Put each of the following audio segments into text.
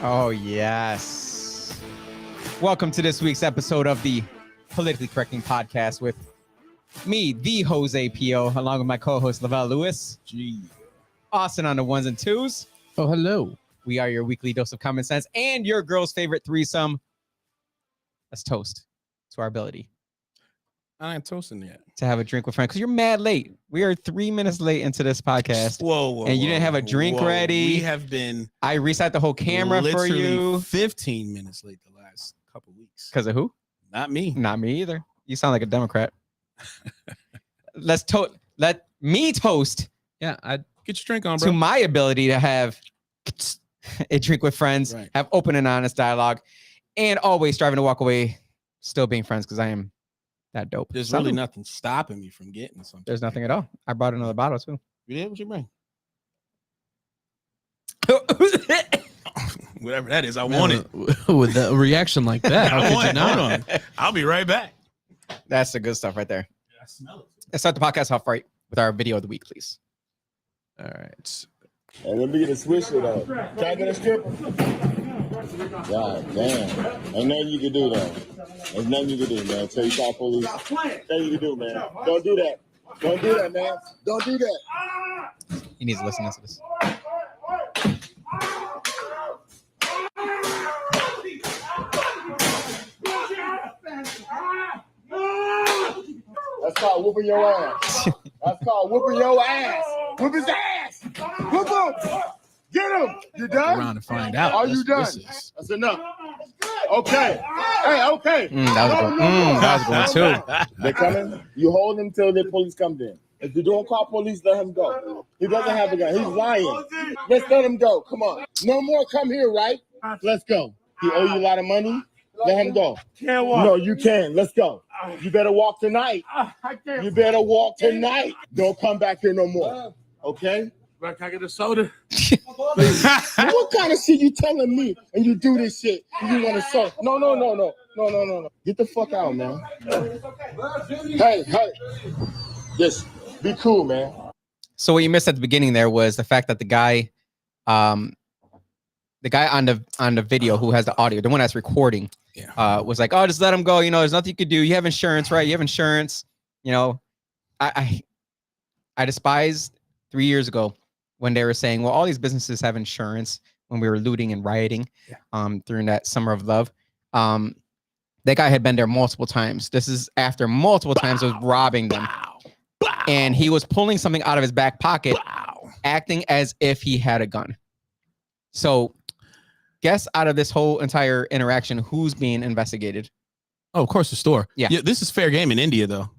Oh, yes. Welcome to this week's episode of the Politically Correcting Podcast with me, the Jose P.O., along with my co-host, Lavelle Lewis. Gee. Austin on the ones and twos. Oh, hello. We are your weekly dose of common sense and your girl's favorite threesome. Let's toast to our ability. I ain't toasting yet. To have a drink with friends, because you're mad late. We are 3 minutes late into this podcast. Whoa. And you didn't have a drink ready. We have been. I reset the whole camera for you. 15 minutes late the last couple weeks. Because of who? Not me. Not me either. You sound like a Democrat. Let me toast. Yeah, I get your drink on, bro. To my ability to have a drink with friends, right. Have open and honest dialogue, and always striving to walk away still being friends because I am that dope. There's really nothing stopping me from getting something. There's nothing at all. I brought another bottle too. You did? What you bring? Whatever that is, I want it. With a reaction like that, how could you not? Hold on. I'll be right back. That's the good stuff right there. I smell it. Let's start the podcast off right with our video of the week, please. All right. Hey, let me get a swisher though. Can I get a stripper? God damn. Ain't nothing you can do though. There's nothing you can do, man. Tell you call police. Nothing you can do, man. Don't do that. Don't do that, man. Don't do that. He needs to listen to this. That's called whooping your ass. That's called whooping your ass. Whoop his ass. Whoop him. Get him. You done? Around to find out. Are you done? That's enough. Okay. Hey, okay. That was going too. They're coming. You hold him till the police come in. If you don't call police, let him go. He doesn't have a gun. He's lying. Let's let him go. Come on. No more come here, right? Let's go. He owe you a lot of money. Let him go. Can't walk. No, you can. Let's go. You better walk tonight. I can't. You better walk tonight. Don't come back here no more. Okay? Can I get a soda? What kind of shit you telling me? And you do this shit. And you want to sell? No. Get the fuck out, man. Hey. Just be cool, man. So what you missed at the beginning there was the fact that the guy on the video who has the audio, the one that's recording, was like, "Oh, just let him go. You know, there's nothing you could do. You have insurance, right? You have insurance. You know." I despised 3 years ago when they were saying, "Well, all these businesses have insurance." When we were looting and rioting, during that summer of love, that guy had been there multiple times. This is after multiple times of robbing them, and he was pulling something out of his back pocket, acting as if he had a gun. So, guess out of this whole entire interaction, who's being investigated? Oh, of course, the store. Yeah. This is fair game in India, though.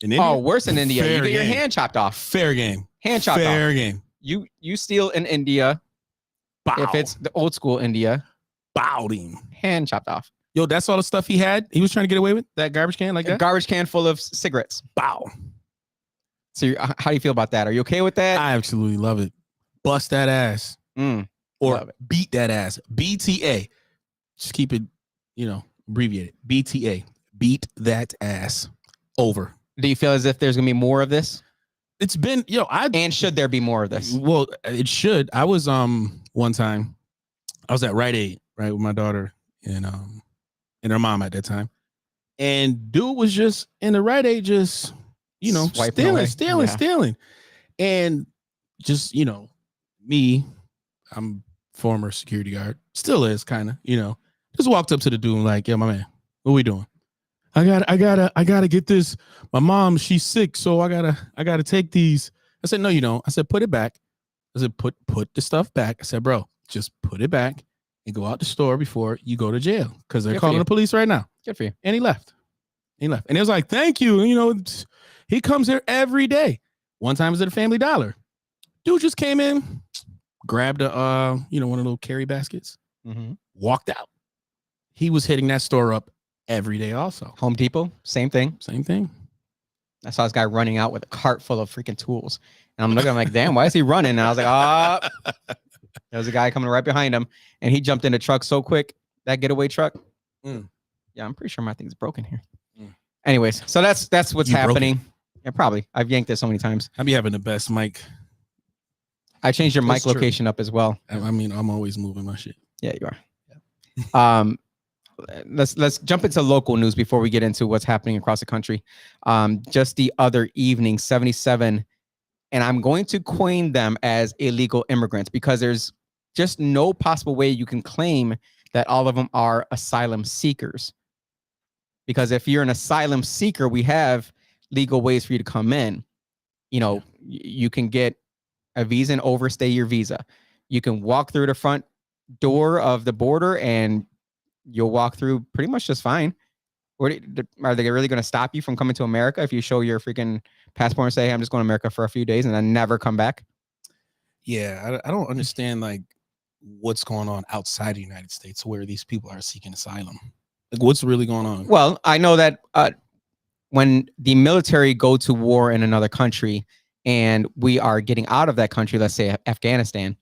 In India? Oh, worse in India. You get your hand chopped off. Fair game. Hand chopped off. Fair game. You steal in India. Bow. If it's the old school India, Bowed him. hand chopped off. Yo, that's all the stuff he had? He was trying to get away with? That garbage can like A that? garbage can full of cigarettes. Bow. So how do you feel about that? Are you okay with that? I absolutely love it. Bust that ass. Or Love it. beat that ass. BTA. Just keep it, abbreviated. BTA. Beat that ass. Over. Do you feel as if there's gonna be more of this? It's been, And should there be more of this? Well, it should. I was one time, I was at Rite Aid, right, with my daughter and her mom at that time. And dude was just in the Rite Aid, just, Swiping stealing. And just, me, I'm former security guard, still is kind of, just walked up to the dude and like, "Yeah, my man, what we doing? I gotta get this. My mom, she's sick, so I gotta take these." I said, "No, you don't." I said, "Put it back." I said, put the stuff back. I said, "Bro, just put it back and go out the store before you go to jail, because they're calling the police right now." Good for you. And he left. And it was like, "Thank you." He comes here every day. One time it was at a Family Dollar. Dude just came in, grabbed a one of the little carry baskets, walked out. He was hitting that store up every day also. Home Depot, same thing. Same thing. I saw this guy running out with a cart full of freaking tools. And I'm looking, I'm like, damn, why is he running? And I was like, there was a guy coming right behind him. And he jumped in the truck so quick, that getaway truck. Yeah, I'm pretty sure my thing's broken here. Anyways, so that's what's happening. Yeah, probably. I've yanked it so many times. I be having the best mic. I changed your mic That's true. location up as well. I mean, I'm always moving my shit. Yeah, you are. Let's jump into local news before we get into what's happening across the country. Just the other evening, 77, and I'm going to coin them as illegal immigrants because there's just no possible way you can claim that all of them are asylum seekers. Because if you're an asylum seeker, we have legal ways for you to come in. You know, you can get a visa and overstay your visa. You can walk through the front door of the border and you'll walk through pretty much just fine. Are they really going to stop you from coming to America if you show your freaking passport and say, hey, I'm just going to America for a few days and then never come back? Yeah, I don't understand like what's going on outside the United States where these people are seeking asylum. Like, what's really going on? Well, I know that when the military go to war in another country and we are getting out of that country, let's say Afghanistan,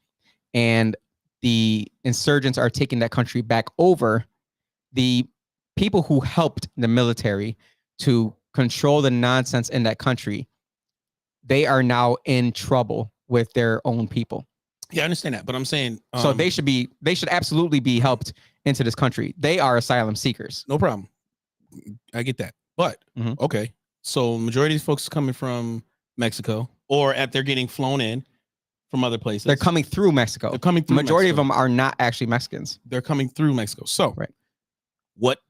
and the insurgents are taking that country back over, the people who helped the military to control the nonsense in that country, they are now in trouble with their own people. Yeah, I understand that, but I'm saying so they should absolutely be helped into this country. They are asylum seekers. No problem. I get that. But okay. So majority of these folks are coming from Mexico or they're getting flown in from other places. They're coming through Mexico. They're coming through Majority Mexico. of them are not actually Mexicans. They're coming through Mexico. So right.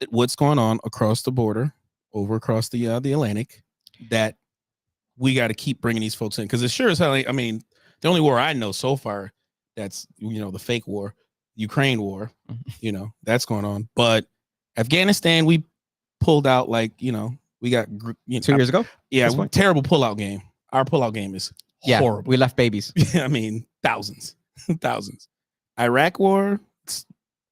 What's going on across the border, over across the Atlantic, that we got to keep bringing these folks in? Because it's sure as hell. I mean, the only war I know so far that's the fake war, Ukraine war, that's going on. But Afghanistan, we pulled out we got 2 years ago. Yeah, terrible pullout game. Our pullout game is horrible. We left babies. I mean, thousands. Iraq war,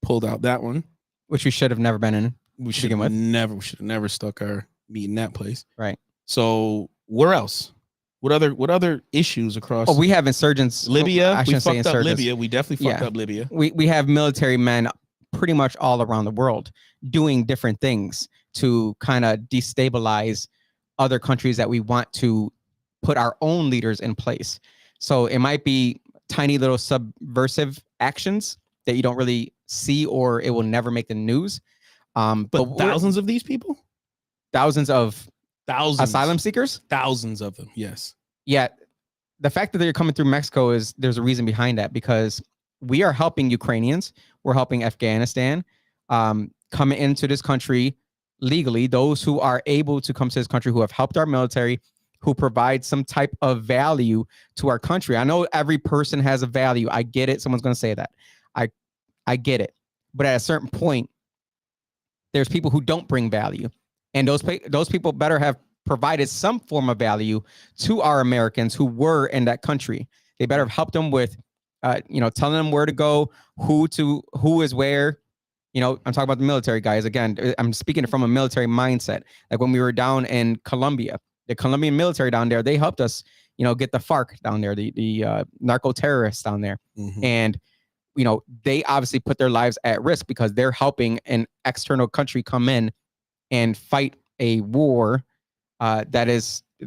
pulled out that one. Which we should have never been in. We should have never stuck our meat in that place. Right. So where else? What other issues across? Oh, we have insurgents. Libya. I shouldn't say fucked up insurgents. Libya. We definitely fucked up Libya. We have military men pretty much all around the world doing different things to kind of destabilize other countries that we want to put our own leaders in place. So it might be tiny little subversive actions that you don't really see, or it will never make the news. But thousands of these people? Thousands asylum seekers? Thousands of them, yes. Yeah. The fact that they're coming through Mexico there's a reason behind that, because we are helping Ukrainians. We're helping Afghanistan coming into this country legally. Those who are able to come to this country, who have helped our military, who provide some type of value to our country. I know every person has a value. I get it. Someone's going to say that. I get it. But at a certain point, there's people who don't bring value. And those people better have provided some form of value to our Americans who were in that country. They better have helped them with, telling them where to go, who is where. I'm talking about the military guys. Again, I'm speaking from a military mindset. Like when we were down in Colombia, the Colombian military down there, they helped us, get the FARC down there, the narco terrorists down there. And they obviously put their lives at risk because they're helping an external country come in and fight a war that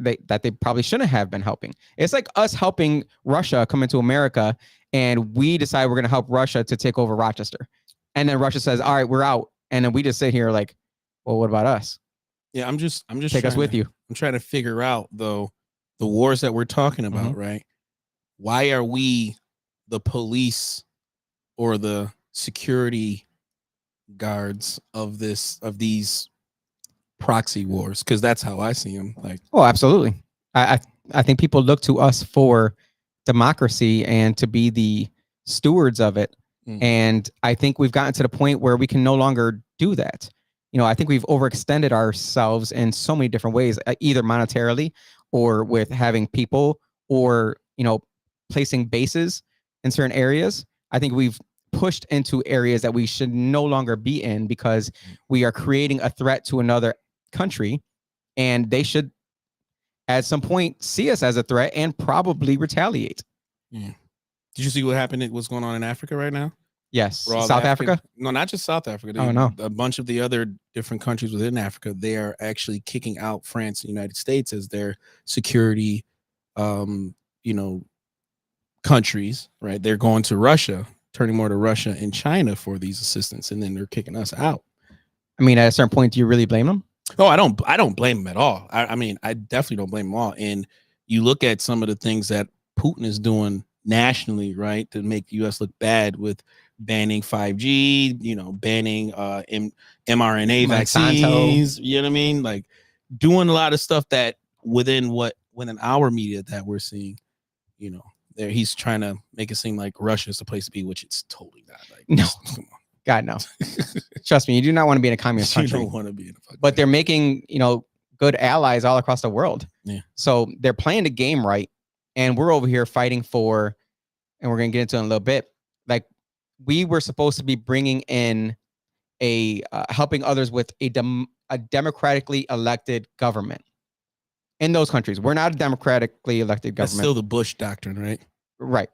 they probably shouldn't have been helping. It's like us helping Russia come into America, and we decide we're going to help Russia to take over Rochester. And then Russia says, all right, we're out. And then we just sit here like, well, what about us? Yeah, I'm just take us with you. I'm trying to figure out, though, the wars that we're talking about, right? Why are we the police or the security guards of these proxy wars? Because that's how I see them. Like, oh, absolutely. I think people look to us for democracy and to be the stewards of it. And I think we've gotten to the point where we can no longer do that. I think we've overextended ourselves in so many different ways, either monetarily or with having people or, placing bases in certain areas. I think we've pushed into areas that we should no longer be in because we are creating a threat to another country, and they should at some point see us as a threat and probably retaliate. Yeah. Did you see what happened? What's going on in Africa right now? Yes. South Africa? No, not just South Africa. No. A bunch of the other different countries within Africa, they are actually kicking out France and the United States as their security, countries, right? They're going to Russia turning more to Russia and China for these assistance, and then they're kicking us out. I mean, at a certain point, do you really blame them? Oh, I don't blame them at all. I mean, I definitely don't blame them all. And you look at some of the things that Putin is doing nationally, right, to make the U.S. look bad with banning 5G, banning mRNA vaccines. You know what I mean? Like doing a lot of stuff that within our media that we're seeing, there he's trying to make it seem like Russia is the place to be, which it's totally not. Like, no, come on. God, no. Trust me, you do not want to be in a communist country. You don't want to be in a fucking but they're making, good allies all across the world. Yeah. So they're playing the game right. And we're over here fighting for, and we're going to get into it in a little bit. Like we were supposed to be bringing in helping others with a democratically elected government in those countries. We're not a democratically elected government. That's still the Bush doctrine, right? Right.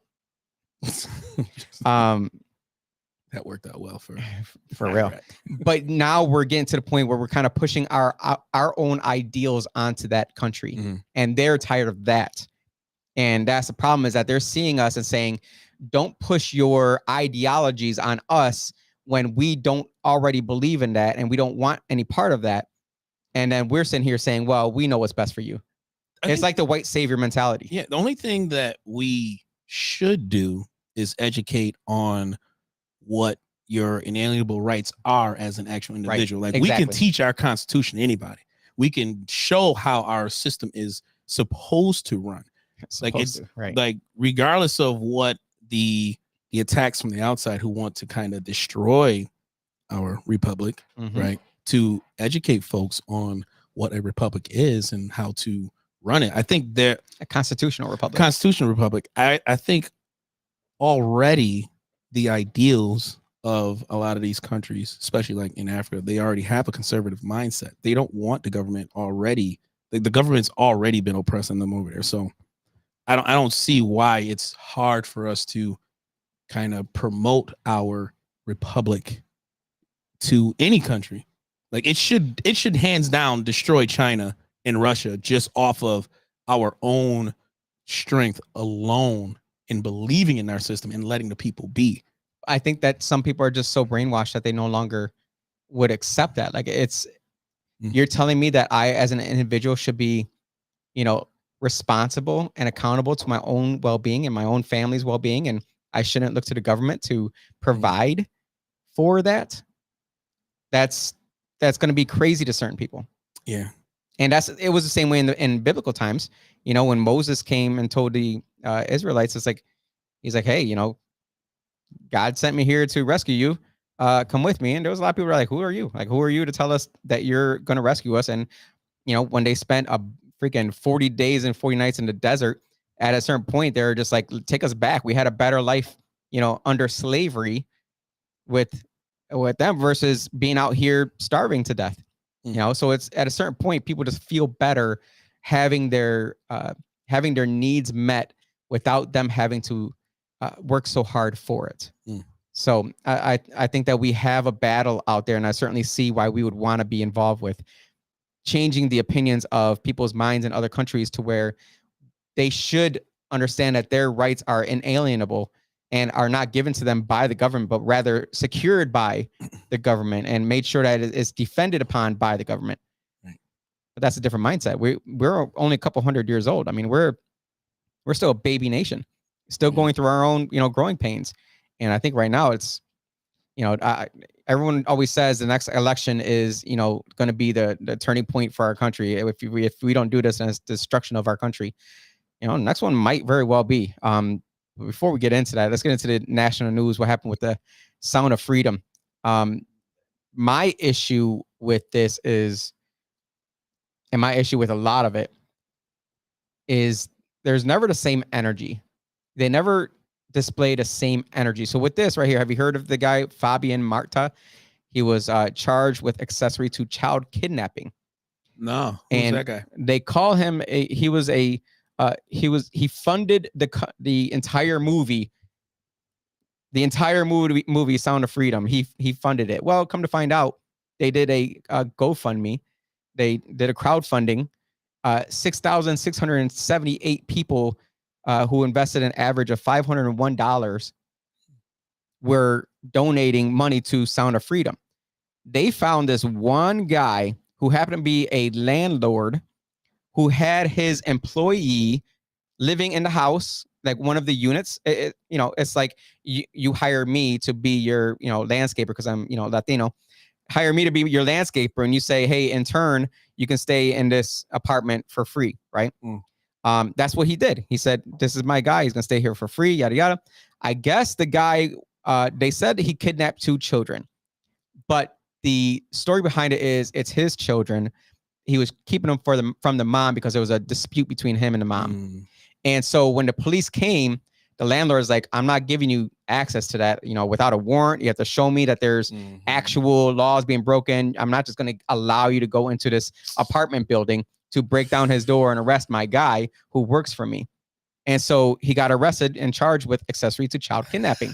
That worked out well for real. But now we're getting to the point where we're kind of pushing our own ideals onto that country. Mm-hmm. And they're tired of that. And that's the problem, is that they're seeing us and saying, don't push your ideologies on us when we don't already believe in that and we don't want any part of that. And then we're sitting here saying, well, we know what's best for you. It's like the white savior mentality. Yeah. The only thing that we should do is educate on what your inalienable rights are as an actual individual. Right. Like exactly. we can teach our constitution to anybody. We can show how our system is supposed to run. Like regardless of what the attacks from the outside who want to kind of destroy our republic, right? To educate folks on what a republic is and how to run it. I think they're a constitutional republic. I think already the ideals of a lot of these countries, especially like in Africa, they already have a conservative mindset. They don't want the government already. The government's already been oppressing them over there. So I don't see why it's hard for us to kind of promote our republic to any country. Like it should hands down destroy China and Russia just off of our own strength alone in believing in our system and letting the people be. I think that some people are just so brainwashed that they no longer would accept that. Like you're telling me that I, as an individual, should be, responsible and accountable to my own well-being and my own family's well-being, and I shouldn't look to the government to provide for that. That's going to be crazy to certain people. Yeah. And it was the same way in biblical times. When Moses came and told the Israelites, he's like, hey, God sent me here to rescue you. Come with me. And there was a lot of people who were like, who are you? Like, who are you to tell us that you're going to rescue us? And, when they spent a freaking 40 days and 40 nights in the desert, at a certain point, they're just like, take us back. We had a better life, under slavery with them versus being out here starving to death. So it's at a certain point, people just feel better having their needs met without them having to work so hard for it. So I think that we have a battle out there, and I certainly see why we would want to be involved with changing the opinions of people's minds in other countries to where they should understand that their rights are inalienable and are not given to them by the government, but rather secured by the government and made sure that it is defended upon by the government. Right. But that's a different mindset. We're only a couple hundred years old. I mean, we're still a baby nation, still going through our own, growing pains. And I think right now it's, everyone always says the next election is, going to be the turning point for our country. If we don't do this, and it's destruction of our country, the next one might very well be. Before we get into that, let's get into the national news. What happened with the Sound of Freedom? My issue with this is, and my issue with a lot of it is, there's never the same energy. They never display the same energy. So with this right here, have you heard of the guy Fabian Marta? He was charged with accessory to child kidnapping. No, who's that guy? They call him he funded the entire movie. The entire movie Sound of Freedom. He funded it. Well, come to find out, they did a GoFundMe. They did a crowdfunding. 6,678 people who invested an average of $501 were donating money to Sound of Freedom. They found this one guy who happened to be a landlord who had his employee living in the house, like one of the units. It's like you hire me to be your, landscaper because I'm, Latino. Hire me to be your landscaper, and you say, hey, in turn, you can stay in this apartment for free, right? That's what he did. He said, this is my guy. He's gonna stay here for free, yada yada. I guess the guy, they said he kidnapped 2 children, but the story behind it is it's his children. He was keeping them from the mom because there was a dispute between him and the mom. And so when the police came, the landlord is like, I'm not giving you access to that, without a warrant. You have to show me that there's actual laws being broken. I'm not just going to allow you to go into this apartment building to break down his door and arrest my guy who works for me. And so he got arrested and charged with accessory to child kidnapping.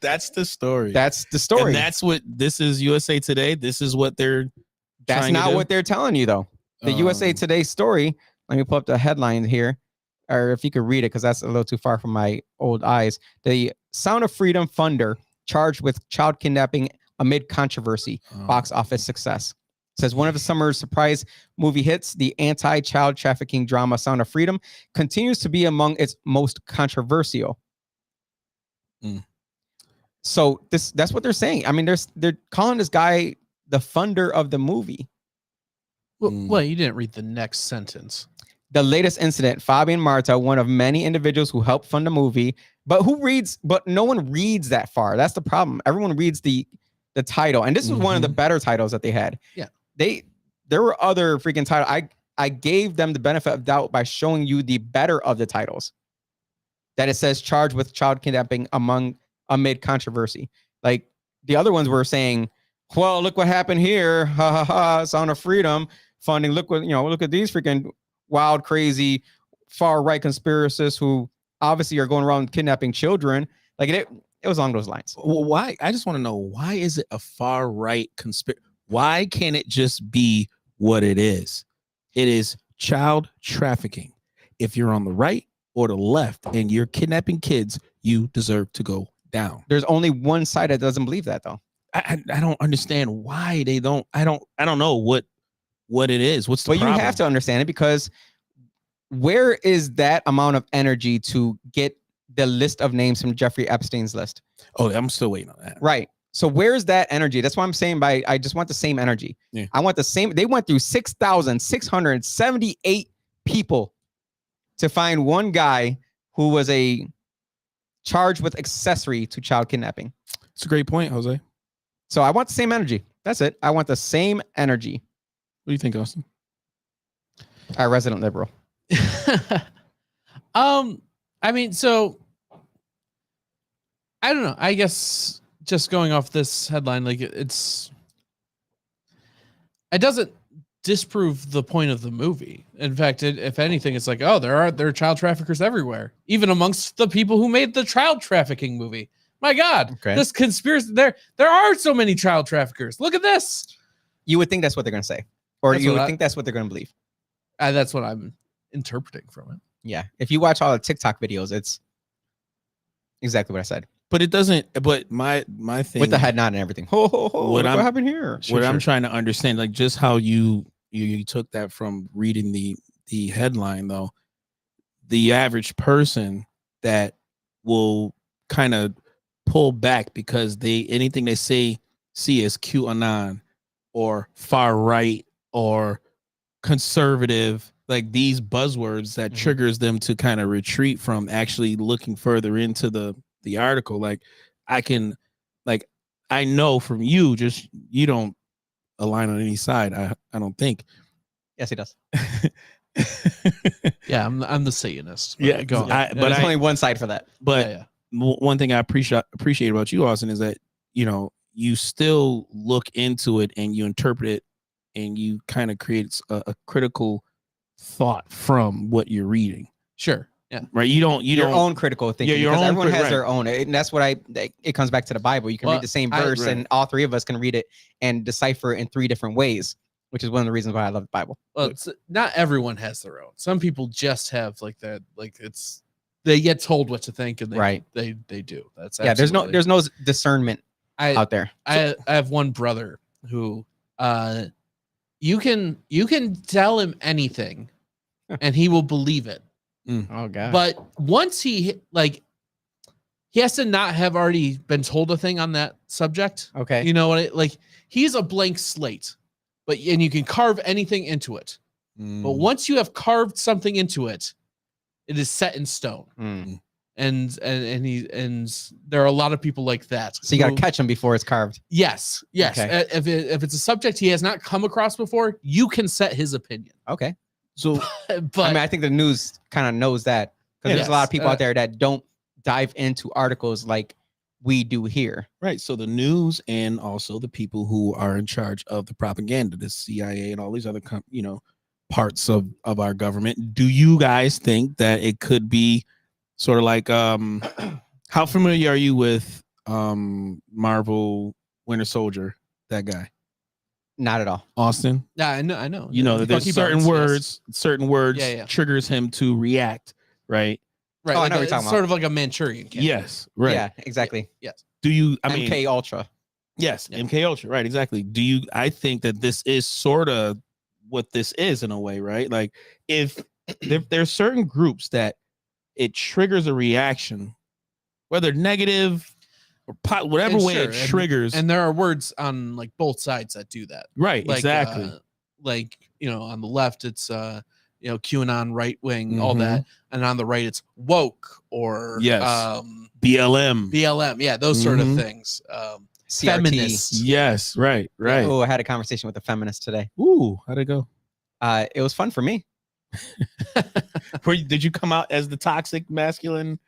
That's the story. That's the story. And that's what this is. USA Today. This is what they're. That's not what they're telling you, though. The USA Today story. Let me pull up the headline here, or if you could read it, because that's a little too far from my old eyes. The Sound of Freedom funder charged with child kidnapping amid controversy. Box office success. Says one of the summer's surprise movie hits, the anti-child trafficking drama Sound of Freedom, continues to be among its most controversial. So that's what they're saying. I mean, they're calling this guy the funder of the movie. Well, you didn't read the next sentence. The latest incident, Fabian Marta, one of many individuals who helped fund the movie, but no one reads that far. That's the problem. Everyone reads the title, and this was one of the better titles that they had. Yeah. There were other freaking titles. I gave them the benefit of doubt by showing you the better of the titles. That it says charged with child kidnapping amid controversy. Like the other ones were saying, well, look what happened here. Ha ha ha. Sound of Freedom funding. Look at these freaking wild, crazy, far right conspiracists who obviously are going around kidnapping children. Like it was along those lines. Well, why? I just want to know, why is it a far right conspiracy? Why can't it just be what it is? It is child trafficking. If you're on the right or the left and you're kidnapping kids, you deserve to go down. There's only one side that doesn't believe that, though. I don't understand why they don't. I don't know what it is. What's the problem? You have to understand it, because where is that amount of energy to get the list of names from Jeffrey Epstein's list? Oh, I'm still waiting on that. Right. So where's that energy? That's what I'm saying I just want the same energy. Yeah. I want the same. They went through 6,678 people to find one guy who was charged with accessory to child kidnapping. It's a great point, Jose. So I want the same energy. That's it. I want the same energy. What do you think, Austin? Our resident liberal. I mean, so I don't know. I guess just going off this headline, like it doesn't disprove the point of the movie. In fact, if anything, it's like, oh, there are child traffickers everywhere, even amongst the people who made the child trafficking movie. My God, This conspiracy, there are so many child traffickers. Look at this. You would think that's what they're going to say, or you would think that's what they're going to believe. That's what I'm interpreting from it. Yeah. If you watch all the TikTok videos, it's exactly what I said. But it doesn't. But my thing with the head nod and everything. What happened here? I'm trying to understand, like, just how you took that from reading the headline, though. The average person that will kind of pull back because anything they see as QAnon or far right or conservative, like these buzzwords that triggers them to kind of retreat from actually looking further into the article. Like I know from you, just you don't align on any side. I don't think. Yes, he does. Yeah, I'm the Satanist. Yeah, go on. But there's only one side for that. But one thing I appreciate about you, Austin, is that you still look into it and you interpret it and you kind of create a critical thought from what you're reading. Sure. Yeah. Right. You don't your own critical thinking. Yeah, because everyone has their own. And that's what it comes back to the Bible. You can read the same verse and all three of us can read it and decipher it in 3 different ways, which is one of the reasons why I love the Bible. Well, not everyone has their own. Some people just have like that. Like it's they get told what to think, and they do. That's there's no discernment out there. I have one brother who you can tell him anything and he will believe it. Oh god. But once he has to not have already been told a thing on that subject. Okay. You know what? He's a blank slate, and you can carve anything into it. But once you have carved something into it, it is set in stone. And there are a lot of people like that. So you got to catch them before it's carved. Yes. Okay. If it's a subject he has not come across before, you can set his opinion. Okay. So, but I mean, I think the news kind of knows that, because there's a lot of people out there that don't dive into articles like we do here. Right. So the news and also the people who are in charge of the propaganda, the CIA and all these other, parts of our government. Do you guys think that it could be sort of like, how familiar are you with Marvel Winter Soldier, that guy? Not at all. Austin? Yeah, I know. You know that there's certain words Yeah. triggers him to react, right? Right. Oh, I like know what you're talking sort about. of like a Manchurian candidate. Yes, right. Yeah, exactly. Yes. Do you, I mean, MK Ultra. yes, MK Ultra, right, exactly. I think that this is sort of what this is in a way, right? Like if there's certain groups that it triggers a reaction, whether negative or whatever way it triggers. And there are words on both sides that do that. Right, exactly. On the left, it's QAnon, right wing, all that, and on the right, it's woke or BLM. Yeah, those sort of things. CRT. Feminists. Yes, right. Oh, I had a conversation with a feminist today. Ooh, how'd it go? It was fun for me. Did you come out as the toxic masculine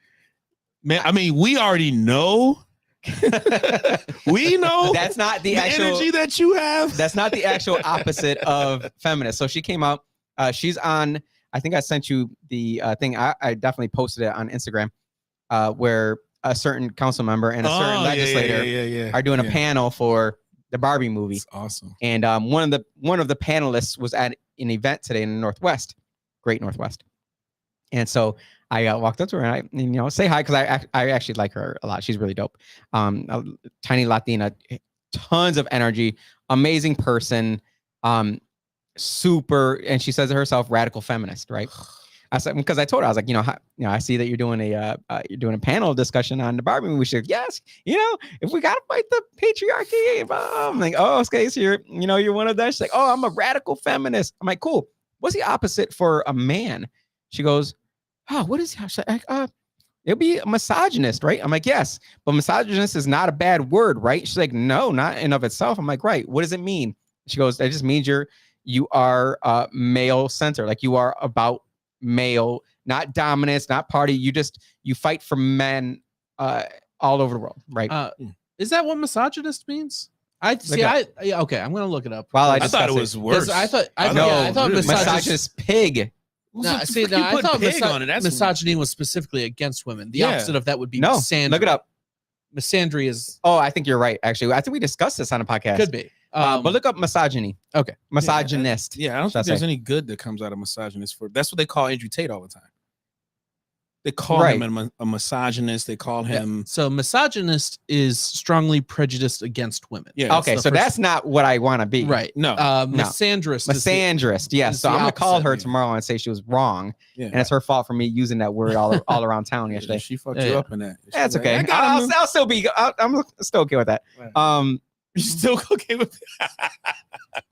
man? I mean, we already know. We know that's not the actual energy that you have. That's not the actual opposite of feminist. So she came out. She's on. I think I sent you the thing. I definitely posted it on Instagram, where a certain council member and a certain legislator are doing a panel for the Barbie movie. That's awesome. And one of the panelists was at an event today in the Northwest, Great Northwest. And so I walked up to her and I say hi, because I actually like her a lot. She's really dope. A tiny Latina, tons of energy, amazing person, super. And she says it herself, radical feminist, right? I said, because I told her, I was like, I see that you're doing a panel discussion on the Barbie movie. She said, yes, if we gotta fight the patriarchy, I'm like, oh, okay, so you're one of them. She's like, oh, I'm a radical feminist. I'm like, cool. What's the opposite for a man? She goes, oh, what is it'll be a misogynist, right? I'm like, yes, but misogynist is not a bad word, right? She's like, no, not in of itself. I'm like, right. What does it mean? She goes, that just means you are male centered, like you are about male, not dominance, not party. You fight for men all over the world, right? Is that what misogynist means? Okay, I'm gonna look it up. Well, I thought it was worse. I thought misogynist pig. I thought misogyny was specifically against women. The opposite of that would be misandry. Look it up. Misandry is. Oh, I think you're right. Actually, I think we discussed this on a podcast. Could be. But look up misogyny. Okay. Misogynist. Yeah, I don't think there's any good that comes out of misogynist. That's what they call Andrew Tate all the time. They call him a misogynist. They call him. So misogynist is strongly prejudiced against women. Yeah. Okay, so that's not what I want to be. Right. No. Misandrist. Misandrist. Yes. So I'm gonna call her tomorrow and say she was wrong, and it's her fault for me using that word all around town yesterday. She fucked you up in that. That's okay. I'll still be. I'm still okay with that. Right. You still okay with that?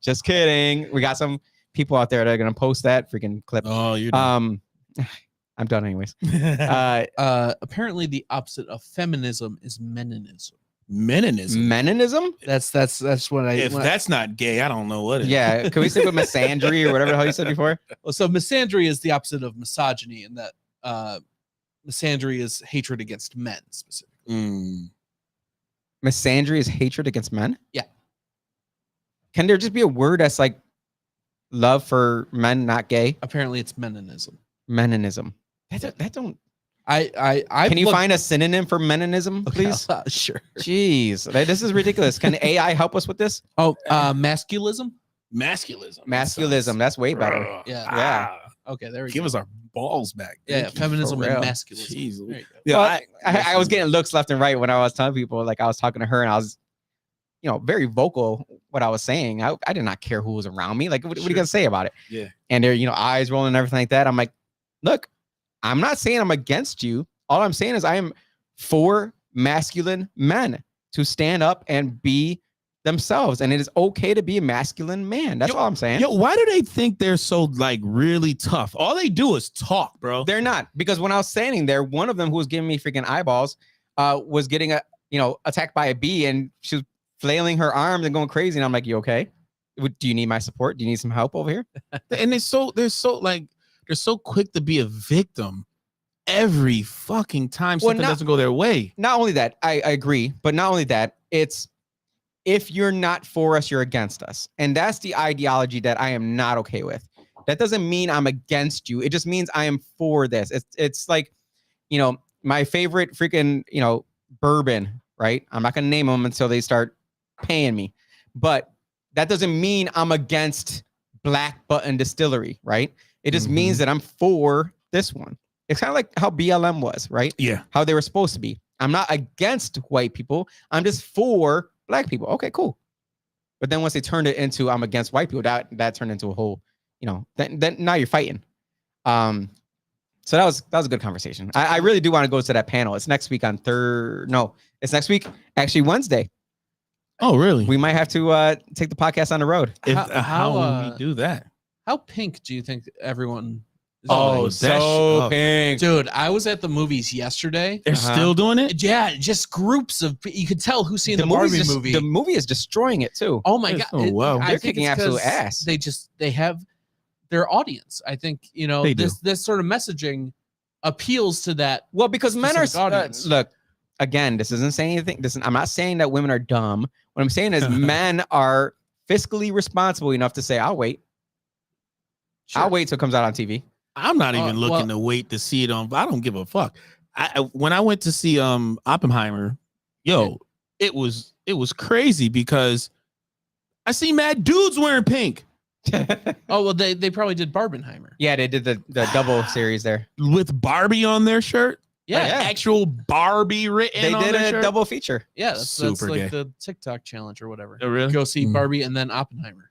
Just kidding. We got some people out there that are gonna post that freaking clip. Oh, you're done. I'm done anyways. Apparently the opposite of feminism is meninism. Meninism? That's what I. If that's not gay, I don't know what it is. Yeah. Can we say with misandry or whatever the hell you said before? Well, so misandry is the opposite of misogyny, in that misandry is hatred against men specifically. Misandry is hatred against men? Yeah. Can there just be a word that's like love for men, not gay? Apparently it's meninism. Meninism. That don't. I Can you find a synonym for meninism, please? Okay, sure. Jeez, this is ridiculous. Can AI help us with this? Oh, masculism. Masculism. That's way better. Yeah. Yeah. Okay, there we go. Give us our balls back. Yeah, feminism For and real. masculism. Jeez. There you go. Yeah, Well, I was getting looks left and right when I was telling people, like I was talking to her and I was, very vocal what I was saying. I did not care who was around me. Like, what are you gonna say about it? Yeah. And they're, eyes rolling and everything like that. I'm like, look, I'm not saying I'm against you. All I'm saying is I am for masculine men to stand up and be themselves, and it is okay to be a masculine man. That's all I'm saying. Yo, why do they think they're so like really tough? All they do is talk, bro. They're not, because when I was standing there, one of them who was giving me freaking eyeballs was getting attacked by a bee, and she was flailing her arms and going crazy. And I'm like, you okay? Do you need my support? Do you need some help over here? And they're so quick to be a victim every fucking time something doesn't go their way. Not only that, I agree, but not only that, it's if you're not for us, you're against us. And that's the ideology that I am not okay with. That doesn't mean I'm against you. It just means I am for this. It's like, my favorite freaking, bourbon, right? I'm not going to name them until they start paying me. But that doesn't mean I'm against Black Button Distillery, right? It just means that I'm for this one. It's kind of like how BLM was, right? Yeah. How they were supposed to be. I'm not against white people. I'm just for Black people. Okay, cool. But then once they turned it into I'm against white people, that turned into a whole, then now you're fighting. So that was a good conversation. I really do want to go to that panel. It's next week on it's next week, actually Wednesday. Oh, really? We might have to take the podcast on the road. How would we do that? How pink do you think everyone is Oh, doing? Pink. Dude, I was at the movies yesterday. They're still doing it? Yeah, just groups of, you could tell who's seen the movie's Barbie movie. The movie is destroying it too. Oh my God. Oh, wow. I They're think kicking it's absolute 'cause ass. They have their audience. I think, They do. this sort of messaging appeals to that. Well, because men are specific audience. look, again, this isn't saying anything. I'm not saying that women are dumb. What I'm saying is men are fiscally responsible enough to say, I'll wait. Sure. I'll wait till it comes out on TV. I'm not even looking to wait to see it on. I don't give a fuck. When I went to see Oppenheimer, it was crazy because I see mad dudes wearing pink. Oh, well, they probably did Barbenheimer. Yeah, they did the double series there With Barbie on their shirt. Yeah. Like actual Barbie written They on did their a shirt. double feature. Yeah, that's Super like gay. the TikTok challenge or whatever. Oh, really? Go see Barbie and then Oppenheimer.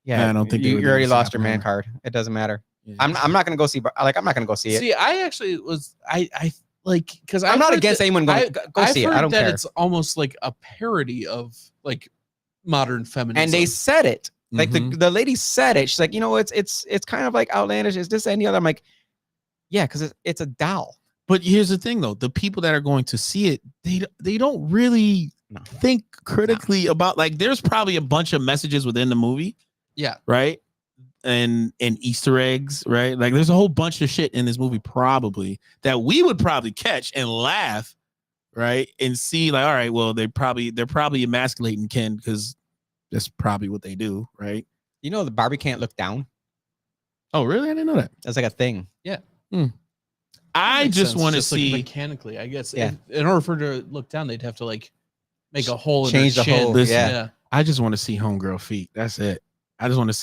Yeah, I don't think they you would already do lost your man Oppenheimer. card. It doesn't matter. Yeah. I'm not gonna go see. I'm not gonna go see it. See, I actually was I like because I'm not against anyone going to go see it. I don't care. It's almost like a parody of like modern feminism. And they said it. Like Mhm. the lady said it. She's like, it's kind of like outlandish. Is this any other? I'm like, yeah, because it's a doll. But here's the thing, though: the people that are going to see it, they don't really think critically about. Like, there's probably a bunch of messages within the movie, Yeah. right, and Easter eggs, right? Like, there's a whole bunch of shit in this movie probably that we would probably catch and laugh, right, and see like, all right, well, they're probably emasculating Ken because that's probably what they do, right? The Barbie can't look down. Oh, really? I didn't know that. That's like a thing. Yeah. I Makes just sense, want to like, see. mechanically, I guess. Yeah. In order for her to look down, they'd have to like make a hole in Change her the chin. hole, Listen, yeah. I just want to see homegirl feet. That's it. I just want to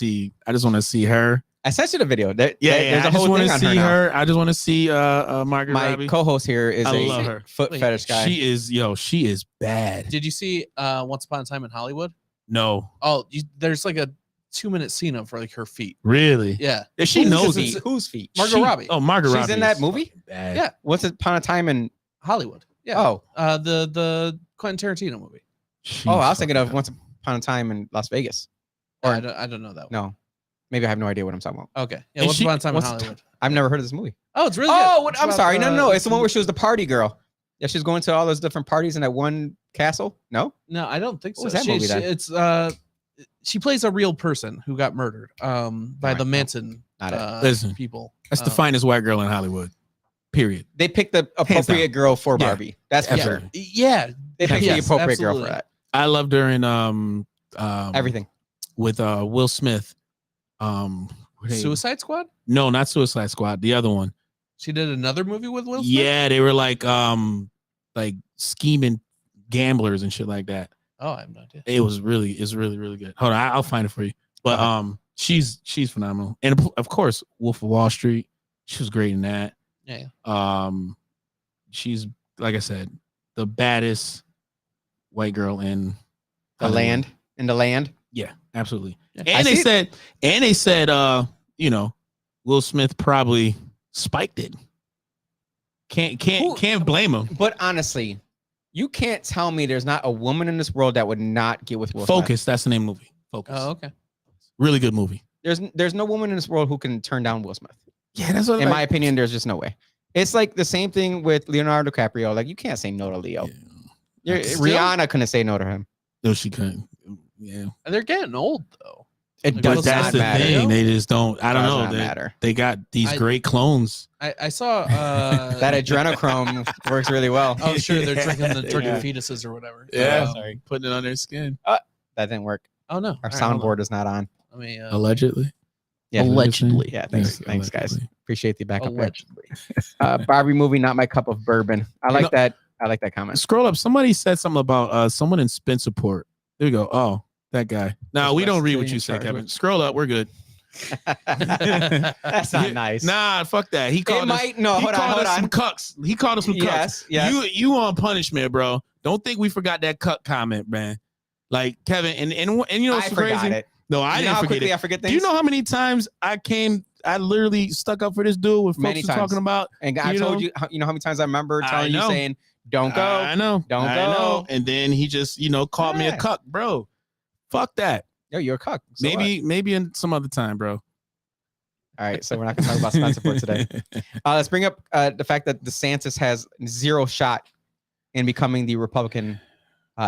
see her. I sent you the video. There's I a just whole want thing to on see her. her. I just want to see Margaret My Robbie. co-host here is I a love her. foot Wait, fetish guy. She is bad. Did you see Once Upon a Time in Hollywood? No, Oh, there's like a 2-minute scene of like her feet. really? Yeah. She knows feet? it. Whose feet? Margot Robbie. Oh, Margaret She's Robbie. in that is movie? fucking bad. Yeah. Once Upon a Time in Hollywood. Yeah. oh The Quentin Tarantino movie. I was thinking of Once Upon a Time in Las Vegas. Or I don't know that one. no, maybe I have no idea what I'm talking about. Okay. Yeah, And Once Upon a Time in Once- Hollywood. I've never heard of this movie. Oh, it's really Oh, good. what, It's I'm about, sorry. No, it's the one where she was the party girl. Yeah, she's going to all those different parties in that one castle. No, No, I don't think so. What was that movie then? It's she plays a real person who got murdered by Alright, the no. Manson Not it. Listen, people. That's the finest white girl in Hollywood. Period. they picked the appropriate girl for Yeah. Barbie. That's for Yeah. sure. Yeah. They picked the Yes, appropriate girl absolutely. for that. I loved her in Everything. with Will Smith. What they- Suicide Squad? No, not Suicide Squad. The other one. She did another movie with Will Smith? Yeah, they were like scheming gamblers and shit like that. Oh, I have no idea. It's really good. Hold on, I'll find it for you. But she's phenomenal, and of course, Wolf of Wall Street. She was great in that. Yeah. She's, like I said, the baddest white girl in the land. In the land. Yeah, absolutely. Yeah. And they said, you know, Will Smith probably spiked it. Can't blame him. But honestly, you can't tell me there's not a woman in this world that would not get with Will Smith. Focus. That's the name of the movie. Focus. Oh, okay. Really good movie. There's no woman in this world who can turn down Will Smith. Yeah, that's what. In my opinion, there's just no way. It's like the same thing with Leonardo DiCaprio. Like, you can't say no to Leo. Yeah. Rihanna couldn't say no to him. No, she couldn't. Yeah. And they're getting old though. It Like, does does That's not the matter. thing. They just don't. I don't Does know. not matter. They got these great clones. I saw That adrenochrome works really well. Oh, sure, they're drinking the turkey Yeah. fetuses or whatever. Sorry, putting it on their skin. That didn't work. Oh no, Our All right, hold soundboard is not on. on. Let me. Allegedly. Yeah. Allegedly. Yeah. Thanks, Yes, thanks, guys. allegedly. Appreciate the backup. there. Allegedly. Barbie movie, not my cup of bourbon. I like know- that. I like that comment. Scroll up. Somebody said something about someone in Spencerport. There we go. Oh, that guy. No, we don't read what you said, Kevin. Scroll up. We're good. That's not nice. Nah, fuck that. He It called us. might. No, He hold called on. us some cucks. He called us some cucks. Yes. You on punishment, bro. Don't think we forgot that cuck comment, man. Like Kevin, and you know I what's forgot crazy? it. No, I You know didn't how forget quickly it. I forget Do things? you know how many times I literally stuck up for this dude with Many folks were times. talking about? And I you told know? you. You know how many times I remember I telling you know. saying, "Don't go." I know. Don't I go. know. And then he just, called me a Yeah. cuck, bro. Fuck that. Yo, you're a cuck. So Maybe in some other time, bro. what? All right. So we're not gonna talk about Spencer for today. Let's bring up the fact that DeSantis has zero shot in becoming the Republican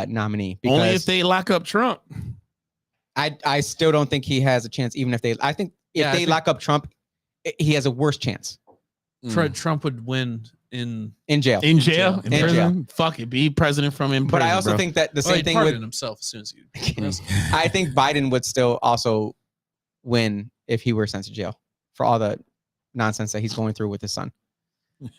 nominee. Because Only if they lock up Trump. I still don't think he has a chance. Even if they, I think if they lock up Trump, he has a worse chance Trump would win in in jail. In jail? In In prison? Fuck it. Be president from in prison. But I also bro. think that the Well, same he'd thing pardon with himself as soon as you. I think Biden would still also win if he were sent to jail for all the nonsense that he's going through with his son.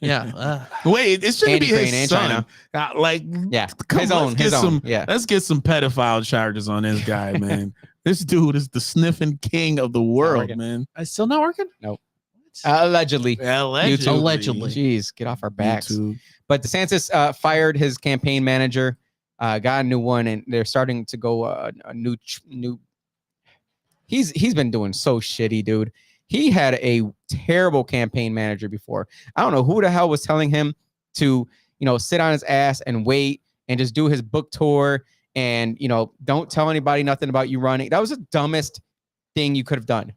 Yeah. Wait, it shouldn't And be Ukraine his and son. Like, Yeah, come his on, own. let's His get own. some. Yeah. Let's get some pedophile charges on this guy, man. This dude is the sniffing king of the world, working. man. I still not working. Allegedly. Allegedly. Jeez, get off our backs. YouTube. But DeSantis fired his campaign manager, got a new one, and they're starting to go a new. He's been doing so shitty, dude. He had a terrible campaign manager before. I don't know who the hell was telling him to, sit on his ass and wait and just do his book tour and, don't tell anybody nothing about you running. That was the dumbest thing you could have done.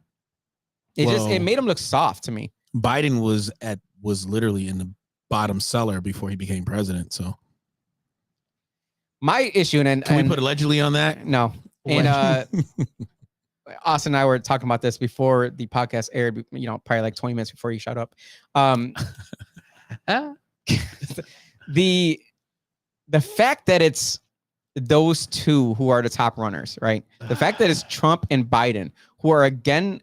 It made him look soft to me. Biden was literally in the bottom cellar before he became president. So My issue, and can we put allegedly on that? no, and Austin and I were talking about this before the podcast aired. Probably like 20 minutes before you shut up. The fact that it's those two who are the top runners, right? The fact that it's Trump and Biden who are again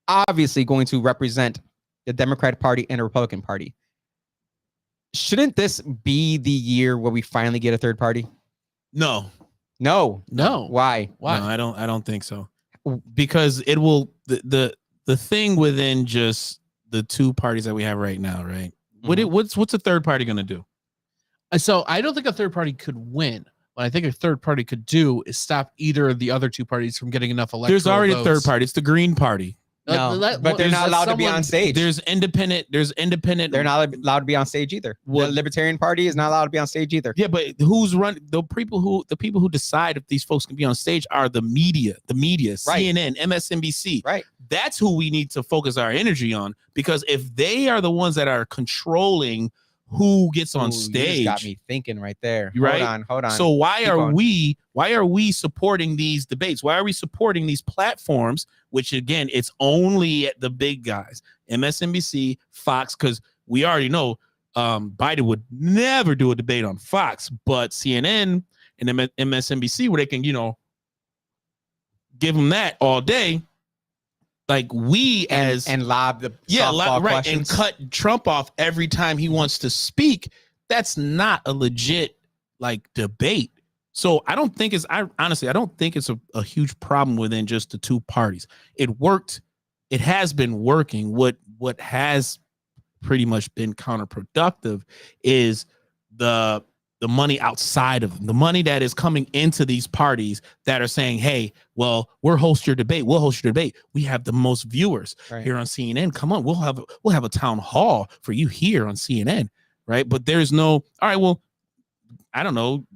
obviously going to represent the Democratic Party and the Republican Party. Shouldn't this be the year where we finally get a third party? No. Why? No, I don't think so. Because it will the thing within just the two parties that we have right now, right? Mhm. What's a third party going to do? So I don't think a third party could win. What I think a third party could do is stop either of the other two parties from getting enough electoral There's already votes. a third party. It's the Green Party. No, but they're not allowed to be on stage. There's independent. They're not allowed to be on stage either. What? The Libertarian Party is not allowed to be on stage either. Yeah, but who's running the people who decide if these folks can be on stage are the media, Right. CNN, MSNBC. Right. That's who we need to focus our energy on, because if they are the ones that are controlling who gets on Ooh, you stage, just got me thinking right there. Right? Hold on. So why Keep are going. we supporting these debates? Why are we supporting these platforms? Which again, it's only at the big guys, MSNBC, Fox, because we already know Biden would never do a debate on Fox, but CNN and MSNBC, where they can, give them that all day. Like we and lob the softball right, questions. and cut Trump off every time he wants to speak. That's not a legit debate. So I don't think I don't think it's a huge problem within just the two parties. It worked. It has been working. What has pretty much been counterproductive is the money outside of them, the money that is coming into these parties that are saying, hey, well, we'll host your debate. We have the most viewers here on CNN. Come on, we'll have a town hall for you here on CNN, right? But there's no, all right, well, I don't know,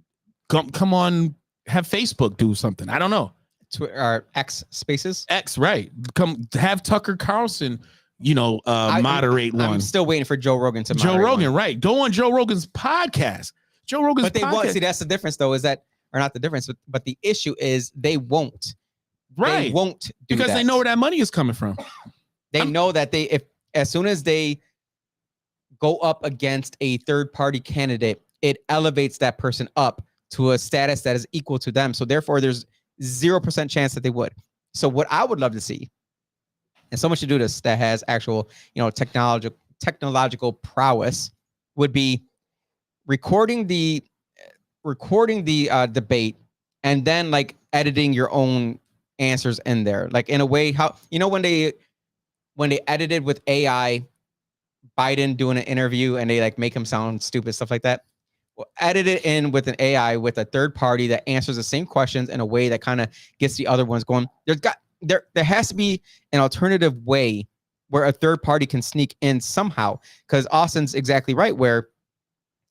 come on, have Facebook do something. I don't know. Twitter, X Spaces. X, right? Come have Tucker Carlson, moderate one. I'm still waiting for Joe Rogan to Joe moderate Rogan, one. right? Go on Joe Rogan's podcast. But they won't. See, that's the difference, though, is that, or not the difference, but the issue is they won't. Right. They won't do because that. they know where that money is coming from. They know that as soon as they go up against a third-party candidate, it elevates that person up to a status that is equal to them. So therefore, there's 0% chance that they would. So what I would love to see, and someone should do this that has actual, technological prowess, would be recording the debate and then like editing your own answers in there, like in a way how when they edited with AI Biden doing an interview and they like make him sound stupid, stuff like that. Well, edit it in with an AI with a third party that answers the same questions in a way that kind of gets the other ones going. There has to be an alternative way where a third party can sneak in somehow, because Austin's exactly right, where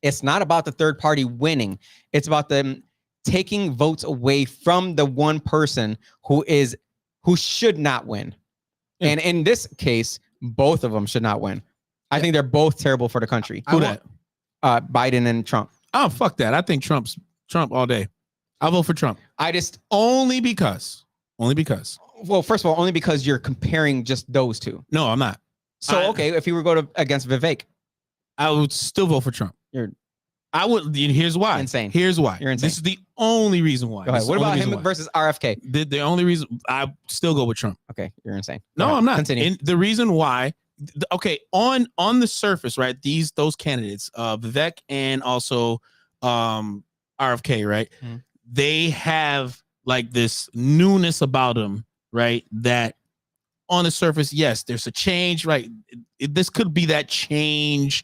it's not about the third party winning. It's about them taking votes away from the one person who should not win. Yeah. And in this case, both of them should not win. I think they're both terrible for the country. Who that? Biden and Trump. Oh, fuck that. I think Trump all day. I'll vote for Trump. Only because. Well, first of all, only because you're comparing just those two. No, I'm not. So, okay, if you were going against Vivek, I would still vote for Trump. I would. Here's why. Insane. Here's why. You're insane. This is the only reason why. What about him versus RFK? The only reason I still go with Trump. Okay, you're insane. No, I'm not. Continue. The reason why. Okay, on the surface, right? Those candidates, Vivek and also RFK, right? Mm-hmm. They have like this newness about them, right? That on the surface, yes, there's a change, right? This could be that change.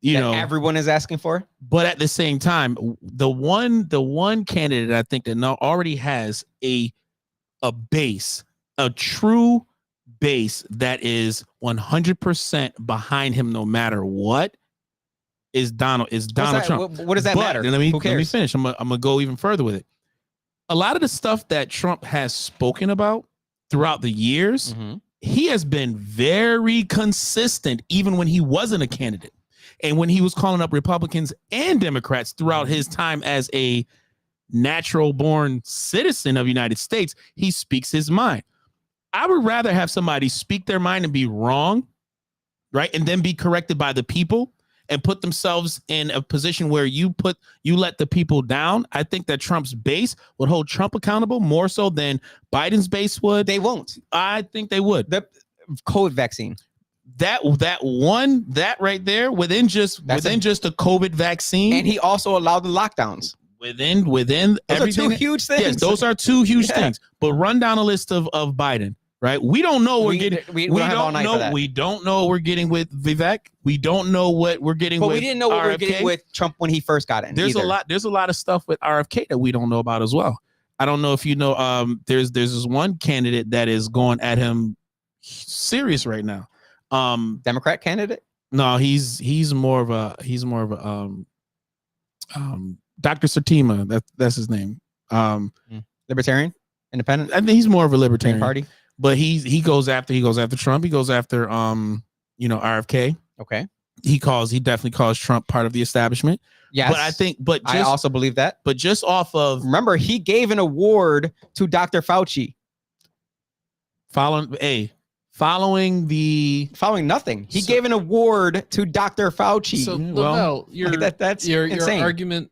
Everyone is asking for, but at the same time, the one candidate I think that now already has a base, a true base that is 100% behind him no matter what is Donald Trump. What does that matter? Let me finish. I'm gonna go even further with it. A lot of the stuff that Trump has spoken about throughout the years, mm-hmm. he has been very consistent, even when he wasn't a candidate. And when he was calling up Republicans and Democrats throughout his time as a natural born citizen of the United States, he speaks his mind. I would rather have somebody speak their mind and be wrong, right? And then be corrected by the people and put themselves in a position where you let the people down. I think that Trump's base would hold Trump accountable more so than Biden's base would. They won't. I think they would. The COVID vaccine. That right there within just a COVID vaccine, and he also allowed the lockdowns within those everything. Are two huge things. Yes, those are two huge things. But run down a list of Biden, right? We don't know what we're getting. We don't know what we're getting with Vivek. We don't know what we're getting. But we didn't know what we were getting with Trump when he first got in. There's a lot of stuff with RFK that we don't know about as well. I don't know if you know. There's this one candidate that is going at him serious right now. Democrat candidate? No, he's more of a Dr. Satima. That's his name. Libertarian, independent. I think he's more of a libertarian party. But he goes after Trump. He goes after RFK. Okay. He definitely calls Trump part of the establishment. Yes. I also believe that. But just off of, remember, he gave an award to Dr. Fauci. Following nothing. He gave an award to Dr. Fauci. So, that's your insane. argument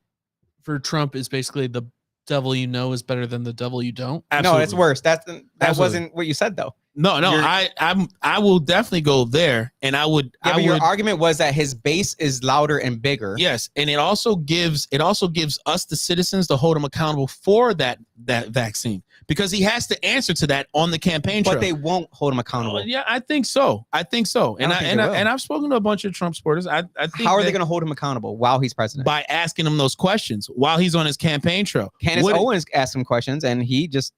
for Trump is basically the devil you know is better than the devil you don't. Absolutely. No, it's worse. That wasn't what you said, though. No, I will definitely go there, and I would. Yeah, but your argument was that his base is louder and bigger. Yes, and it also gives us the citizens to hold him accountable for that vaccine, because he has to answer to that on the campaign trail. But they won't hold him accountable. Yeah, I think so. And I've spoken to a bunch of Trump supporters. I think how are they going to hold him accountable while he's president? By asking him those questions while he's on his campaign trail. Candace Owens asked him questions, and he just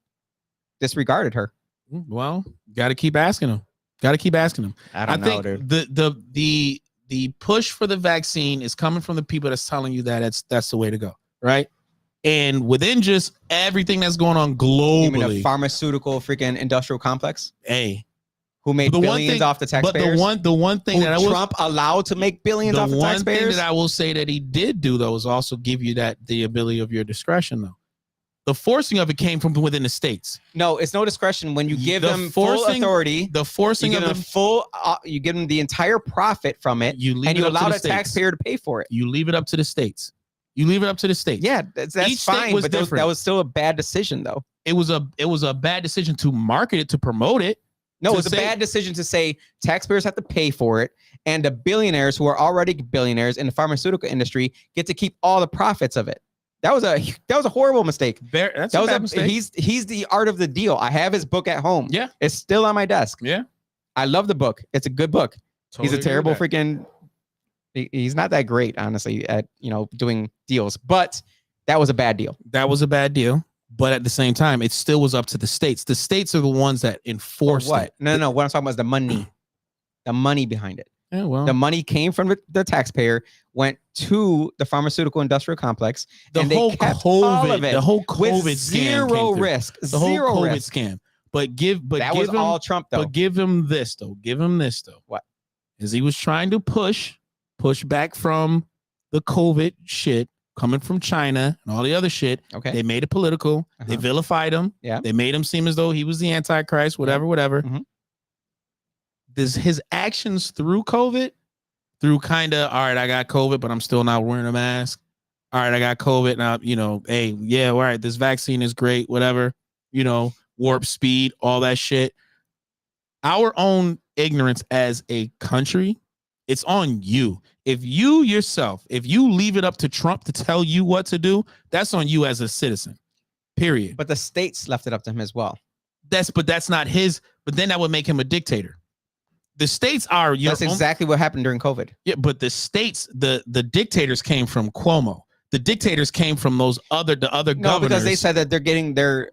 disregarded her. Well, got to keep asking him. I think dude. The push for the vaccine is coming from the people that's telling you that that's the way to go, right? And within just everything that's going on globally, you mean the pharmaceutical freaking industrial complex? Hey, who made billions off the taxpayers? But the one thing that Trump allowed to make billions off the taxpayers. The one thing that I will say that he did do though is also give you the ability of your discretion though. The forcing of it came from within the states. No, it's no discretion when you give them full authority. The forcing of them you give them the entire profit from it, and you allow the taxpayer to pay for it. You leave it up to the states. Yeah, that's fine, but that was still a bad decision, though. It was a bad decision to market it, to promote it. No, it was a bad decision to say taxpayers have to pay for it, and the billionaires who are already billionaires in the pharmaceutical industry get to keep all the profits of it. That was a horrible mistake. That's a bad mistake. He's the art of the deal. I have his book at home. Yeah, it's still on my desk. Yeah, I love the book. It's a good book. Totally he's a terrible freaking. He's not that great, honestly, at doing deals. But that was a bad deal. But at the same time, it still was up to the states. The states are the ones that enforced it. No. What I'm talking about is the money. The money behind it. Yeah, well, the money came from the taxpayer, went to the pharmaceutical industrial complex, and they kept all of it. The whole COVID with scam, zero risk, the whole COVID scam. But that was all Trump, though. But give him this though. What? Is he was trying to push back from the COVID shit coming from China and all the other shit. Okay. They made it political. They vilified him. Yeah. They made him seem as though he was the Antichrist. Whatever. Mm-hmm. His actions through COVID, through kind of, all right, I got COVID, but I'm still not wearing a mask. All right, I got COVID now, hey, yeah, all right, this vaccine is great, whatever, warp speed, all that shit. Our own ignorance as a country, it's on you. If you leave it up to Trump to tell you what to do, that's on you as a citizen, period. But the states left it up to him as well. But that's not his, but then that would make him a dictator. The states are That's exactly what happened during COVID. Yeah, but the states, the dictators came from Cuomo. The dictators came from the other governors. No, because they said that they're getting the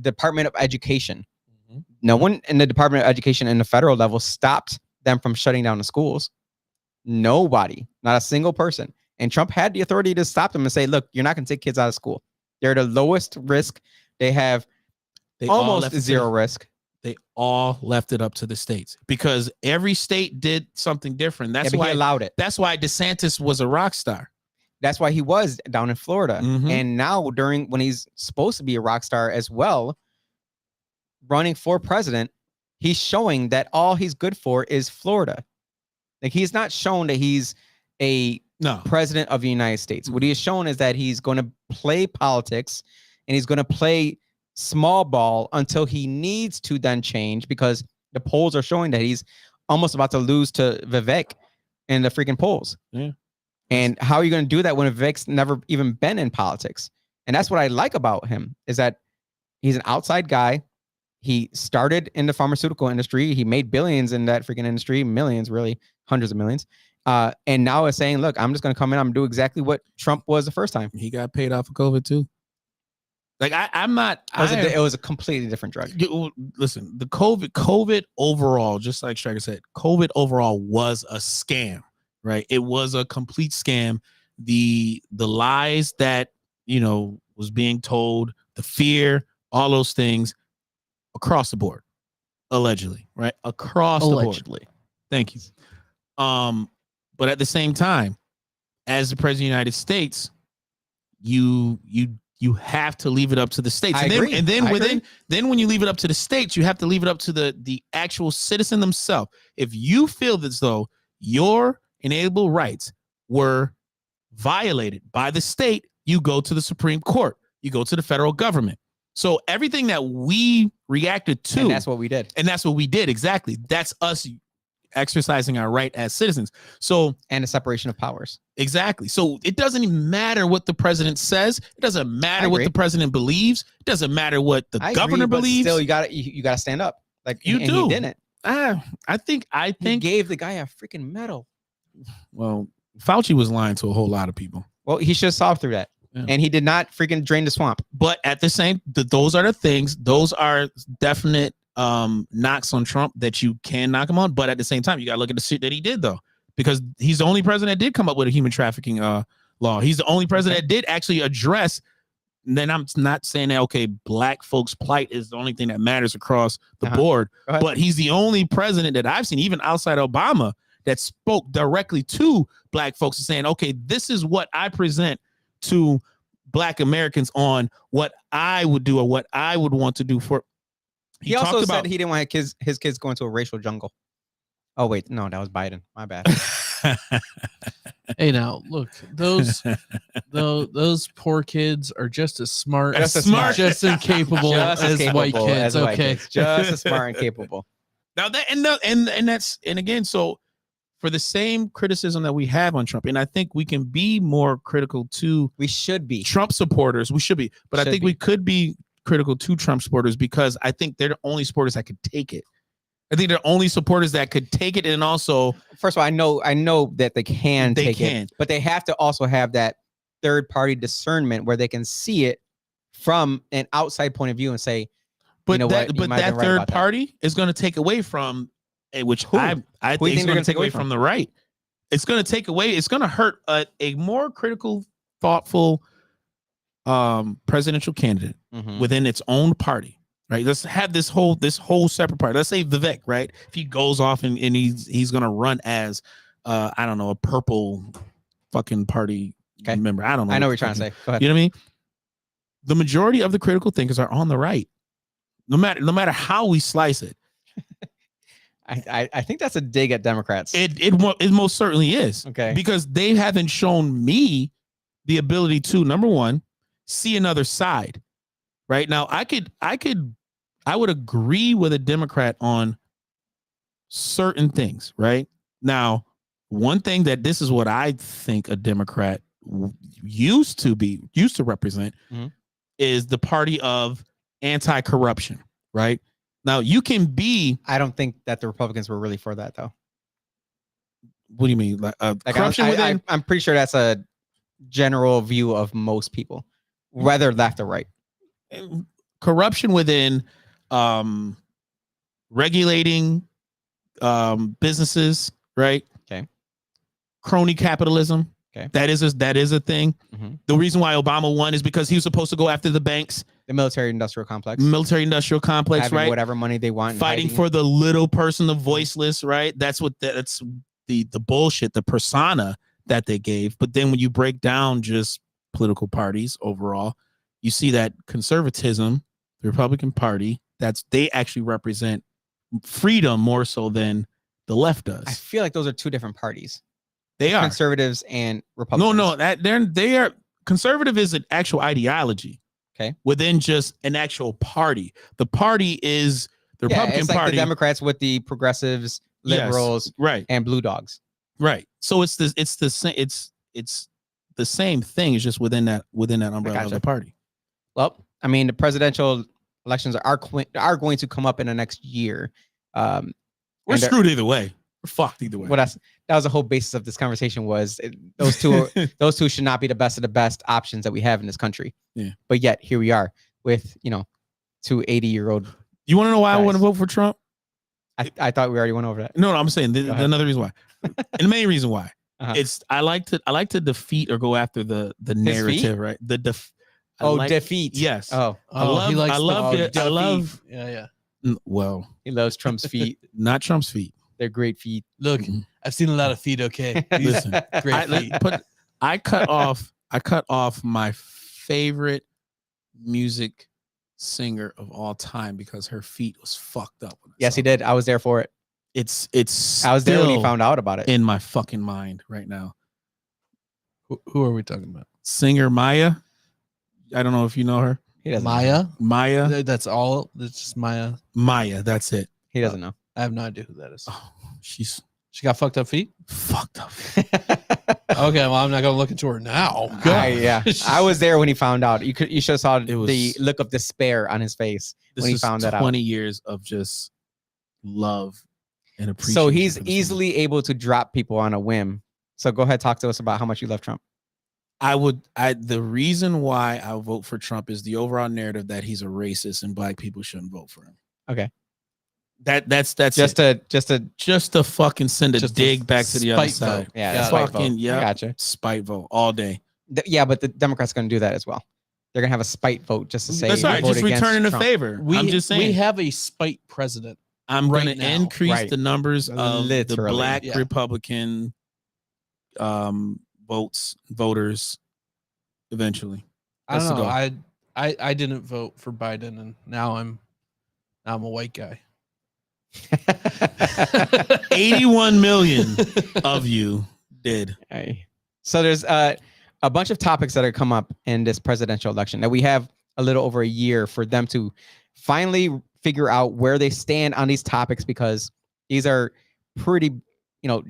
Department of Education. Mm-hmm. No one in the Department of Education in the federal level stopped them from shutting down the schools. Nobody, not a single person. And Trump had the authority to stop them and say, look, you're not going to take kids out of school. They're the lowest risk. They have almost zero risk. They all left it up to the states because every state did something different. That's why he allowed it. That's why DeSantis was a rock star. That's why he was down in Florida. Mm-hmm. And now when he's supposed to be a rock star as well, running for president, he's showing that all he's good for is Florida. Like, he's not shown that he's a president of the United States. What he has shown is that he's going to play politics and he's going to play small ball until he needs to then change, because the polls are showing that he's almost about to lose to Vivek in the freaking polls. Yeah. And how are you going to do that when Vivek's never even been in politics? And that's what I like about him, is that he's an outside guy. He started in the pharmaceutical industry. He made billions in that freaking industry, millions, really, hundreds of millions. And now is saying, look, I'm just going to come in. I'm going to do exactly what Trump was the first time. He got paid off of COVID too. Like it was a completely different drug. Listen, the COVID overall, just like Striker said, COVID overall was a scam, right? It was a complete scam. The lies that, was being told, the fear, all those things across the board, allegedly, right? Across the board. Thank you. But at the same time, as the president of the United States, you have to leave it up to the states. Then when you leave it up to the states, you have to leave it up to the actual citizen themselves. If you feel as though your inalienable rights were violated by the state, you go to the Supreme Court. You go to the federal government. So everything that we reacted to, and that's what we did. And that's what we did. Exactly. That's us exercising our right as citizens. So, and a separation of powers. Exactly. So it doesn't even matter what the president says. It doesn't matter what the president believes. It doesn't matter what the governor believes. Still, you gotta stand up. Like you and do. He didn't. I think he gave the guy a freaking medal. Well, Fauci was lying to a whole lot of people. Well, he should have solved through that. Yeah. And he did not freaking drain the swamp. But at the same, those are the things. Those are definite knocks on Trump that you can knock him on. But at the same time, you got to look at the shit that he did, though, because he's the only president that did come up with a human trafficking law. He's the only president that did actually address. And then I'm not saying that, okay, black folks' plight is the only thing that matters across the board. But he's the only president that I've seen, even outside Obama, that spoke directly to black folks saying, okay, this is what I present to black Americans on what I would do or what I would want to do for. He also said he didn't want his kids going to a racial jungle. Oh, wait. No, that was Biden. My bad. Hey, now, look, those poor kids are just as smart, just as capable as white kids. Okay. Just as smart and capable. Now that and that's and again, so for the same criticism that we have on Trump, and I think we can be more critical to Trump supporters. We should be, but I think we could be critical to Trump supporters because I think they're the only supporters that could take it. I think they're only supporters that could take it, and also, first of all, I know that they can take it, but they have to also have that third party discernment where they can see it from an outside point of view and say, but that third party is going to take away from. Which I think it's going to take away from the right. It's going to take away. It's going to hurt a more critical, thoughtful presidential candidate within its own party. Right. Let's have this whole separate party. Let's say Vivek. Right. If he goes off and he's going to run as I don't know, a purple fucking party member. I don't know. I know what you're trying to say. Go ahead. You know what I mean? The majority of the critical thinkers are on the right. No matter how we slice it. I think that's a dig at Democrats. It most certainly is. Okay. Because they haven't shown me the ability to, number one, see another side. Right now, I would agree with a Democrat on certain things. Right now, one thing that this is what I think a Democrat used to represent is the party of anti-corruption. Right. Now you can be. I don't think that the Republicans were really for that, though. What do you mean? Like corruption within? I'm pretty sure that's a general view of most people, whether left or right. Corruption within regulating businesses, right? Okay. Crony capitalism. Okay. That is a thing. The reason why Obama won is because he was supposed to go after the banks. The military-industrial complex. Having right? Whatever money they want. Fighting for the little person, the voiceless, right? That's the bullshit, the persona that they gave. But then when you break down just political parties overall, you see that conservatism, the Republican Party, they actually represent freedom more so than the left does. I feel like those are two different parties. They are conservatives and Republicans. No, they are. Conservative is an actual ideology. Okay. Within just an actual party. The party is the Republican it's like Party. The Democrats with the progressives, liberals, right, and blue dogs. Right. So it's the same thing. It's just within that umbrella of the party. Well, I mean, the presidential elections are going to come up in the next year. We're screwed either way. We're fucked either way. Well, that was the whole basis of this conversation was those two should not be the best of the best options that we have in this country. Yeah. But yet here we are with, two 80-year-old. You want to know why I want to vote for Trump? I thought we already went over that. No, I'm saying another reason why. And the main reason why it's I like to defeat or go after the narrative, right? Defeat. Yes. Oh, I love. Yeah. Well, he loves Trump's feet. Not Trump's feet. They're great feet. Look, I've seen a lot of feet. Okay, listen, great feet. I cut off my favorite music singer of all time because her feet was fucked up. Yes, he did. I was there for it. It's. I was there when he found out about it. In my fucking mind right now. Who are we talking about? Singer Maya. I don't know if you know her. He doesn't Maya. Maya. That's all. It's just Maya. Maya. That's it. He doesn't know. I have no idea who that is. Oh, she got fucked up feet. fucked up. Okay, well, I'm not gonna look into her now. I was there when he found out. You should have saw It was- the look of despair on his face This when he is found that out. 20 years of just love and appreciation. So he's for this woman. easily able to drop people on a whim. So go ahead, talk to us about how much you love Trump. The reason why I vote for Trump is the overall narrative that he's a racist and black people shouldn't vote for him. Okay. That's Just to fucking send a Just a dig back to the other spite vote. side. yeah, Spite Fucking yeah. Gotcha. Spite vote all day. Yeah, but the Democrats going to do that as well. They're going to have a spite vote just to say That's all right. vote Just against returning a Trump. favor. I'm just saying. we have a spite president. I'm right going to now. increase Right. the numbers of the Literally. black Yeah. Republican voters eventually. I That's don't the know. goal. I didn't vote for Biden, and now I'm a white guy. 81 million of you did. Hey. So there's a bunch of topics that are come up in this presidential election that we have a little over a year for them to finally figure out where they stand on these topics, because these are pretty,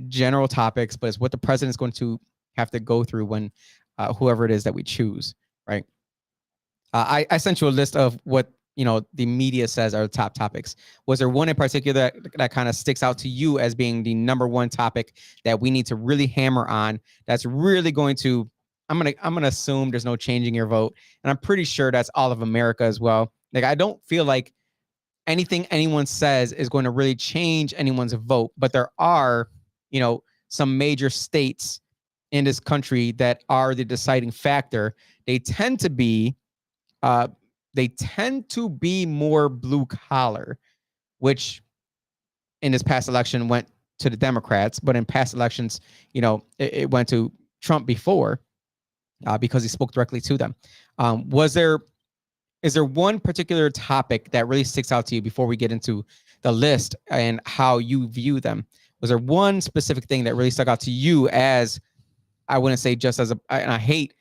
general topics, but it's what the president's going to have to go through when whoever it is that we choose, right? I sent you a list of what the media says are the top topics. Was there one in particular that kind of sticks out to you as being the number one topic that we need to really hammer on? That's really going to, I'm gonna assume there's no changing your vote, and I'm pretty sure that's all of America as well. Like, I don't feel like anything anyone says is going to really change anyone's vote, but there are, some major states in this country that are the deciding factor. They tend to be more blue collar, which in this past election went to the Democrats, but in past elections, it went to Trump before because he spoke directly to them. Is there one particular topic that really sticks out to you before we get into the list and how you view them? Was there one specific thing that really stuck out to you as, I wouldn't say just as and I hate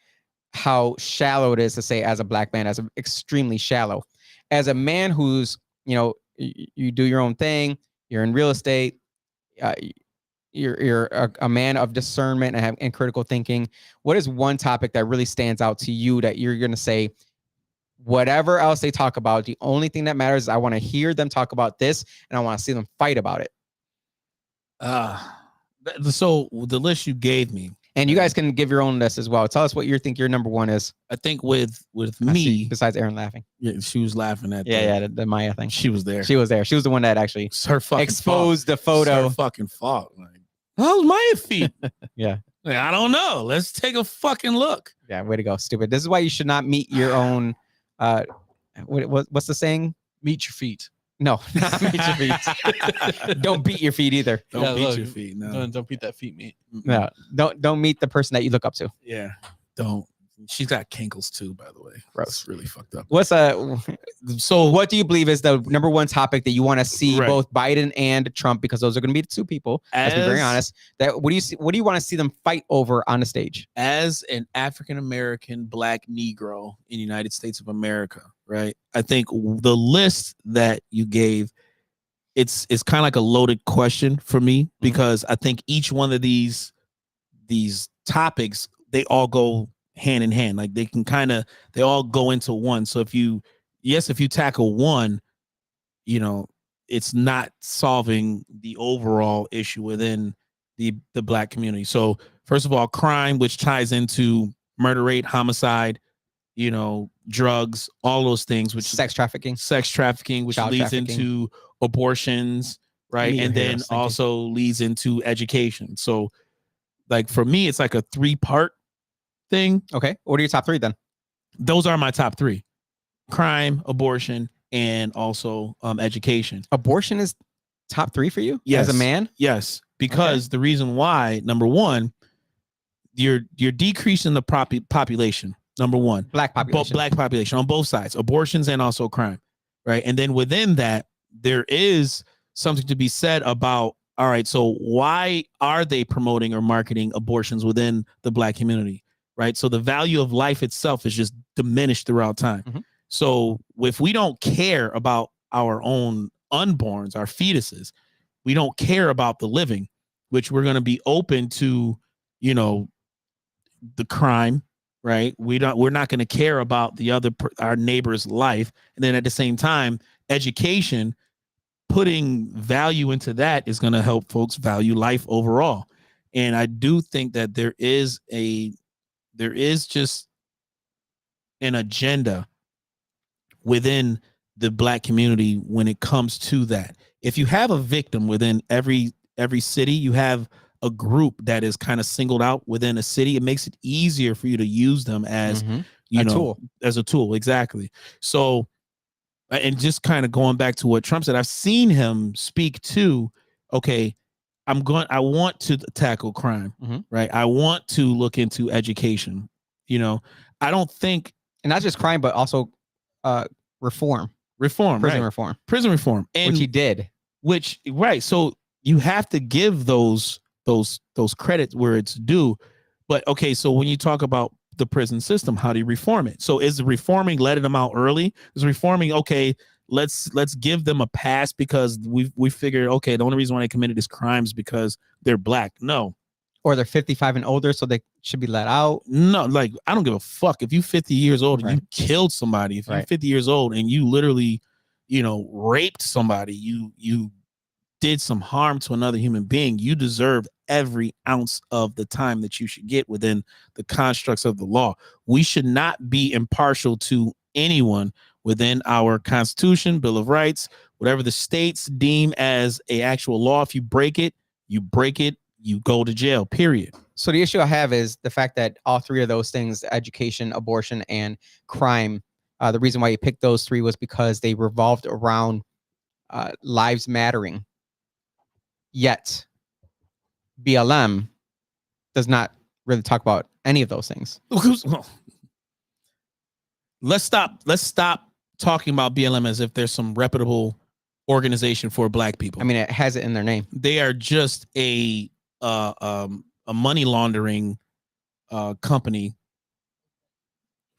how shallow it is to say as a black man, as extremely shallow, as a man who's, you do your own thing, you're in real estate, you're a man of discernment and critical thinking. What is one topic that really stands out to you that you're going to say, whatever else they talk about, the only thing that matters is I want to hear them talk about this and I want to see them fight about it? So the list you gave me, and you guys can give your own list as well. Tell us what you think your number one is. I think with I see, me, besides Aaron laughing. yeah, she was laughing at The Maya thing. she was there. She was there. She was the one that actually It's her fucking exposed the fault. It's photo. her fucking fault. Like, how's Maya feet? Yeah. Like, I don't know. Let's take a fucking look. Yeah, way to go, stupid. This is why you should not meet your own. What's the saying? Meet your feet. No, not meet your feet. Don't beat your feet either. Don't Yeah, beat look, your feet. No. Don't beat that feet meat. No, don't meet the person that you look up to. Yeah. Don't. She's got kinkles too, by the way. Gross. It's really fucked up. So what do you believe is the number one topic that you want to see Right. both Biden and Trump, because those are going to be the two people, let's be very honest, that what do you want to see them fight over on the stage? As an African American black Negro in the United States of America, right? I think the list that you gave, it's kind of like a loaded question for me, because I think each one of these topics, they all go hand in hand. Like they all go into one. So if you tackle one, it's not solving the overall issue within the black community. So first of all, crime, which ties into murder rate, homicide, drugs, all those things, which Sex trafficking, which child leads trafficking. into abortions, right? Me And here, I then was thinking. also leads into education. So like for me, it's like a 3-part thing. Okay, what are your top three then? Those are my top 3: crime, abortion, and also education. Abortion is top 3 for you? Yes. As a man? Yes, because the reason why, number one, you're decreasing the population. Number one, Black population. black population on both sides, abortions and also crime, right? And then within that, there is something to be said about, all right, so why are they promoting or marketing abortions within the black community, right? So the value of life itself is just diminished throughout time. Mhm. So if we don't care about our own unborns, our fetuses, we don't care about the living, which we're going to be open to, you know, the crime, right? We're not going to care about our neighbor's life. And then at the same time, education, putting value into that is going to help folks value life overall. And I do think that there is just an agenda within the Black community when it comes to that. If you have a victim within every city, you have a group that is kind of singled out within a city, it makes it easier for you to use them as tool. As a tool. Exactly. So, and just kind of going back to what Trump said, I've seen him speak to, okay, I want to tackle crime, right? I want to look into education. You know, I don't think, and not just crime, but also reform, prison right. reform, and which he did. Right. So you have to give those credits where it's due. But okay, so when you talk about the prison system, how do you reform it? So is reforming letting them out early? Is reforming, okay, let's give them a pass because we figured, okay, the only reason why they committed this crime is because they're Black? No. Or they're 55 and older, so they should be let out. No, like, I don't give a fuck if you 50 years old and you killed somebody. If you're 50 years old and you literally, raped somebody, you did some harm to another human being, you deserve every ounce of the time that you should get within the constructs of the law. We should not be impartial to anyone within our Constitution, Bill of Rights, whatever the states deem as a actual law. If you break it, you go to jail, period. So the issue I have is the fact that all three of those things, education, abortion, and crime, the reason why you picked those three was because they revolved around lives mattering. Yet BLM does not really talk about any of those things. Let's stop talking about BLM as if there's some reputable organization for Black people. I mean, it has it in their name. They are just a money laundering company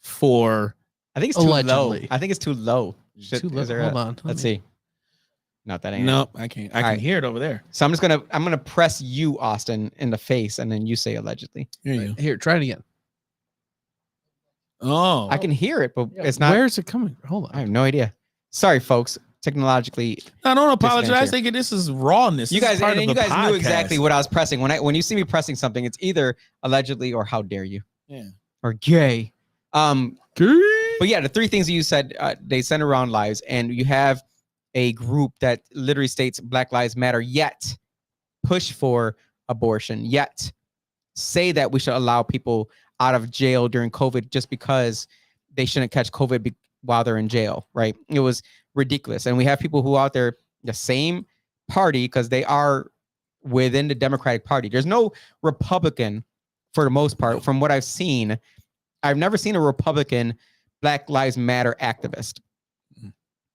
for. I think it's too low. I think it's too low. Too low. Hold on. Let's see. Not that ain't. Nope, I can't. I can hear it over there. So I'm gonna press you, Austin, in the face, and then you say allegedly. Here, try it again. Oh, I can hear it, but it's not. Where is it coming? Hold on. I have no idea. Sorry, folks. Technologically, I don't apologize. I think this is rawness. You guys knew exactly what I was pressing. When you see me pressing something, it's either allegedly or how dare you. Yeah. Or gay. Gay. But yeah, the three things that you said, they center around lives, and you have a group that literally states Black Lives Matter, yet push for abortion, yet say that we should allow people out of jail during COVID just because they shouldn't catch COVID while they're in jail, right? It was ridiculous. And we have people who out there, the same party, because they are within the Democratic Party. There's no Republican, for the most part, from what I've seen. I've never seen a Republican Black Lives Matter activist.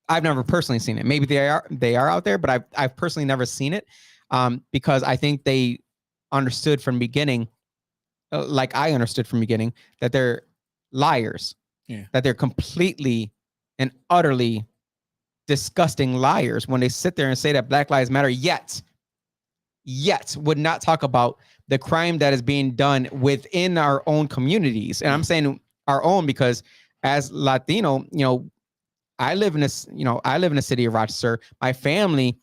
I've never personally seen it. Maybe they are out there, but I've personally never seen it, because I think they understood from the beginning, like I understood from the beginning, that they're liars, that they're completely and utterly disgusting liars when they sit there and say that Black Lives Matter, yet would not talk about the crime that is being done within our own communities. And I'm saying our own because as Latino, I live in the city of Rochester. My family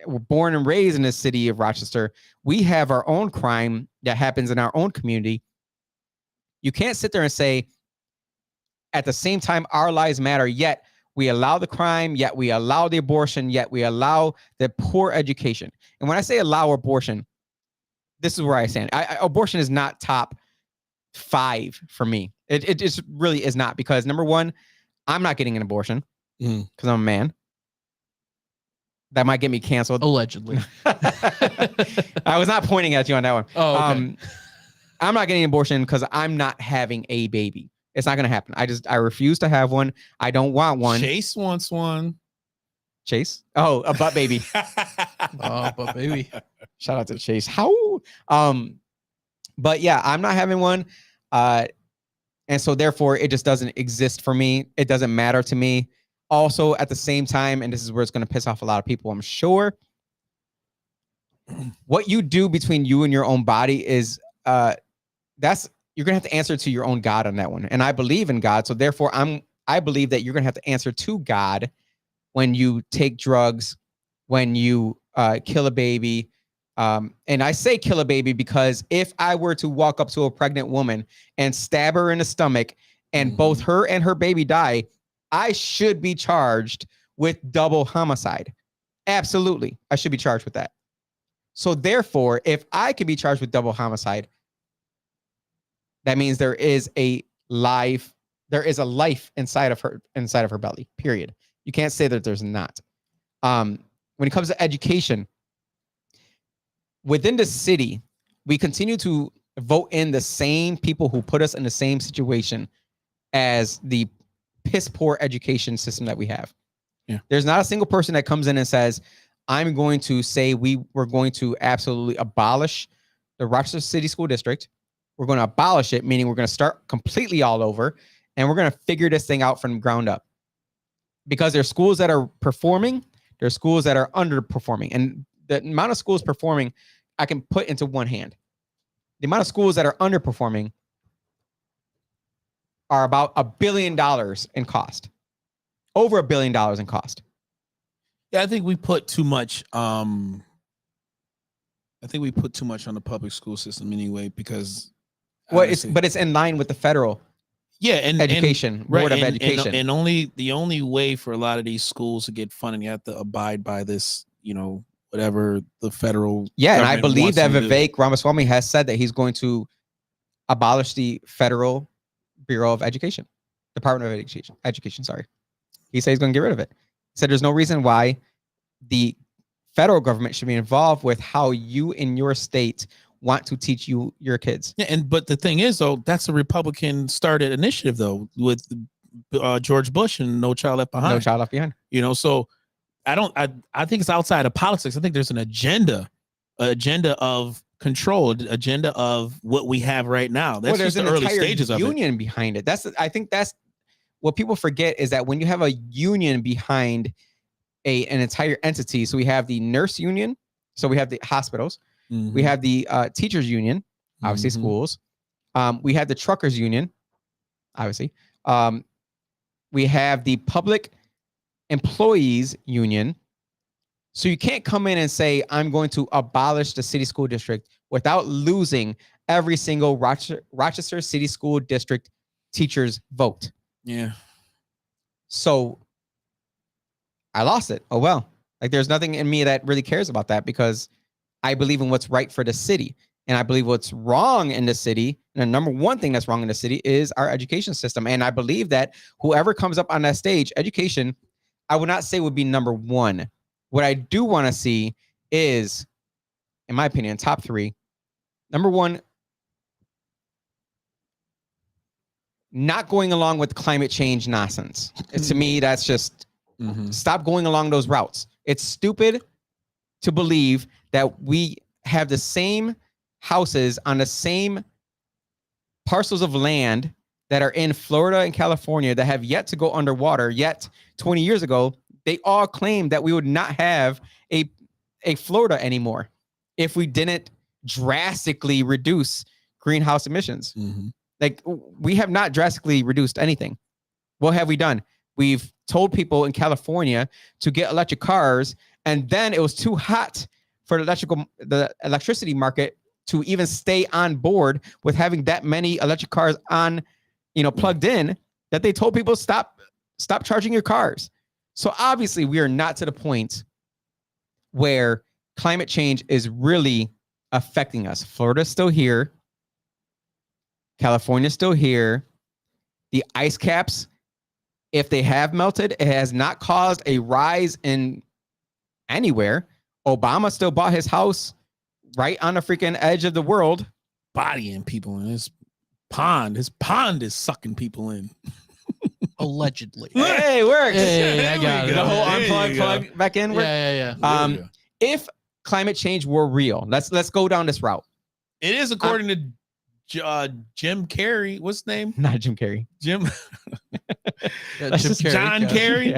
were born and raised in the city of Rochester. We have our own crime that happens in our own community. You can't sit there and say, at the same time, our lives matter, yet we allow the crime, yet we allow the abortion, yet we allow the poor education. And when I say allow abortion, this is where I stand. Abortion is not top 5 for me. It just really is not, because number one, I'm not getting an abortion because I'm a man. That might get me canceled. Allegedly. I was not pointing at you on that one. Oh, okay. I'm not getting an abortion because I'm not having a baby. It's not going to happen. I refuse to have one. I don't want one. Chase wants one. Chase? Oh, a butt baby. Oh, butt baby. Shout out to Chase. How? But yeah, I'm not having one. And so therefore it just doesn't exist for me. It doesn't matter to me. Also, at the same time, and this is where it's going to piss off a lot of people, I'm sure, what you do between you and your own body is you're gonna have to answer to your own God on that one. And I believe in God, so therefore I believe that you're gonna have to answer to God when you take drugs, when you kill a baby. And I say kill a baby because if I were to walk up to a pregnant woman and stab her in the stomach and both her and her baby die, I should be charged with double homicide. Absolutely, I should be charged with that. So therefore, if I can be charged with double homicide, that means there is a life inside of her belly, period. You can't say that there's not. When it comes to education, within the city, we continue to vote in the same people who put us in the same situation as the piss poor education system that we have. Yeah. There's not a single person that comes in and says, I'm going to say we're going to absolutely abolish the Rochester City School District. We're going to abolish it, meaning we're going to start completely all over, and we're going to figure this thing out from the ground up. Because there's schools that are performing, there's schools that are underperforming. And the amount of schools performing, I can put into one hand. The amount of schools that are underperforming are about $1 billion in cost. Over $1 billion in cost. Yeah, I think we put too much. I think we put too much on the public school system anyway, because but it's in line with the federal education board of education. And the only way for a lot of these schools to get funding, you have to abide by this, whatever the federal. Yeah, and I believe that Vivek Ramaswamy has said that he's going to abolish the Federal Bureau of Education, Department of Education. Sorry, he said he's going to get rid of it. He said there's no reason why the federal government should be involved with how you in your state want to teach your kids. Yeah, but the thing is, though, that's a Republican started initiative, though, with George Bush and No Child Left Behind. No Child Left Behind. So I think it's outside of politics. I think there's an agenda of control, agenda of what we have right now. That's just the early stages of it. Union behind it. I think that's what people forget, is that when you have a union behind an entire entity, so we have the nurse union, so we have the hospitals, we have the teachers union, obviously schools, we have the truckers union, obviously, we have the public employees union. So you can't come in and say, I'm going to abolish the city school district without losing every single Rochester City School District teacher's vote. Yeah. So I lost it. Oh, well, like there's nothing in me that really cares about that, because I believe in what's right for the city. And I believe what's wrong in the city, and the number one thing that's wrong in the city, is our education system. And I believe that whoever comes up on that stage, education, I would not say would be number one. What I do want to see is, in my opinion, top three. Number one, not going along with climate change nonsense. To me, that's just stop going along those routes. It's stupid to believe that we have the same houses on the same parcels of land that are in Florida and California that have yet to go underwater. Yet 20 years ago, they all claimed that we would not have a Florida anymore if we didn't drastically reduce greenhouse emissions. Like, we have not drastically reduced anything. What have we done? We've told people in California to get electric cars, and then it was too hot for the electricity market to even stay on board with having that many electric cars on, plugged in, that they told people stop charging your cars. So obviously we are not to the point where climate change is really affecting us. Florida's still here. California's still here. The ice caps, if they have melted, it has not caused a rise in anywhere. Obama still bought his house right on the freaking edge of the world. Bodying people in his pond. His pond is sucking people in. Allegedly. Hey, it works. Hey, I got it. The whole unplug plug back in. Yeah. If climate change were real, let's go down this route. It is, according to Jim Carrey. What's his name? Not Jim Carrey. Jim. John Kerry.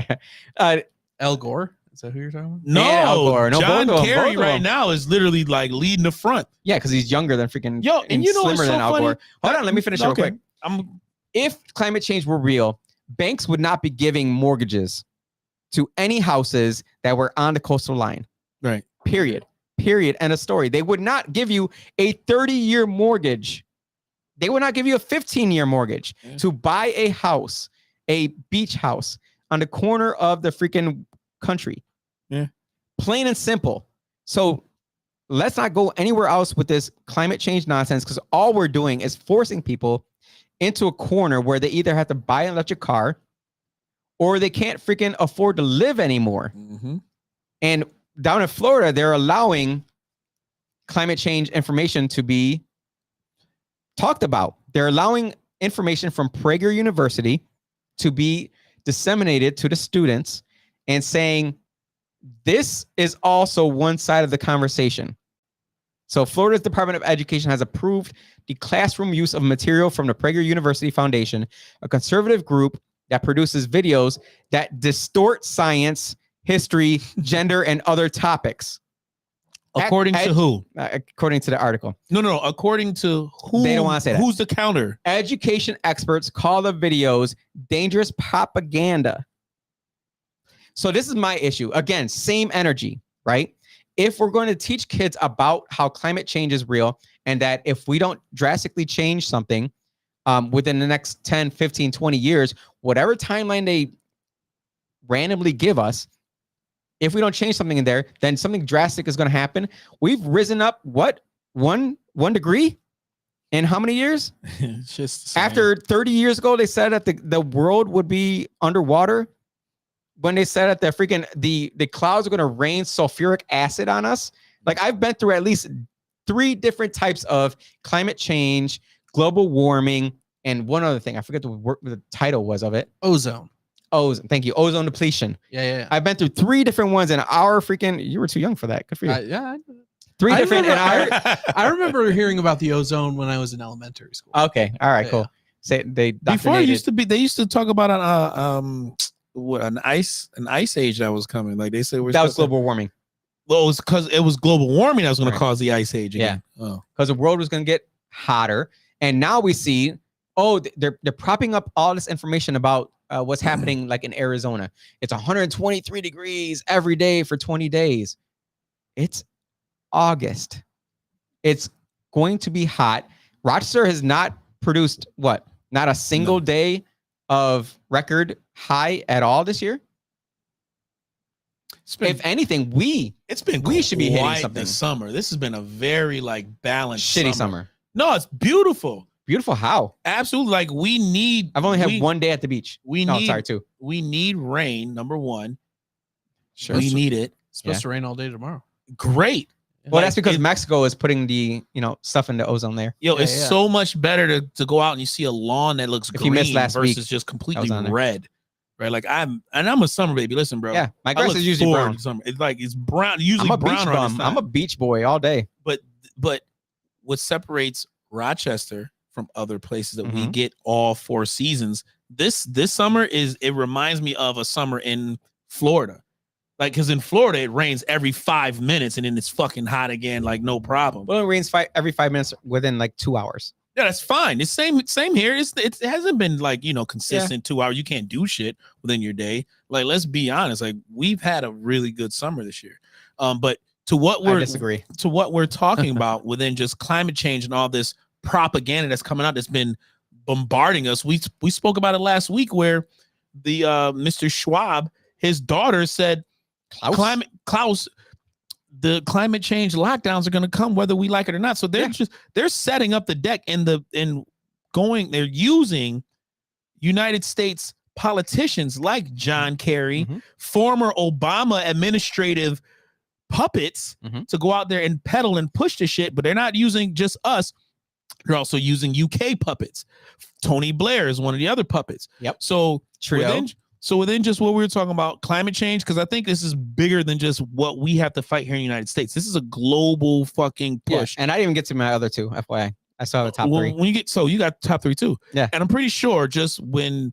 Yeah. Al Gore. Is that who you're talking about? No, Al Gore. No, John both of them, Kerry both of right them. now is literally like leading the front. Yeah, because he's younger than freaking. Yo, and you know slimmer what's so than Al funny? Gore. Hold on, let me finish real quick. If climate change were real, banks would not be giving mortgages to any houses that were on the coastal line. Right. Period. End of story. They would not give you a 30-year mortgage. They would not give you a 15-year mortgage to buy a house, a beach house on the corner of the freaking country. Yeah. Plain and simple. So let's not go anywhere else with this climate change nonsense, because all we're doing is forcing people into a corner where they either have to buy an electric car or they can't freaking afford to live anymore. Mm-hmm. And down in Florida, they're allowing climate change information to be talked about. They're allowing information from Prager University to be disseminated to the students and saying, this is also one side of the conversation. So Florida's Department of Education has approved the classroom use of material from the Prager University Foundation, a conservative group that produces videos that distort science, history, gender, and other topics. According to who? According to the article. No. According to who? They don't want to say that. Who's the counter? Education experts call the videos dangerous propaganda. So this is my issue. Again, same energy, right? If we're going to teach kids about how climate change is real and that if we don't drastically change something within the next 10, 15, 20 years, whatever timeline they randomly give us, if we don't change something in there, then something drastic is going to happen. We've risen up, what, one degree in how many years? It's just After 30 years ago, they said that the world would be underwater. When they said that the clouds are going to rain sulfuric acid on us. Like, I've been through at least 3 different types of climate change, global warming, and one other thing. I forget what the title was of it. Ozone. Thank you. Ozone depletion. Yeah. I've been through 3 different ones, and you were too young for that. Good for you. Yeah. 3 different. I remember hearing about the ozone when I was in elementary school. Okay. All right. Yeah. Cool. Say they before it used to be. They used to talk about an ice age that was coming. Like they said, that was global warming. Well, it was because it was global warming that was going Right. to cause the ice age again. Yeah. Because the world was going to get hotter, and now we see, they're propping up all this information about what's happening, like in Arizona. It's 123 degrees every day for 20 days. It's August. It's going to be hot. Rochester has not produced not a single day of record high at all this year. If anything, we should be hitting something. This summer. This has been a very balanced shitty summer. No, it's beautiful. Beautiful how? Absolutely. Like I've only had 1 day at the beach. 2. We need rain, number one. Sure. We need it. It's supposed to rain all day tomorrow. Great. Well, that's because Mexico is putting the stuff in the ozone there. It's so much better to go out and you see a lawn that looks green versus just completely red. Right? Like I'm a summer baby. Listen, bro. Yeah, my grass is usually brown. Summer. It's brown. Usually I'm a brown. Beach bum. I'm a beach boy all day. But what separates Rochester from other places that we get all 4 seasons, this summer it reminds me of a summer in Florida. Like, because in Florida it rains every 5 minutes and then it's fucking hot again, like no problem. Well, it rains every 5 minutes within 2 hours. Yeah, that's fine. It's same here. It hasn't been consistent 2 hours. You can't do shit within your day. Like, let's be honest. Like, we've had a really good summer this year. But I disagree. To what we're talking about within just climate change and all this propaganda that's coming out that's been bombarding us. We spoke about it last week where the Mr. Schwab, his daughter said Klaus, the climate change lockdowns are going to come whether we like it or not. So they're setting up the deck they're using United States politicians like John Kerry, former Obama administrative puppets to go out there and peddle and push the shit, but they're not using just us. They're also using UK puppets. Tony Blair is one of the other puppets. Yep. So within just what we were talking about, climate change, because I think this is bigger than just what we have to fight here in the United States. This is a global fucking push. Yeah, and I didn't even get to my other 2, FYI. I still have a top three. When you get you got top three too. Yeah. And I'm pretty sure just within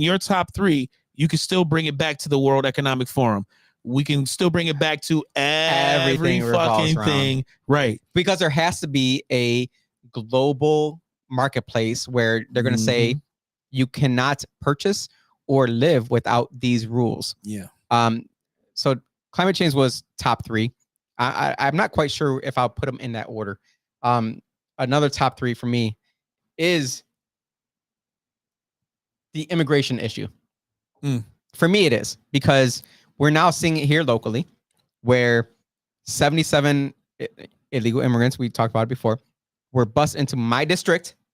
your top three, you can still bring it back to the World Economic Forum. We can still bring it back to every fucking thing. Right. Because there has to be a global marketplace where they're going to say you cannot purchase or live without these rules. Yeah. So climate change was top three. I'm not quite sure if I'll put them in that order. Another top three for me is the immigration issue. For me, it is because we're now seeing it here locally where 77 illegal immigrants, we talked about it before, were bused into my district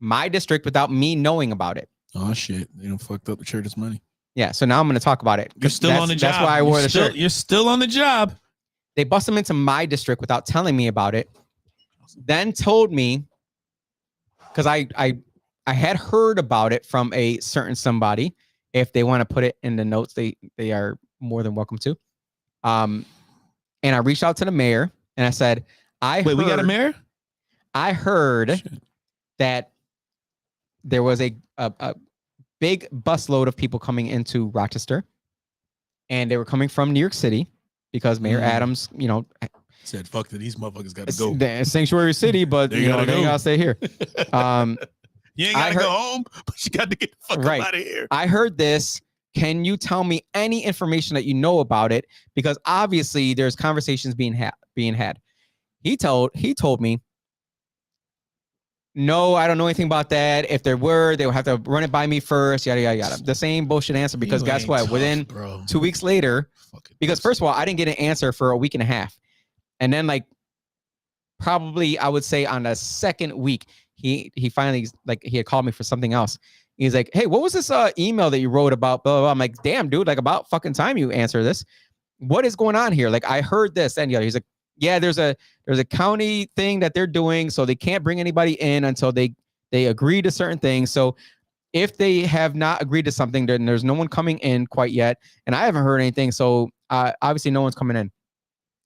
without me knowing about it. Oh, shit. They done fucked up the church's money. Yeah, so now I'm going to talk about it. You're still on the job. That's why I wore the shirt. You're still on the job. They bust them into my district without telling me about it. Then told me, because I had heard about it from a certain somebody. If they want to put it in the notes, they are more than welcome to. And I reached out to the mayor and I said, we got a mayor? I heard that there was a big busload of people coming into Rochester, and they were coming from New York City because Mayor Adams, said, "Fuck that, these motherfuckers got to go." The sanctuary city, but they gotta stay here. You ain't gotta go home, but you got to get the fuck out of here. I heard this. Can you tell me any information that you know about it? Because obviously there's conversations being had. He told me, no, I don't know anything about that. If there were, they would have to run it by me first, yada, yada, yada. The same bullshit answer, because guess what? Within 2 weeks later, because first of all, I didn't get an answer for a week and a half. And then probably I would say on the second week, he finally, he had called me for something else. He's like, hey, what was this email that you wrote about? Blah, blah, blah. I'm like, damn, dude, about fucking time you answer this. What is going on here? I heard this and the other. He's like, yeah, there's a county thing that they're doing, so they can't bring anybody in until they agree to certain things. So if they have not agreed to something, then there's no one coming in quite yet. And I haven't heard anything. So obviously no one's coming in.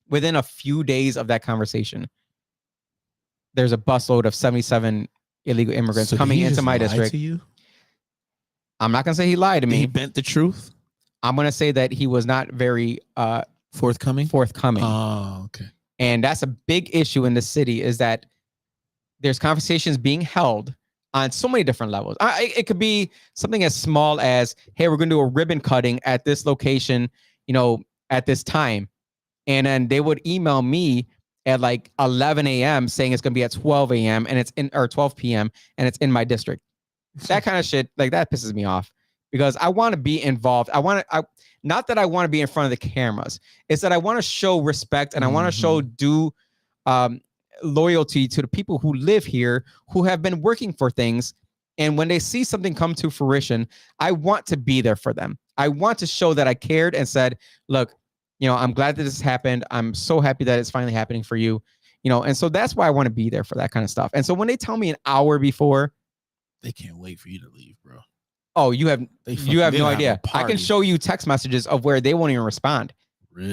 Within a few days of that conversation, there's a busload of 77 illegal immigrants coming into my district. To you? I'm not going to say he lied to me. He bent the truth? I'm going to say that he was not very forthcoming. Oh, okay. And that's a big issue in the city, is that there's conversations being held on so many different levels. It could be something as small as, hey, we're going to do a ribbon cutting at this location, at this time. And then they would email me at 11 a.m. saying it's going to be at 12 a.m. or 12 p.m. and it's in my district. That kind of shit, that pisses me off, because I want to be involved. Not that I want to be in front of the cameras. It's that I want to show respect and I want to show due loyalty to the people who live here, who have been working for things. And when they see something come to fruition, I want to be there for them. I want to show that I cared and said, look, I'm glad that this happened. I'm so happy that it's finally happening for you. And so that's why I want to be there for that kind of stuff. And so when they tell me an hour before, they can't wait for you to leave, bro. Oh, you have no idea. I can show you text messages of where they won't even respond,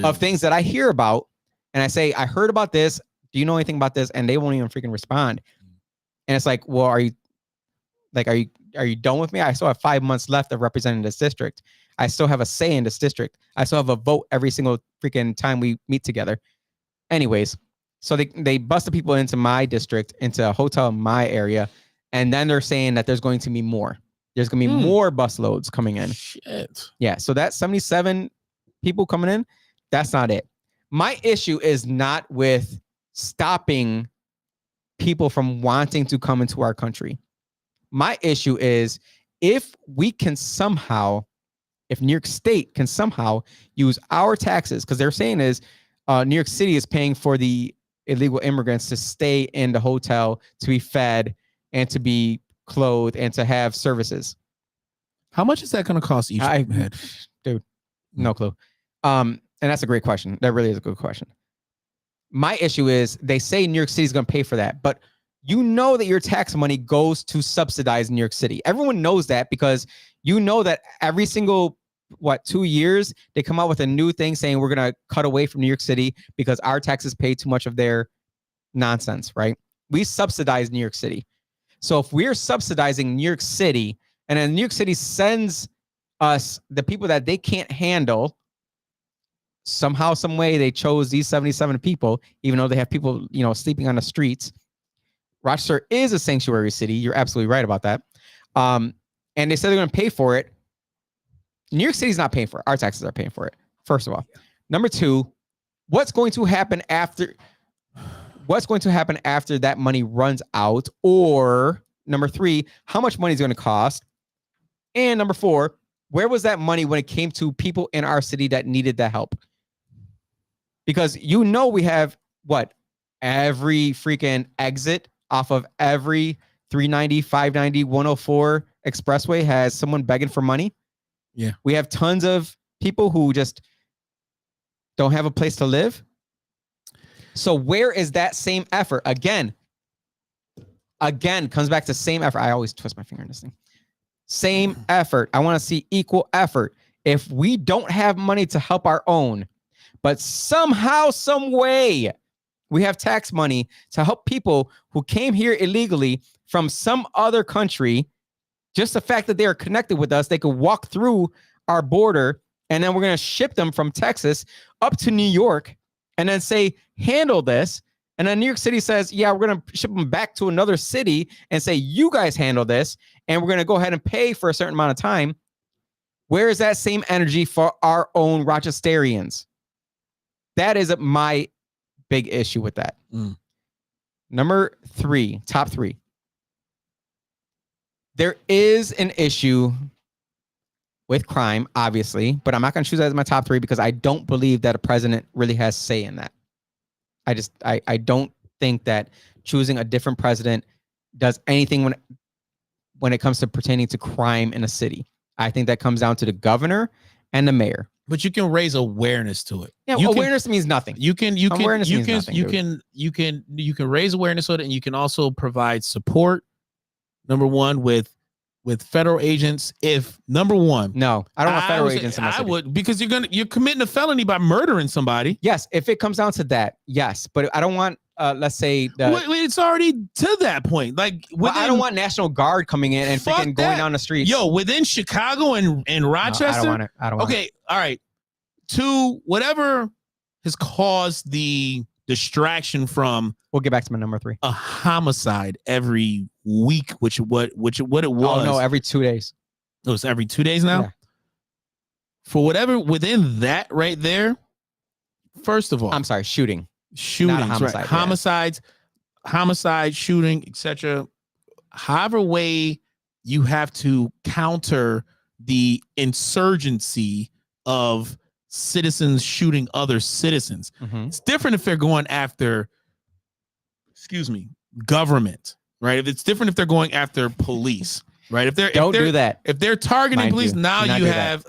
of things that I hear about. And I say, I heard about this. Do you know anything about this? And they won't even freaking respond. And it's like, well, are you done with me? I still have 5 months left of representing this district. I still have a say in this district. I still have a vote every single freaking time we meet together. Anyways, so they busted people into my district, into a hotel in my area. And then they're saying that there's going to be more. There's going to be more bus loads coming in. Shit. Yeah. So that 77 people coming in, that's not it. My issue is not with stopping people from wanting to come into our country. My issue is if New York State can somehow use our taxes, because they're saying is New York City is paying for the illegal immigrants to stay in the hotel, to be fed and to be clothed and to have services. How much is that going to cost each head? Dude, no clue. And that's a great question. That really is a good question. My issue is they say New York City is going to pay for that, but that your tax money goes to subsidize New York City. Everyone knows that, because that every single 2 years they come out with a new thing saying we're going to cut away from New York City because our taxes pay too much of their nonsense, right? we subsidize New York City. So if we're subsidizing New York City, and then New York City sends us the people that they can't handle, somehow, some way, they chose these 77 people, even though they have people, sleeping on the streets. Rochester is a sanctuary city. You're absolutely right about that. And they said they're going to pay for it. New York City's not paying for it. Our taxes are paying for it, first of all. Number two, what's going to happen after that money runs out? Or number three, how much money is going to cost? And number four, where was that money when it came to people in our city that needed that help? Because we have every freaking exit off of every 390, 590, 104 expressway has someone begging for money. Yeah. We have tons of people who just don't have a place to live. So where is that same effort? Again, comes back to same effort. I always twist my finger in this thing. Same effort. I want to see equal effort. If we don't have money to help our own, but somehow, some way, we have tax money to help people who came here illegally from some other country, just the fact that they are connected with us, they could walk through our border, and then we're going to ship them from Texas up to New York and then say, handle this. And then New York City says, yeah, we're going to ship them back to another city and say, you guys handle this. And we're going to go ahead and pay for a certain amount of time. Where is that same energy for our own Rochesterians? That is my big issue with that. Number three, top three. There is an issue with crime, obviously, but I'm not going to choose that as my top three because I don't believe that a president really has say in that. I don't think that choosing a different president does anything when it comes to pertaining to crime in a city. I think that comes down to the governor and the mayor. But you can raise awareness to it. Yeah, awareness means nothing. You can raise awareness to it, and you can also provide support. Number one, with federal agents. If number one, no, I don't want federal agents in my city. I would, because you're committing a felony by murdering somebody. Yes, if it comes down to that, yes, but I don't want. Let's say it's already to that point. Like, I don't want National Guard coming in and freaking going down the streets. Yo, within Chicago and Rochester. No, I don't want it. I don't want it. Okay, all right. To whatever has caused the distraction from. We'll get back to my number three. A homicide every week, which it was. Oh no, every 2 days. It was every 2 days now. Yeah. For whatever within that right there. First of all, I'm sorry, shootings, homicide, right? Homicides, homicide, shooting, etc. However way you have to counter the insurgency of citizens shooting other citizens. Mm-hmm. It's different if they're going after, government, right? It's different if they're going after police, right? If they're do that. If they're targeting police, now you have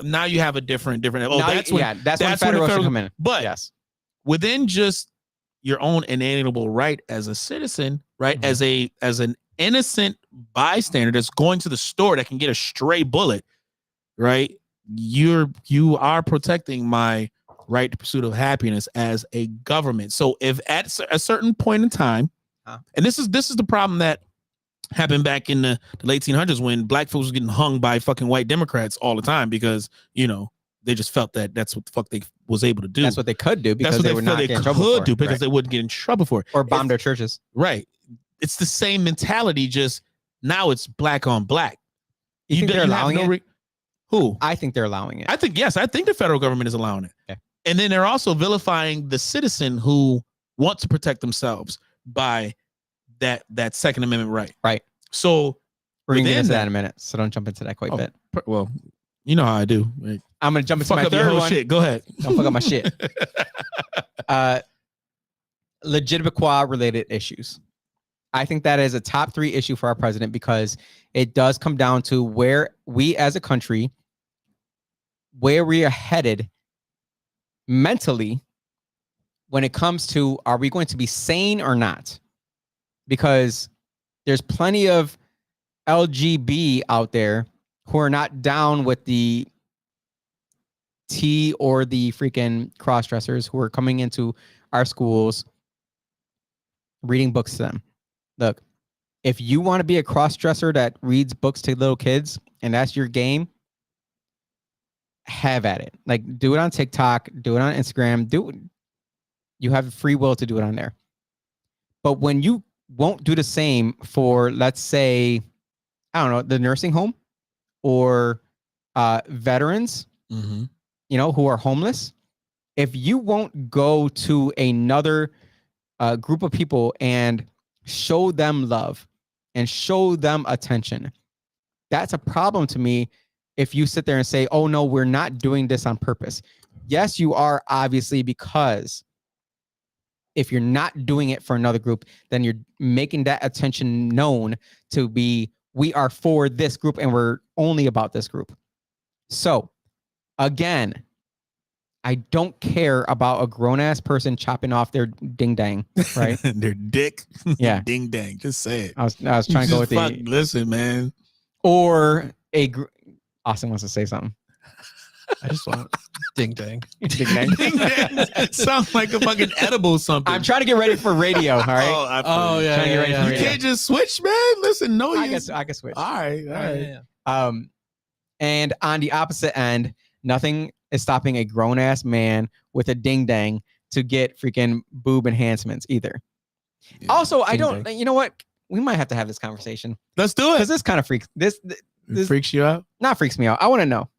a different. Oh, that's when federal should come in. But yes, within just your own inalienable right as a citizen, right? Mm-hmm. As an innocent bystander that's going to the store that can get a stray bullet, right? You are protecting my right to pursuit of happiness as a government. So if at a certain point in time, and this is the problem that happened back in the late 1800s when black folks were getting hung by fucking white Democrats all the time because they just felt that that's what the fuck they was able to do. That's what they could do because they were not getting in trouble for it. Because they wouldn't get in trouble for it or bomb their churches. Right. It's the same mentality. Just now it's black on black. You think they're allowing it? Who? I think they're allowing it. I think the federal government is allowing it. Okay. And then they're also vilifying the citizen who wants to protect themselves by that Second Amendment right. Right. So we're going to get into that in a minute, so don't jump into that quite a bit. Well, you know how I do. Right? I'm going to jump into my third one. Shit. Go ahead. Don't fuck up my shit. Legitimate related issues. I think that is a top 3 issue for our president because it does come down to where we as a country, where we are headed mentally when it comes to, are we going to be sane or not? Because there's plenty of LGB out there who are not down with the T or the freaking cross-dressers who are coming into our schools, reading books to them. look, if you want to be a cross-dresser that reads books to little kids and that's your game, have at it. Like, do it on TikTok, do it on Instagram, you have free will to do it on there. But when you won't do the same for, let's say, I don't know, the nursing home or veterans, who are homeless, if you won't go to another group of people and show them love and show them attention, that's a problem to me. If you sit there and say, oh no, we're not doing this on purpose. Yes, you are, obviously, because if you're not doing it for another group, then you're making that attention known to be, we are for this group and we're only about this group. So again, I don't care about a grown-ass person chopping off their ding-dang, right? Their dick. Yeah. Ding-dang. Just say it. I was trying to go with listen, man. Or Austin wants to say something. I just want ding dang. Ding dang. Sounds like a fucking edible something. I'm trying to get ready for radio. All right. Yeah. You can't just switch, man. Listen, no, I can switch. All right. Yeah. And on the opposite end, nothing is stopping a grown ass man with a ding dang to get freaking boob enhancements either. Yeah, also, I don't. You know what? We might have to have this conversation. Let's do it. Because this kind of freaks. This freaks you out. Not freaks me out. I want to know.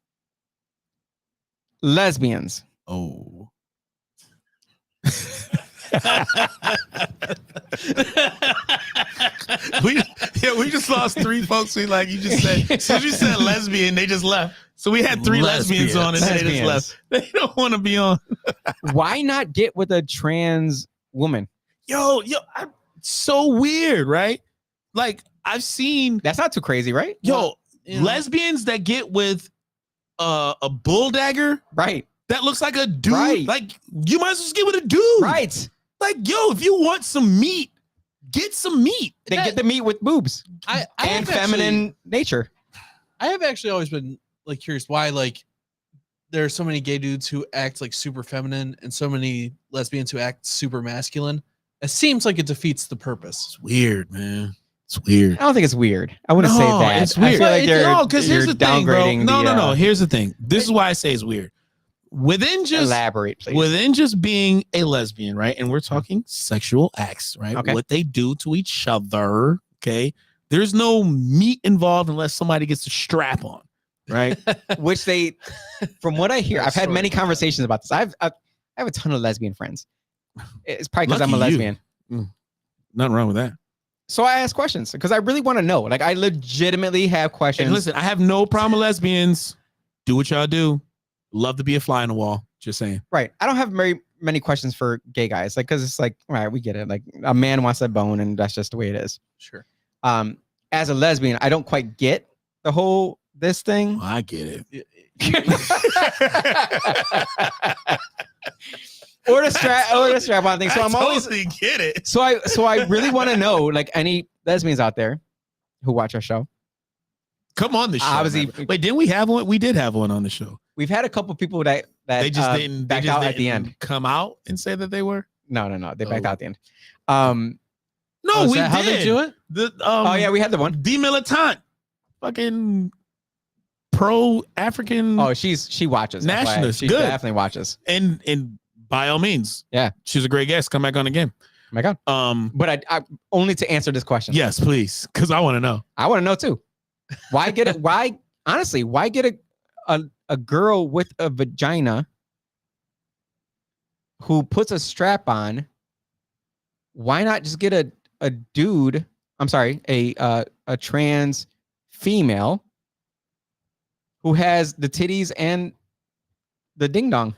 Lesbians. Oh. we just lost 3 folks. You just said, since you said lesbian, they just left. So we had 3 lesbians on and they just left. They don't want to be on. Why not get with a trans woman? Yo, so weird, right? Like, I've seen. That's not too crazy, right? Yo, lesbians that get with a bull dagger, right? That looks like a dude. Right. Like, you might as well just get with a dude, right? Like, yo, if you want some meat, get some meat. Then get the meat with boobs and feminine nature. I have actually always been like curious why there are so many gay dudes who act like super feminine and so many lesbians who act super masculine. It seems like it defeats the purpose. It's weird, man. It's weird. I don't think it's weird. I wouldn't say that. It's weird. I feel like because here's the thing, bro. No. Here's the thing. This is why I say it's weird. Within just elaborate, please. Within just being a lesbian, right? And we're talking sexual acts, right? Okay. What they do to each other. Okay. There's no meat involved unless somebody gets a strap on, right? Which they, from what I hear, I've had many conversations about this. I have a ton of lesbian friends. It's probably because I'm a lesbian. Nothing wrong with that. So I ask questions because I really want to know. Like, I legitimately have questions. And listen, I have no problem with lesbians. Do what y'all do. Love to be a fly on the wall. Just saying. Right. I don't have very many questions for gay guys. Like, because it's like, all right, we get it. Like, a man wants a bone, and that's just the way it is. Sure. As a lesbian, I don't quite get the whole this thing. Oh, I get it. or the strap on thing. So I'm always get it. So I really want to know, like, any lesbians out there who watch our show. Come on the show. Obviously, wait, didn't we have one? We did have one on the show. We've had a couple people that they just didn't back out at the end. Come out and say that they were. No, they backed out at the end. No, we did. How they do it? Oh yeah, we had the one. The militant, fucking pro-African. Oh, she watches. Nationalist. She Good. definitely watches. And by all means, yeah, she's a great guest. Come back on again. Oh my God. But I only to answer this question. Yes, please, because I want to know. I want to know too. Why get it? Why honestly? Why get a girl with a vagina who puts a strap on? Why not just get a dude? I'm sorry, a trans female who has the titties and the ding dong.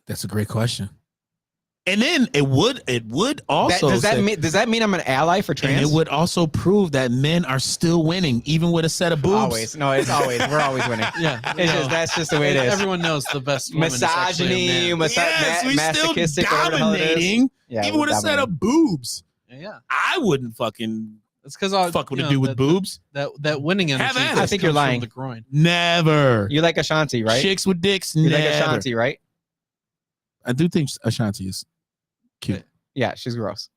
That's a great question. And then it would also does that mean I'm an ally for trans? And it would also prove that men are still winning, even with a set of boobs. Always, no, it's always we're always winning. Yeah, that's just the way it is. Everyone knows the best woman misogyny, is we masochistic, still dominating, yeah, even with a set of boobs. Yeah, I wouldn't fucking. It's because fuck with a dude with boobs. That winning energy. I think you're lying. From the groin. Never. You like Ashanti, right? Chicks with dicks. You never. like Ashanti, right? I do think Ashanti is cute. Yeah, she's gross.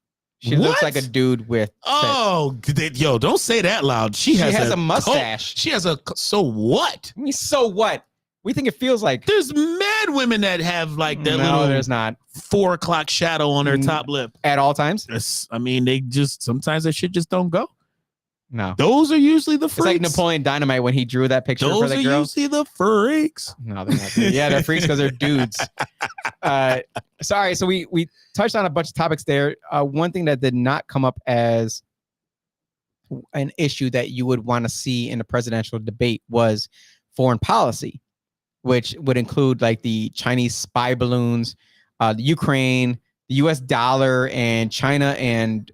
She looks like a dude with. Yo, don't say that loud. She has a mustache. She has a. So what? I mean, so what? We think it feels like. There's mad women that have like that No, there's not 4 o'clock shadow on their top lip at all times. I mean, they just sometimes that shit just don't go. No, those are usually the freaks. It's like Napoleon Dynamite when he drew that picture for the girl. Those are usually the freaks. No, they're not. Yeah, they're freaks because they're dudes. Sorry, so we touched on a bunch of topics there. One thing that did not come up as an issue that you would want to see in a presidential debate was foreign policy, which would include like the Chinese spy balloons, the Ukraine, the U.S. dollar, and China and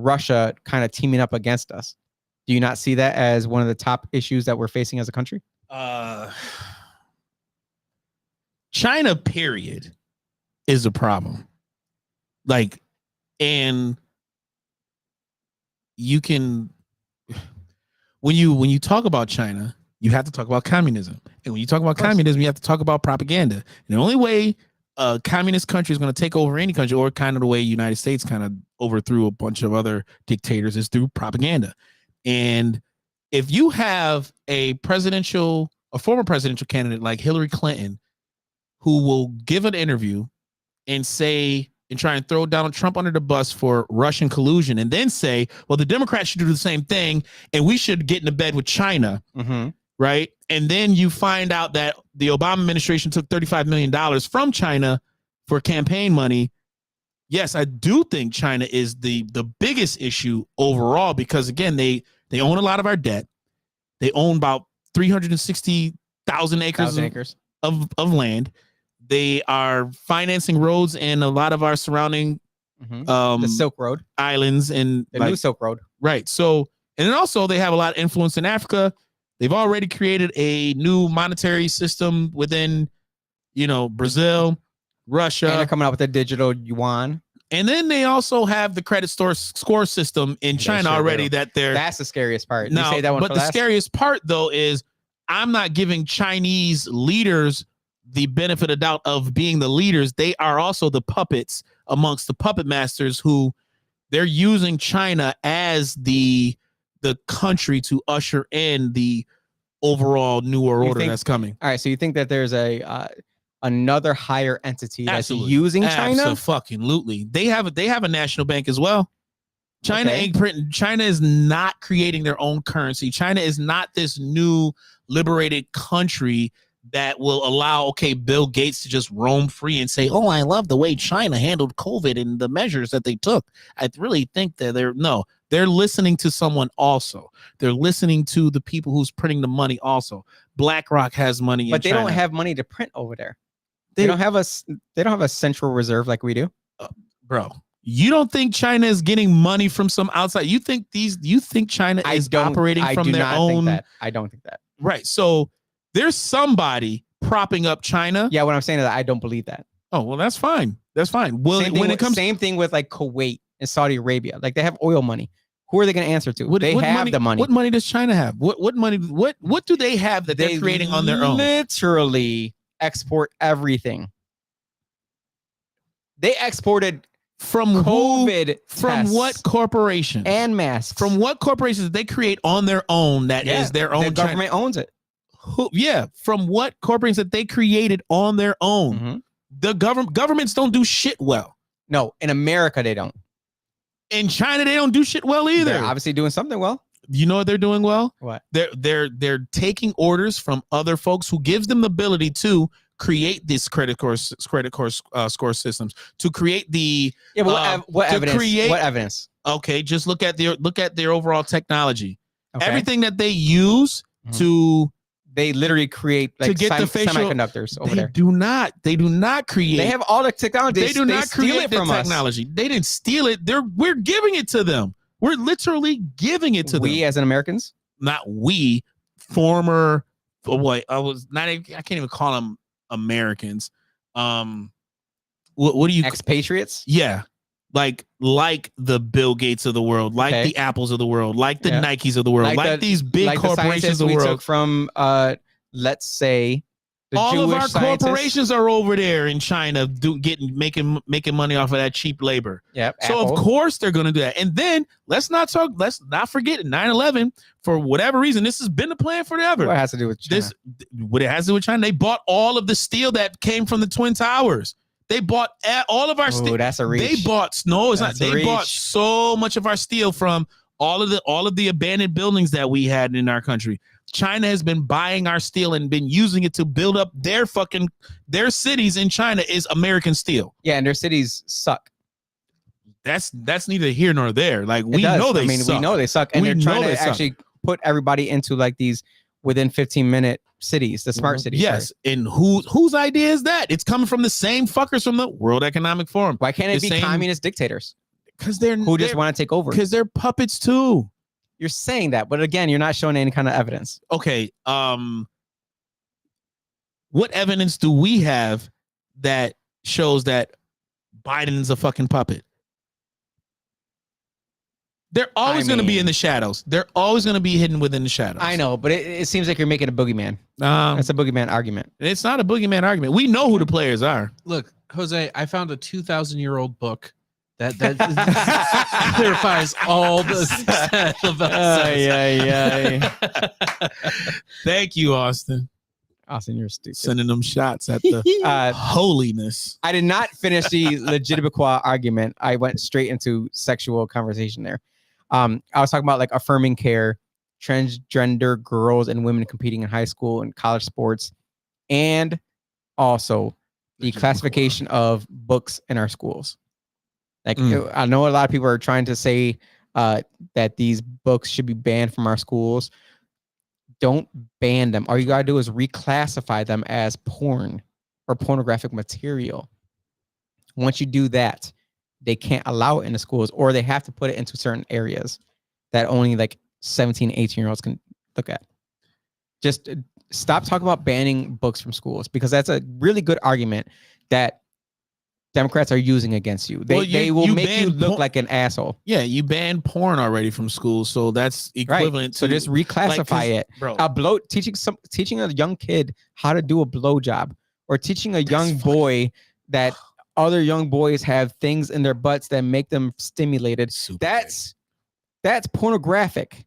Russia kind of teaming up against us. Do you not see that as one of the top issues that we're facing as a country? China, period, is a problem. Like, and you can, when you talk about China, you have to talk about communism. And when you talk about communism, you have to talk about propaganda. And the only way a communist country is going to take over any country, or kind of the way the United States kind of overthrew a bunch of other dictators, is through propaganda. And if you have a former presidential candidate like Hillary Clinton, who will give an interview and say, and try and throw Donald Trump under the bus for Russian collusion, and then say, well, the Democrats should do the same thing, and we should get into bed with China, right? And then you find out that the Obama administration took $35 million from China for campaign money. Yes, I do think China is the biggest issue overall, because, again, they own a lot of our debt. They own about 360,000 acres of land. They are financing roads and a lot of our surrounding the Silk Road islands and the new Silk Road. Right. So, and then also they have a lot of influence in Africa. They've already created a new monetary system within, Brazil, Russia. And they're coming out with a digital yuan. And then they also have the credit score system in China already That's the scariest part. No, you say that one but the scariest part, though, is I'm not giving Chinese leaders the benefit of doubt of being the leaders. They are also the puppets amongst the puppet masters, who they're using China as the country to usher in the overall newer order that's coming. All right, so you think that there's another higher entity that's using China? Absolutely. They have a national bank as well. China ain't printing. China is not creating their own currency. China is not this new liberated country that will allow, Bill Gates to just roam free and say, oh, I love the way China handled COVID and the measures that they took. I really think that they're listening to someone also. They're listening to the people who's printing the money also. BlackRock has money but they don't have money to print over there. They don't have a central reserve like we do. Bro, you don't think China is getting money from some outside? You think China is operating from their own? I don't think that. Right. So there's somebody propping up China. Yeah, what I'm saying is that I don't believe that. Oh, well, that's fine. That's fine. Well, same thing with like Kuwait and Saudi Arabia. Like, they have oil money. Who are they going to answer to? They have the money. What money does China have? What money? What do they have that they're creating on their own? Literally export everything. They exported from COVID from what corporation and masks. From what corporations did they create on their own? That is their own. The government owns it. From what corporations that they created on their own? The governments don't do shit well. No, in America they don't. In China they don't do shit well either. They're obviously doing something well. You know what they're doing well? What? They're taking orders from other folks who gives them the ability to create these credit score systems, to create the what evidence? Okay, just look at their overall technology. Okay. Everything that they use to they literally create like to get the semiconductors over there. They do not create. They have all the technology. They do not create the technology. They didn't steal it. We're giving it to them. We're literally giving it to them. We as in Americans? Not we. Former. Oh boy, I can't even call them Americans. What do you? Expatriates? Yeah. Like the Bill Gates of the world, like the Apples of the world, like the Nikes of the world, like these big corporations of the world. We took from, let's say, All of our Jewish scientists. corporations are over there in China making money off of that cheap labor. Yep. So Apple. of course they're going to do that. And then let's not forget 9/11 for whatever reason. This has been the plan forever. What has to do with China? What it has to do with China? They bought all of the steel that came from the Twin Towers. They bought all of our steel. That's a reach. They bought no, it's That's not. They bought so much of our steel from all of the abandoned buildings that we had in our country. China has been buying our steel and been using it to build up their cities in China is American steel. Yeah, and their cities suck. That's neither here nor there. Like we know they suck. We know they suck. And they're trying to actually put everybody into like these within 15-minute cities, the smart cities. Yes. Right? And whose idea is that? It's coming from the same fuckers from the World Economic Forum. Why can't it be communist dictators? Because they're just want to take over. Because they're puppets too. You're saying that, but again, you're not showing any kind of evidence. Okay. What evidence do we have that shows that Biden's a fucking puppet? They're always going to be in the shadows. They're always going to be hidden within the shadows. I know, but it seems like you're making a boogeyman. That's a boogeyman argument. It's not a boogeyman argument. We know who the players are. Look, Jose, I found a 2,000-year-old book that clarifies all the stuff about Thank you, Austin. Austin, you're stupid. Sending them shots at the holiness. I did not finish the legitimiquois argument. I went straight into sexual conversation there. I was talking about like affirming care, transgender girls and women competing in high school and college sports, and also the classification of books in our schools. Like I know a lot of people are trying to say that these books should be banned from our schools. Don't ban them. All you gotta do is reclassify them as porn or pornographic material. Once you do that, they can't allow it in the schools, or they have to put it into certain areas that only like 17, 18-year-olds can look at. Just stop talking about banning books from schools, because that's a really good argument that Democrats are using against you. They will make you look like an asshole. Yeah, you banned porn already from schools, so that's equivalent to. So just reclassify it. Bro. Teaching a young kid how to do a blowjob, or teaching a young boy that other young boys have things in their butts that make them stimulated. That's pornographic.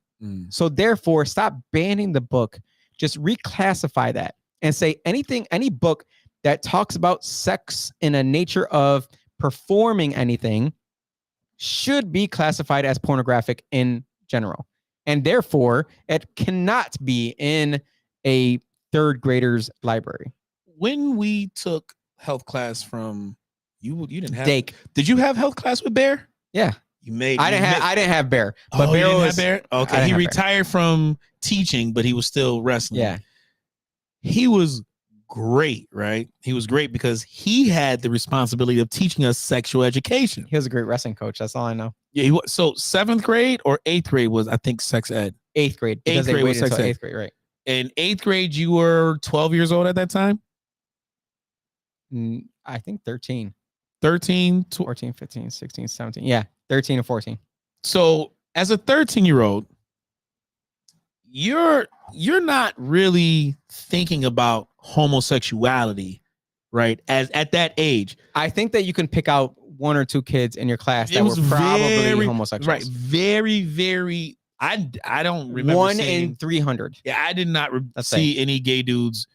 So therefore, stop banning the book. Just reclassify that and say any book that talks about sex in a nature of performing anything should be classified as pornographic in general. And therefore, it cannot be in a third grader's library. When we took health class from you didn't have Dake. Did you have health class with Bear? Yeah. I didn't have Bear. But Bear was Bear? Okay. He retired from teaching, but he was still wrestling. Yeah. He was great, right? He was great because he had the responsibility of teaching us sexual education. He was a great wrestling coach. That's all I know. Yeah, he was. So 7th grade or 8th grade was, I think, sex ed. 8th grade. Because 8th grade was sex sex ed. 8th grade, right? In 8th grade, you were 12 years old at that time? I think 13. 13, 14, 15, 16, 17. Yeah, 13 and 14. So as a 13-year-old, you're not really thinking about homosexuality, right? As at that age. I think that you can pick out one or two kids in your class that were probably homosexuals. Right. Very, very. I don't remember 1 in 300. Yeah, I did not see any gay dudes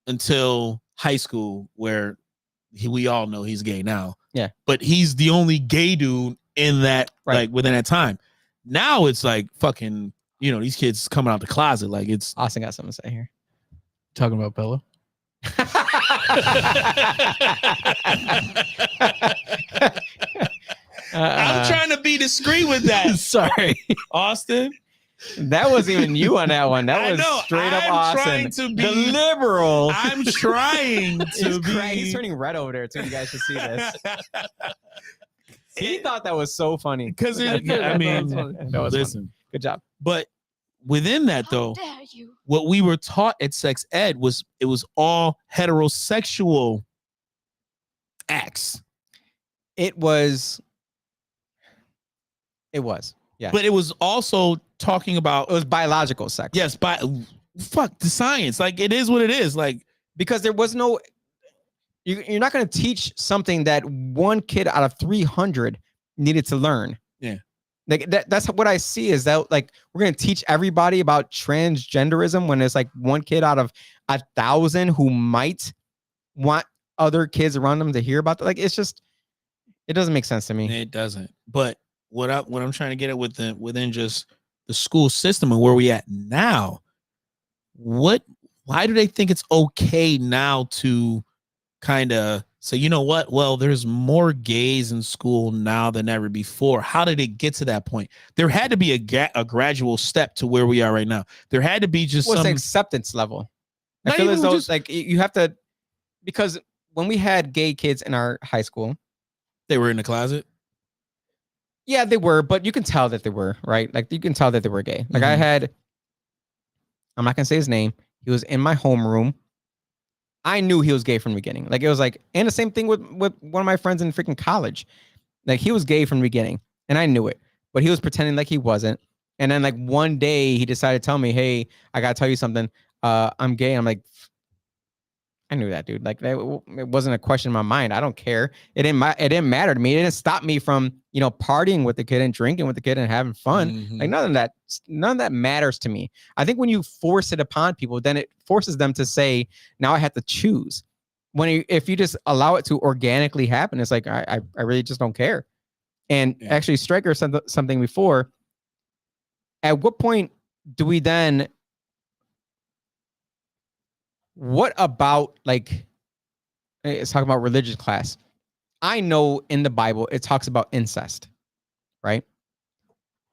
until high school, where we all know he's gay now. Yeah. But he's the only gay dude in that, like, within that time. Now it's like fucking, these kids coming out the closet. Like, it's. Austin got something to say here. Talking about Bella. I'm trying to be discreet with that. Sorry, Austin. That wasn't even you on that one. That was straight up Austin. The liberal. I'm trying to be. He's turning red over there too. You guys should see this. He thought that was so funny. Because listen, good job. But within that, though, what we were taught at sex ed was all heterosexual acts. It was. Yeah. But it was also talking about. It was biological sex. Yes, fuck the science. Like, it is what it is. Like, because there was no. You're not going to teach something that one kid out of 300 needed to learn. Yeah. Like that's what I see is that like we're going to teach everybody about transgenderism when there's like one kid out of 1,000 who might want other kids around them to hear about that. Like it's just, it doesn't make sense to me. It doesn't. But what I'm trying to get at within just the school system and where we at now, why do they think it's okay now to kind of say, you know what? Well, there's more gays in school now than ever before. How did it get to that point? There had to be a gradual step to where we are right now. There had to be just What's some the acceptance level? I Not feel as even though just- like you have to, because when we had gay kids in our high school, they were in the closet. yeah, they were, but you can tell that they were, right? Like you can tell that they were gay. Like I Mhm. had, I'm not gonna say his name. He was in my homeroom. I knew he was gay from the beginning. Like it was like, and the same thing with one of my friends in freaking college. Like he was gay from the beginning, and I knew it, but he was pretending like he wasn't. And then like one day he decided to tell me, "Hey, I gotta tell you something. I'm gay." I'm like, I knew that, dude. Like it wasn't a question in my mind. I don't care. It didn't matter to me. It didn't stop me from partying with the kid and drinking with the kid and having fun. Mhm. Like none of that matters to me. I think when you force it upon people, then it forces them to say, now I have to choose. If you just allow it to organically happen, it's like I really just don't care. And actually, Stryker said something before. At what point do we then? What about like? It's talking about religious class. I know in the Bible it talks about incest, right?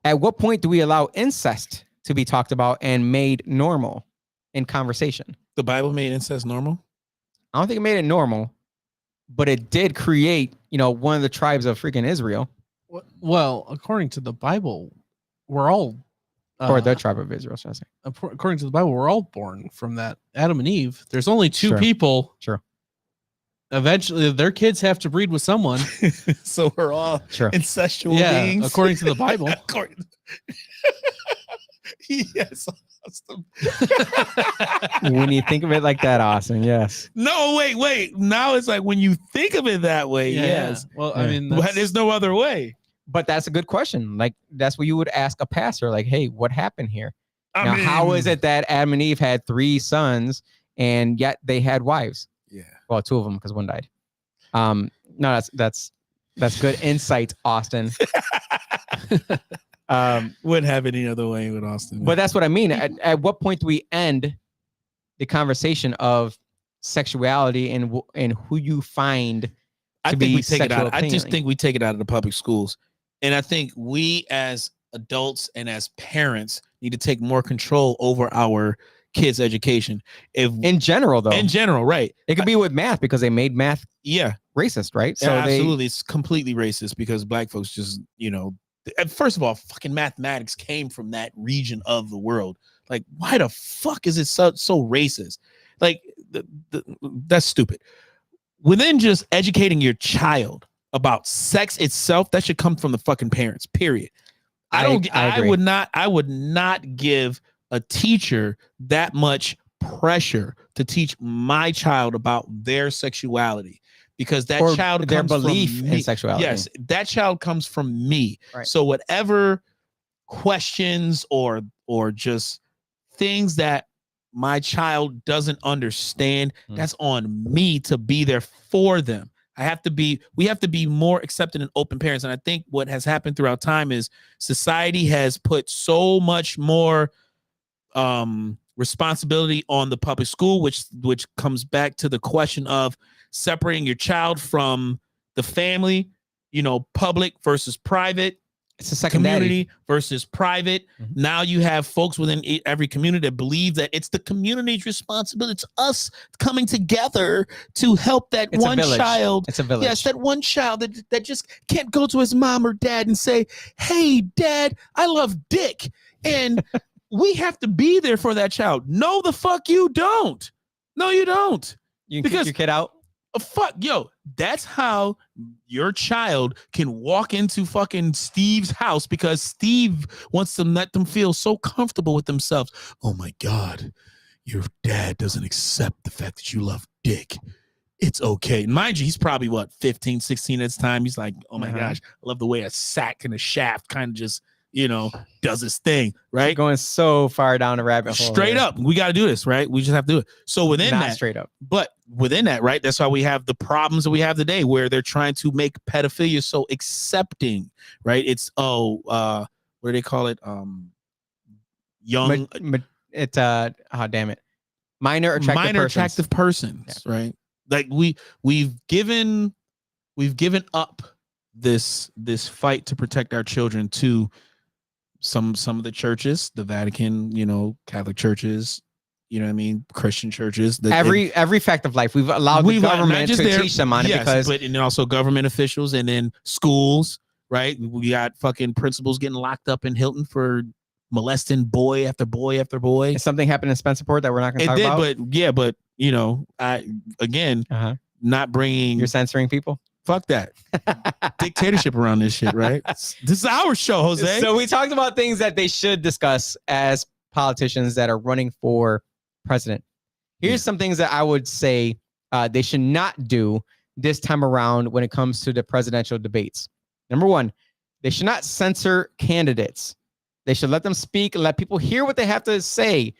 At what point do we allow incest to be talked about and made normal in conversation? The Bible made incest normal? I don't think it made it normal, but it did create, one of the tribes of freaking Israel. Well, according to the Bible, we're all Or the tribe of Israel, should I say. According to the Bible, we're all born from that. Adam and Eve. There's only two Sure. people. Sure. Eventually, their kids have to breed with someone. So we're all incestual beings. According to the Bible. Yes. When you think of it like that, Austin, yes. No, wait. Now it's like when you think of it that way, yes. Well, I mean, but there's no other way. But that's a good question. Like that's what you would ask a pastor. Like, hey, what happened here? How is it that Adam and Eve had 3 sons and yet they had wives? Yeah. Well, 2 of them because one died. No, that's good insight, Austin. Wouldn't have it any other way with Austin. But that's what I mean. At what point do we end the conversation of sexuality and who you find? I think we take it out. I just think we take it out of the public schools. And I think we as adults and as parents need to take more control over our kids' education. In general, though. In general, right. It could be with math because they made math racist, right? So absolutely. It's completely racist because black folks just, first of all, fucking mathematics came from that region of the world. Like, why the fuck is it so racist? Like, that's stupid. Within just educating your child about sex itself, that should come from the fucking parents, period. I would not give a teacher that much pressure to teach my child about their sexuality because that child their comes belief from me. in sexuality. Yes, that child comes from me. Right. So whatever questions or just things that my child doesn't understand, that's on me to be there for them. We have to be more accepting and open parents. And I think what has happened throughout time is society has put so much more responsibility on the public school, which comes back to the question of separating your child from the family, public versus private. It's a second community versus private. Mm-hmm. Now you have folks within every community that believe that it's the community's responsibility. It's us coming together to help that one child. It's a village. Yes, that one child that just can't go to his mom or dad and say, "Hey, Dad, I love dick," and we have to be there for that child. No, the fuck you don't. No, you don't. You can kick your kid out. That's how your child can walk into fucking Steve's house because Steve wants to let them feel so comfortable with themselves. Oh my God, your dad doesn't accept the fact that you love dick. It's okay. Mind you, he's probably 15, 16 at this time. He's like, oh my gosh, I love the way a sack and a shaft kind of just, does his thing, right? Going so far down the rabbit hole. Straight up. We got to do this, right? We just have to do it. So within Not that, straight up. But within that, right? That's why we have the problems that we have today where they're trying to make pedophilia so accepting, right? It's, what do they call it? Young. It's, damn it. Minor attractive persons, right? Like we've given up this fight to protect our children to some of the churches, the Vatican, Catholic churches, you know what I mean, Christian churches. Every fact of life, we've allowed the government to teach them on it and also government officials and then schools, right? We got fucking principals getting locked up in Hilton for molesting boy after boy after boy. If something happened in Spencerport that we're not going to talk about. But I again not bringing. You're censoring people. Fuck that dictatorship around this shit, right? This is our show, Jose. So we talked about things that they should discuss as politicians that are running for president. Here's some things that I would say they should not do this time around when it comes to the presidential debates. Number one, they should not censor candidates. They should let them speak and let people hear what they have to say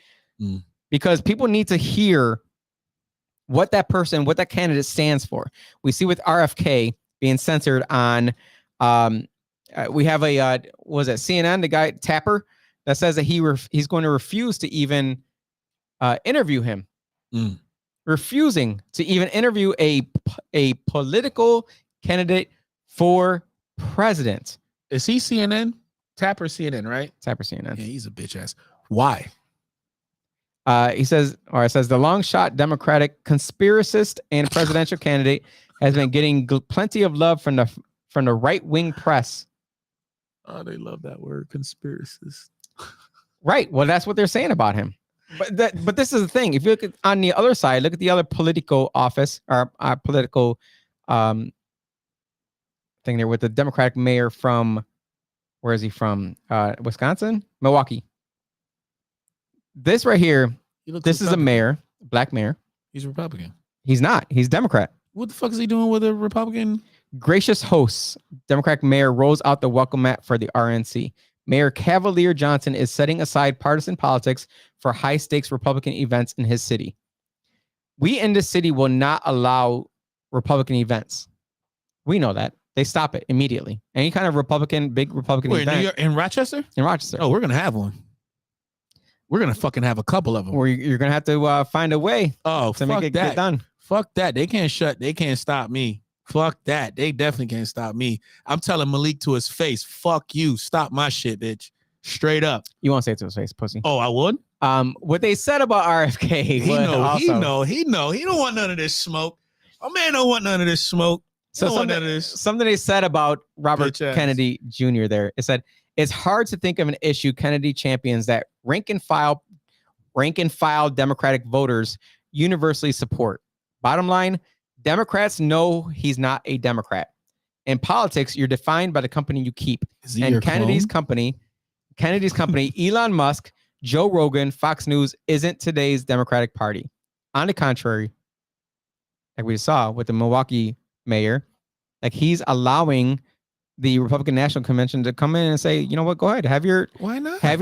because people need to hear what that candidate stands for. We see with RFK being censored on, we have CNN, the guy Tapper, that says that he's going to refuse to even interview him. Refusing to even interview a political candidate for president. Is he CNN? Tapper CNN, right? Tapper CNN. Yeah, he's a bitch ass. Why? It says the long shot Democratic conspiracist and presidential candidate has been getting plenty of love from the right wing press. Oh, they love that word, conspiracist. Right. Well, that's what they're saying about him. But this is the thing. If you look on the other side, look at the other political office or political thing there with the Democratic mayor from. Where is he from? Wisconsin? Milwaukee. This right here, this is a mayor, black mayor. He's Republican. He's not. He's Democrat. What the fuck is he doing with a Republican? Gracious hosts. Democratic mayor rolls out the welcome mat for the RNC. Mayor Cavalier Johnson is setting aside partisan politics for high-stakes Republican events in his city. We in this city will not allow Republican events. We know that. They stop it immediately. Any kind of big Republican event. In Rochester? In Rochester. Oh, we're going to have one. We're going to fucking have a couple of them. Or you're going to have to find a way to make it get done. Fuck that. They can't stop me. Fuck that. They definitely can't stop me. I'm telling Malik to his face, fuck you. Stop my shit, bitch. Straight up. You won't say it to his face, pussy. Oh, I would? What they said about RFK. He know. He don't want none of this smoke. A man don't want none of this smoke. So something they said about Robert Kennedy Jr. there, it said, it's hard to think of an issue Kennedy champions that rank and file Democratic voters universally support. Bottom line, Democrats know he's not a Democrat. In politics, you're defined by the company you keep. And Kennedy's company, Elon Musk, Joe Rogan, Fox News isn't today's Democratic Party. On the contrary, like we saw with the Milwaukee mayor, like he's allowing the Republican National Convention to come in and say, you know what, go ahead, have your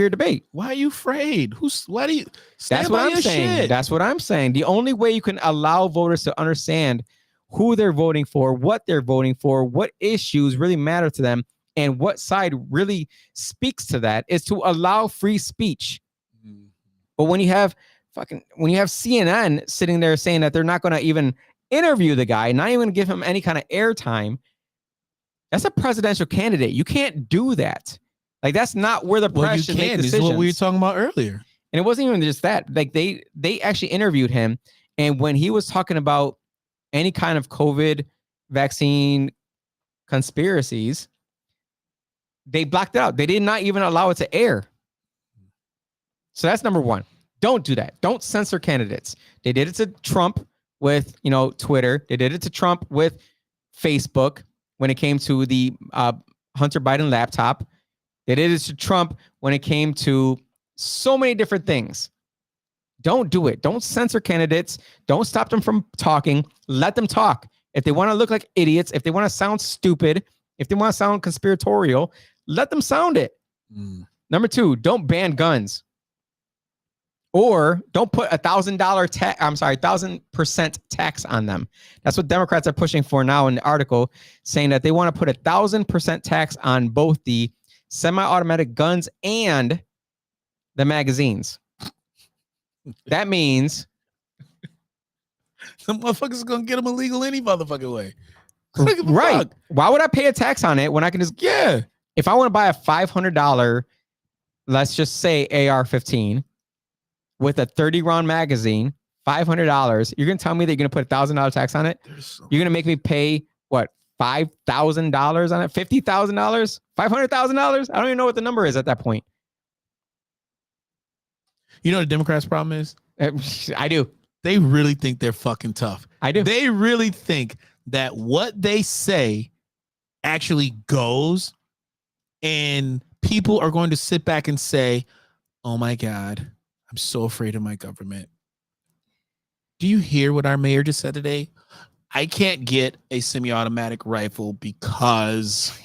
debate. Why are you afraid? Why do you That's what I'm saying. Shit? That's what I'm saying. The only way you can allow voters to understand who they're voting for, what they're voting for, what issues really matter to them, and what side really speaks to that is to allow free speech. But when you have CNN sitting there saying that they're not going to even interview the guy, not even give him any kind of airtime, that's a presidential candidate. You can't do that. Like, that's not where the press should make decisions. This is what we were talking about earlier. And it wasn't even just that. Like, they actually interviewed him, and when he was talking about any kind of COVID vaccine conspiracies, they blocked it out. They did not even allow it to air. So that's number one. Don't do that. Don't censor candidates. They did it to Trump with, Twitter. They did it to Trump with Facebook when it came to the Hunter Biden laptop. They did it to Trump when it came to so many different things. Don't do it. Don't censor candidates. Don't stop them from talking. Let them talk. If they want to look like idiots, if they want to sound stupid, if they want to sound conspiratorial, let them sound it. Number 2, don't ban guns. Or don't put $1,000% tax on them. That's what Democrats are pushing for now in the article, saying that they want to put 1,000% tax on both the semi-automatic guns and the magazines. That means the motherfuckers gonna get them illegal any motherfucking way. Right. Fuck. Why would I pay a tax on it when I can just, if I want to buy a $500, let's just say AR-15 with a 30 round magazine, $500, you're going to tell me that you're going to put $1,000 tax on it? You're going to make me pay what? $5,000 on it? $50,000? $500,000? I don't even know what the number is at that point. You know what the Democrats' problem is? I do. They really think they're fucking tough. I do. They really think that what they say actually goes, and people are going to sit back and say, oh my God, I'm so afraid of my government. Do you hear what our mayor just said today? I can't get a semi-automatic rifle because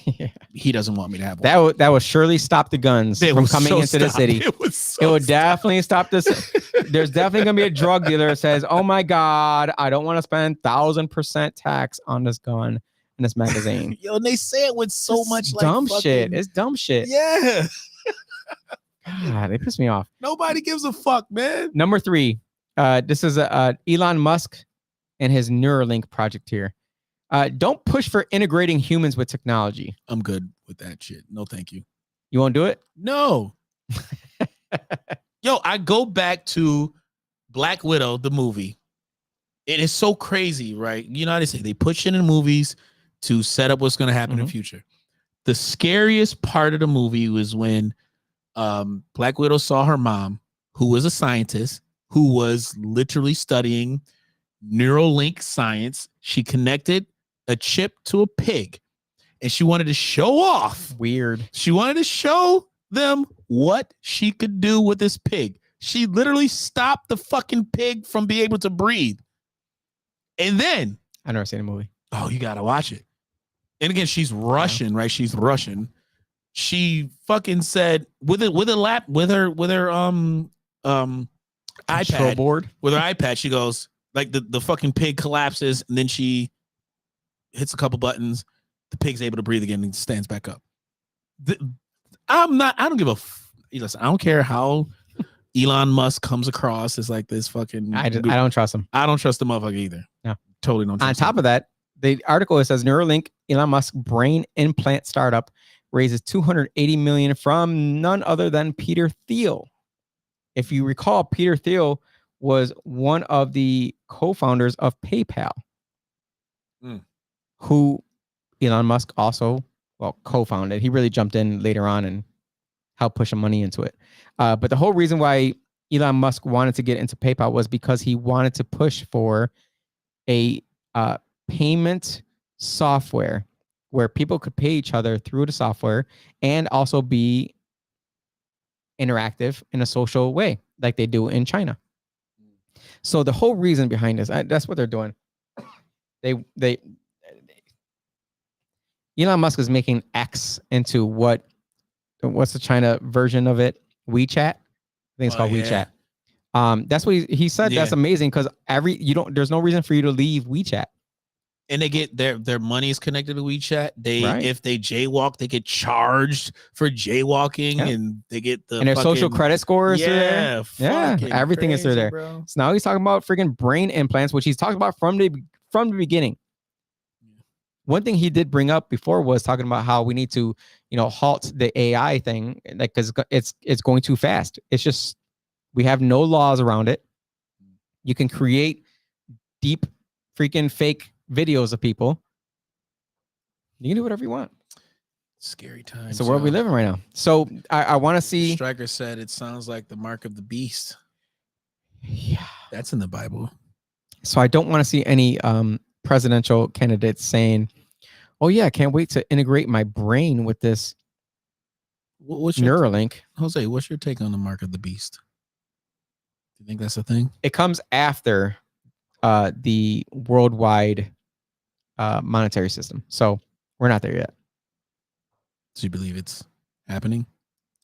he doesn't want me to have one. That will surely stop the guns from coming into the city. It would definitely stop this. There's definitely going to be a drug dealer that says, oh my God, I don't want to spend 1,000% tax on this gun and this magazine. Yo, and they say it with so much dumb like shit. It's dumb shit. Yeah. God, they piss me off. Nobody gives a fuck, man. Number 3. This is Elon Musk and his Neuralink project here. Don't push for integrating humans with technology. I'm good with that shit. No, thank you. You won't do it? No. Yo, I go back to Black Widow, the movie. It is so crazy, right? You know how they say they push it in movies to set up what's going to happen in the future. The scariest part of the movie was when Black Widow saw her mom, who was a scientist, who was literally studying Neuralink science. She connected a chip to a pig and she wanted to show off. Weird. She wanted to show them what she could do with this pig. She literally stopped the fucking pig from being able to breathe. And then I've never seen a movie. Oh, you gotta watch it. And again, she's Russian, right? She's Russian. She fucking said with her iPad board with her iPad, she goes, like the fucking pig collapses and then she hits a couple buttons. The pig's able to breathe again and stands back up. I don't give a listen, I don't care how Elon Musk comes across as like this fucking I don't trust him. I don't trust the motherfucker either. No. Totally don't trust him. On top of that, the article, it says Neuralink, Elon Musk brain implant startup, raises $280 million from none other than Peter Thiel. If you recall, Peter Thiel was one of the co-founders of PayPal, who Elon Musk also, co-founded. He really jumped in later on and helped push some money into it. But the whole reason why Elon Musk wanted to get into PayPal was because he wanted to push for a payment software where people could pay each other through the software and also be interactive in a social way like they do in China. So the whole reason behind this, that's what they're doing. Elon Musk is making X into what's the China version of it? WeChat. I think it's called WeChat. That's what he said. Yeah. That's amazing because there's no reason for you to leave WeChat. And they get their money is connected to WeChat. If they jaywalk, they get charged for jaywalking, and they get and their social credit scores. Yeah, everything is through there. Bro. So now he's talking about freaking brain implants, which he's talking about from the beginning. One thing he did bring up before was talking about how we need to, halt the AI thing, like because it's going too fast. It's just we have no laws around it. You can create deep freaking fake videos of people. You can do whatever you want. Scary times. It's the world we live in right now. So I want to see. Stryker said it sounds like the mark of the beast. Yeah, that's in the Bible. So I don't want to see any presidential candidates saying, "Oh yeah, I can't wait to integrate my brain with this what's Neuralink." Jose, what's your take on the mark of the beast? You think that's a thing? It comes after the worldwide monetary system. So we're not there yet. Do you believe it's happening?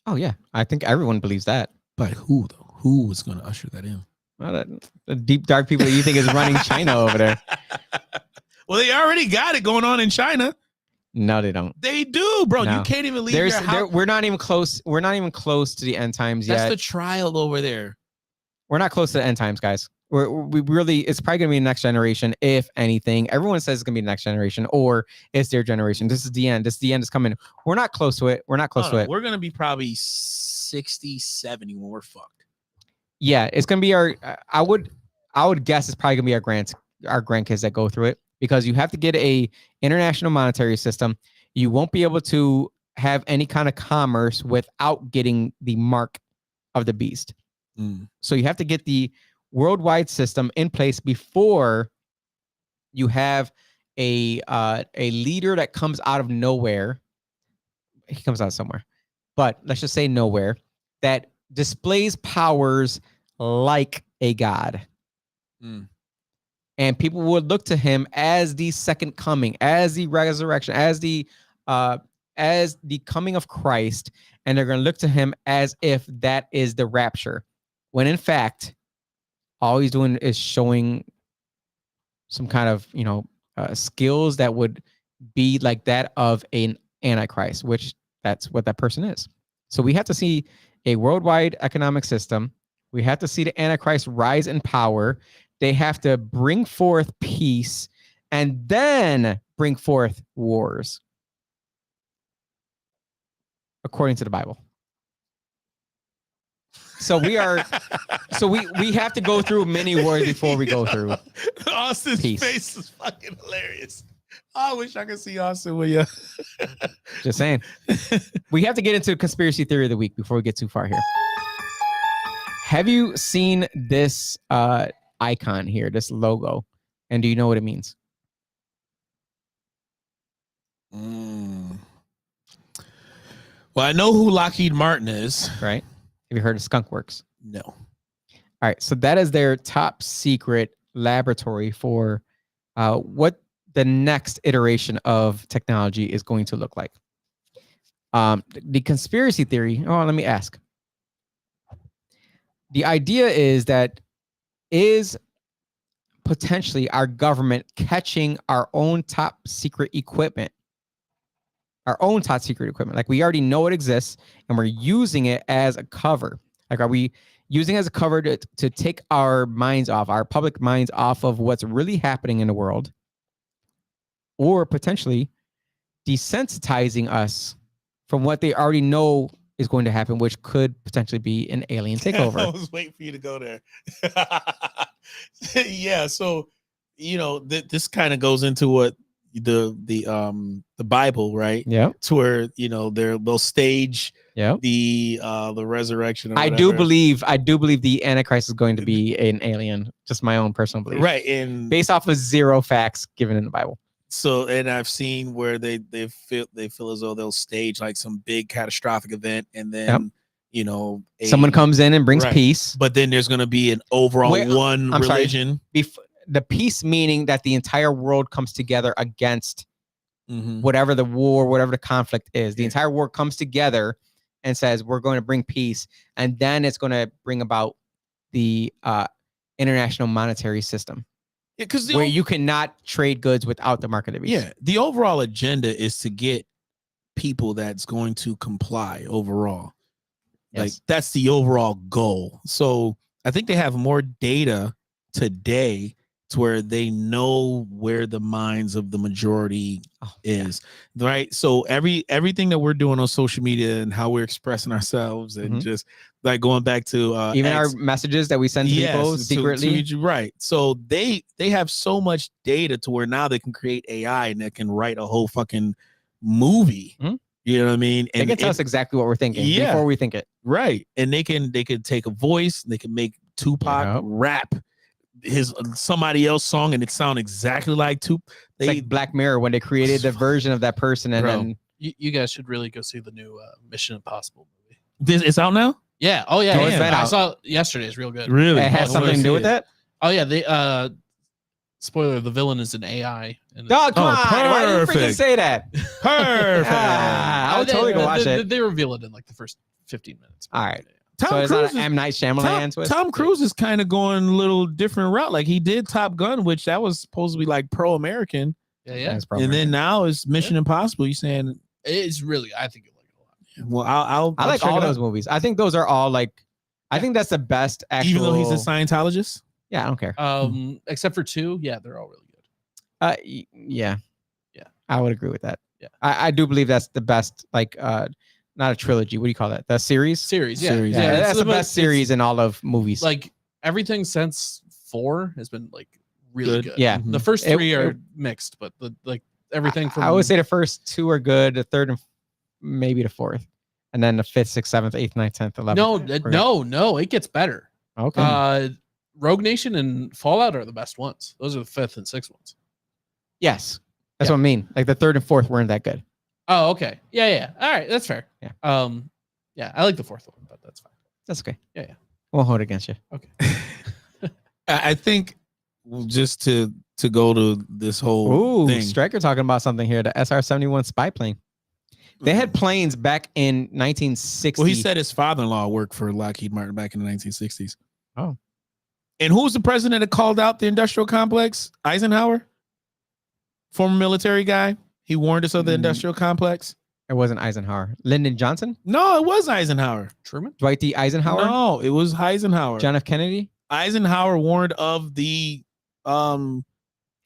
Oh yeah, I think everyone believes that. But who though? Who is going to usher that in? Well, the deep dark people that you think is running China over there. Well, they already got it going on in China. No, they don't. They do, bro. No. You can't even leave your house. We're not even close. We're not even close to the end times yet. That's the trial over there. We're not close to the end times, guys. We really, it's probably going to be the next generation, if anything. Everyone says it's going to be the next generation, or it's their generation. This is the end. The end is coming. We're not close to it. We're not close to it. We're going to be probably 60, 70 when we're fucked. Yeah, it's going to be our, I would guess it's probably going to be our grandkids that go through it, because you have to get a international monetary system. You won't be able to have any kind of commerce without getting the mark of the beast. So you have to get the worldwide system in place before you have a leader that comes out of nowhere. He comes out somewhere, but let's just say nowhere, that displays powers like a god. And people would look to him as the second coming, as the resurrection, as the coming of Christ, and they're going to look to him as if that is the rapture, when in fact all he's doing is showing some kind of, skills that would be like that of an antichrist, which that's what that person is. So we have to see a worldwide economic system. We have to see the antichrist rise in power. They have to bring forth peace and then bring forth wars, according to the Bible. So we have to go through many wars before we go through. Austin's peace. Face is fucking hilarious. I wish I could see Austin with you. Just saying. We have to get into conspiracy theory of the week before we get too far here. Have you seen this icon here, this logo? And do you know what it means? Well, I know who Lockheed Martin is. Right. Have you heard of Skunk Works? No. All right. So that is their top secret laboratory for what the next iteration of technology is going to look like. The conspiracy theory. Oh, let me ask. The idea is that is potentially our government catching our own top secret equipment. Our own top secret equipment. Like, we already know it exists and we're using it as a cover. Like, are we using it as a cover to take our minds off, our public minds off of what's really happening in the world? Or potentially desensitizing us from what they already know is going to happen, which could potentially be an alien takeover. I was waiting for you to go there. Yeah, so this kind of goes into what the Bible, right? Yeah. To where they'll stage the resurrection. I do believe the Antichrist is going to be an alien. Just my own personal belief, right? And based off of zero facts given in the Bible. So, and I've seen where they feel as though they'll stage like some big catastrophic event, and then someone comes in and brings peace. But then there's going to be an overall religion. The peace meaning that the entire world comes together against whatever the war, whatever the conflict is. The entire world comes together and says, we're going to bring peace. And then it's going to bring about the international monetary system. Yeah, because where you cannot trade goods without the mark of the beast. Yeah, the overall agenda is to get people that's going to comply overall. Yes. Like, that's the overall goal. So I think they have more data today to where they know where the minds of the majority is, right? So everything that we're doing on social media and how we're expressing ourselves and just like going back to even our messages that we send to people secretly, right? So they have so much data to where now they can create AI and they can write a whole fucking movie. You know what I mean? And they can tell us exactly what we're thinking before we think it. Right. And they can take a voice, they can make Tupac rap somebody else song and it sound exactly like Tupac. It's like Black Mirror when they created the version of that person, and then you guys should really go see the new Mission Impossible movie. It's out now? Yeah. Oh yeah. Damn. I saw yesterday. It's real good. Really? It has something to do with that. Oh yeah. They spoiler: the villain is an AI. And Oh, come on! Why did you freaking perfect. say that? Perfect. I would totally go watch it. They reveal it in like the first 15 minutes. All right. Tom So it's Cruise not an is- M. Night Shyamalan twist? Tom Cruise is kind of going a little different route. Like he did Top Gun, which that was supposed to be like pro-American, Yeah. That's probably and then right. now it's Mission Impossible. You saying? It's really. I think you like it a lot. Well, I I'll like check all it out. those movies. I think those are all like. I think that's the best. Actual, Even though he's a Scientologist. Yeah, I don't care. Except for 2. Yeah, they're all really good. Yeah, Yeah. I would agree with that. Yeah. I do believe that's the best. Like, not a trilogy. What do you call that? The series. Series. Yeah. Series. Yeah, it's that's the best series in all of movies. Like everything since 4 has been like really good. Yeah. The first It- 3 are mixed, but everything from I would say the first 2 are good. The third and maybe the fourth, and then the 5th, 6th, 7th, 8th, 9th, 10th, 11th. No, it gets better. Okay. Rogue Nation and Fallout are the best ones. Those are the 5th and 6th ones. Yes, that's Yeah. what I mean. Like the 3rd and 4th weren't that good. Oh, okay. Yeah. All right, that's fair. Yeah. Yeah, I like the 4th one, but that's fine. That's okay. Yeah. Won't hold it against you. Okay. I think just to go to this whole Ooh, thing. Stryker talking about something here. The SR-71 spy plane. They had planes back in 1960. Well, he said his father-in-law worked for Lockheed Martin back in the 1960s. Oh. And who was the president that called out the industrial complex? Eisenhower? Former military guy. He warned us of the industrial complex. It wasn't Eisenhower. Lyndon Johnson? No, it was Eisenhower. Truman? Dwight D. Eisenhower? No, it was Eisenhower. John F. Kennedy? Eisenhower warned of the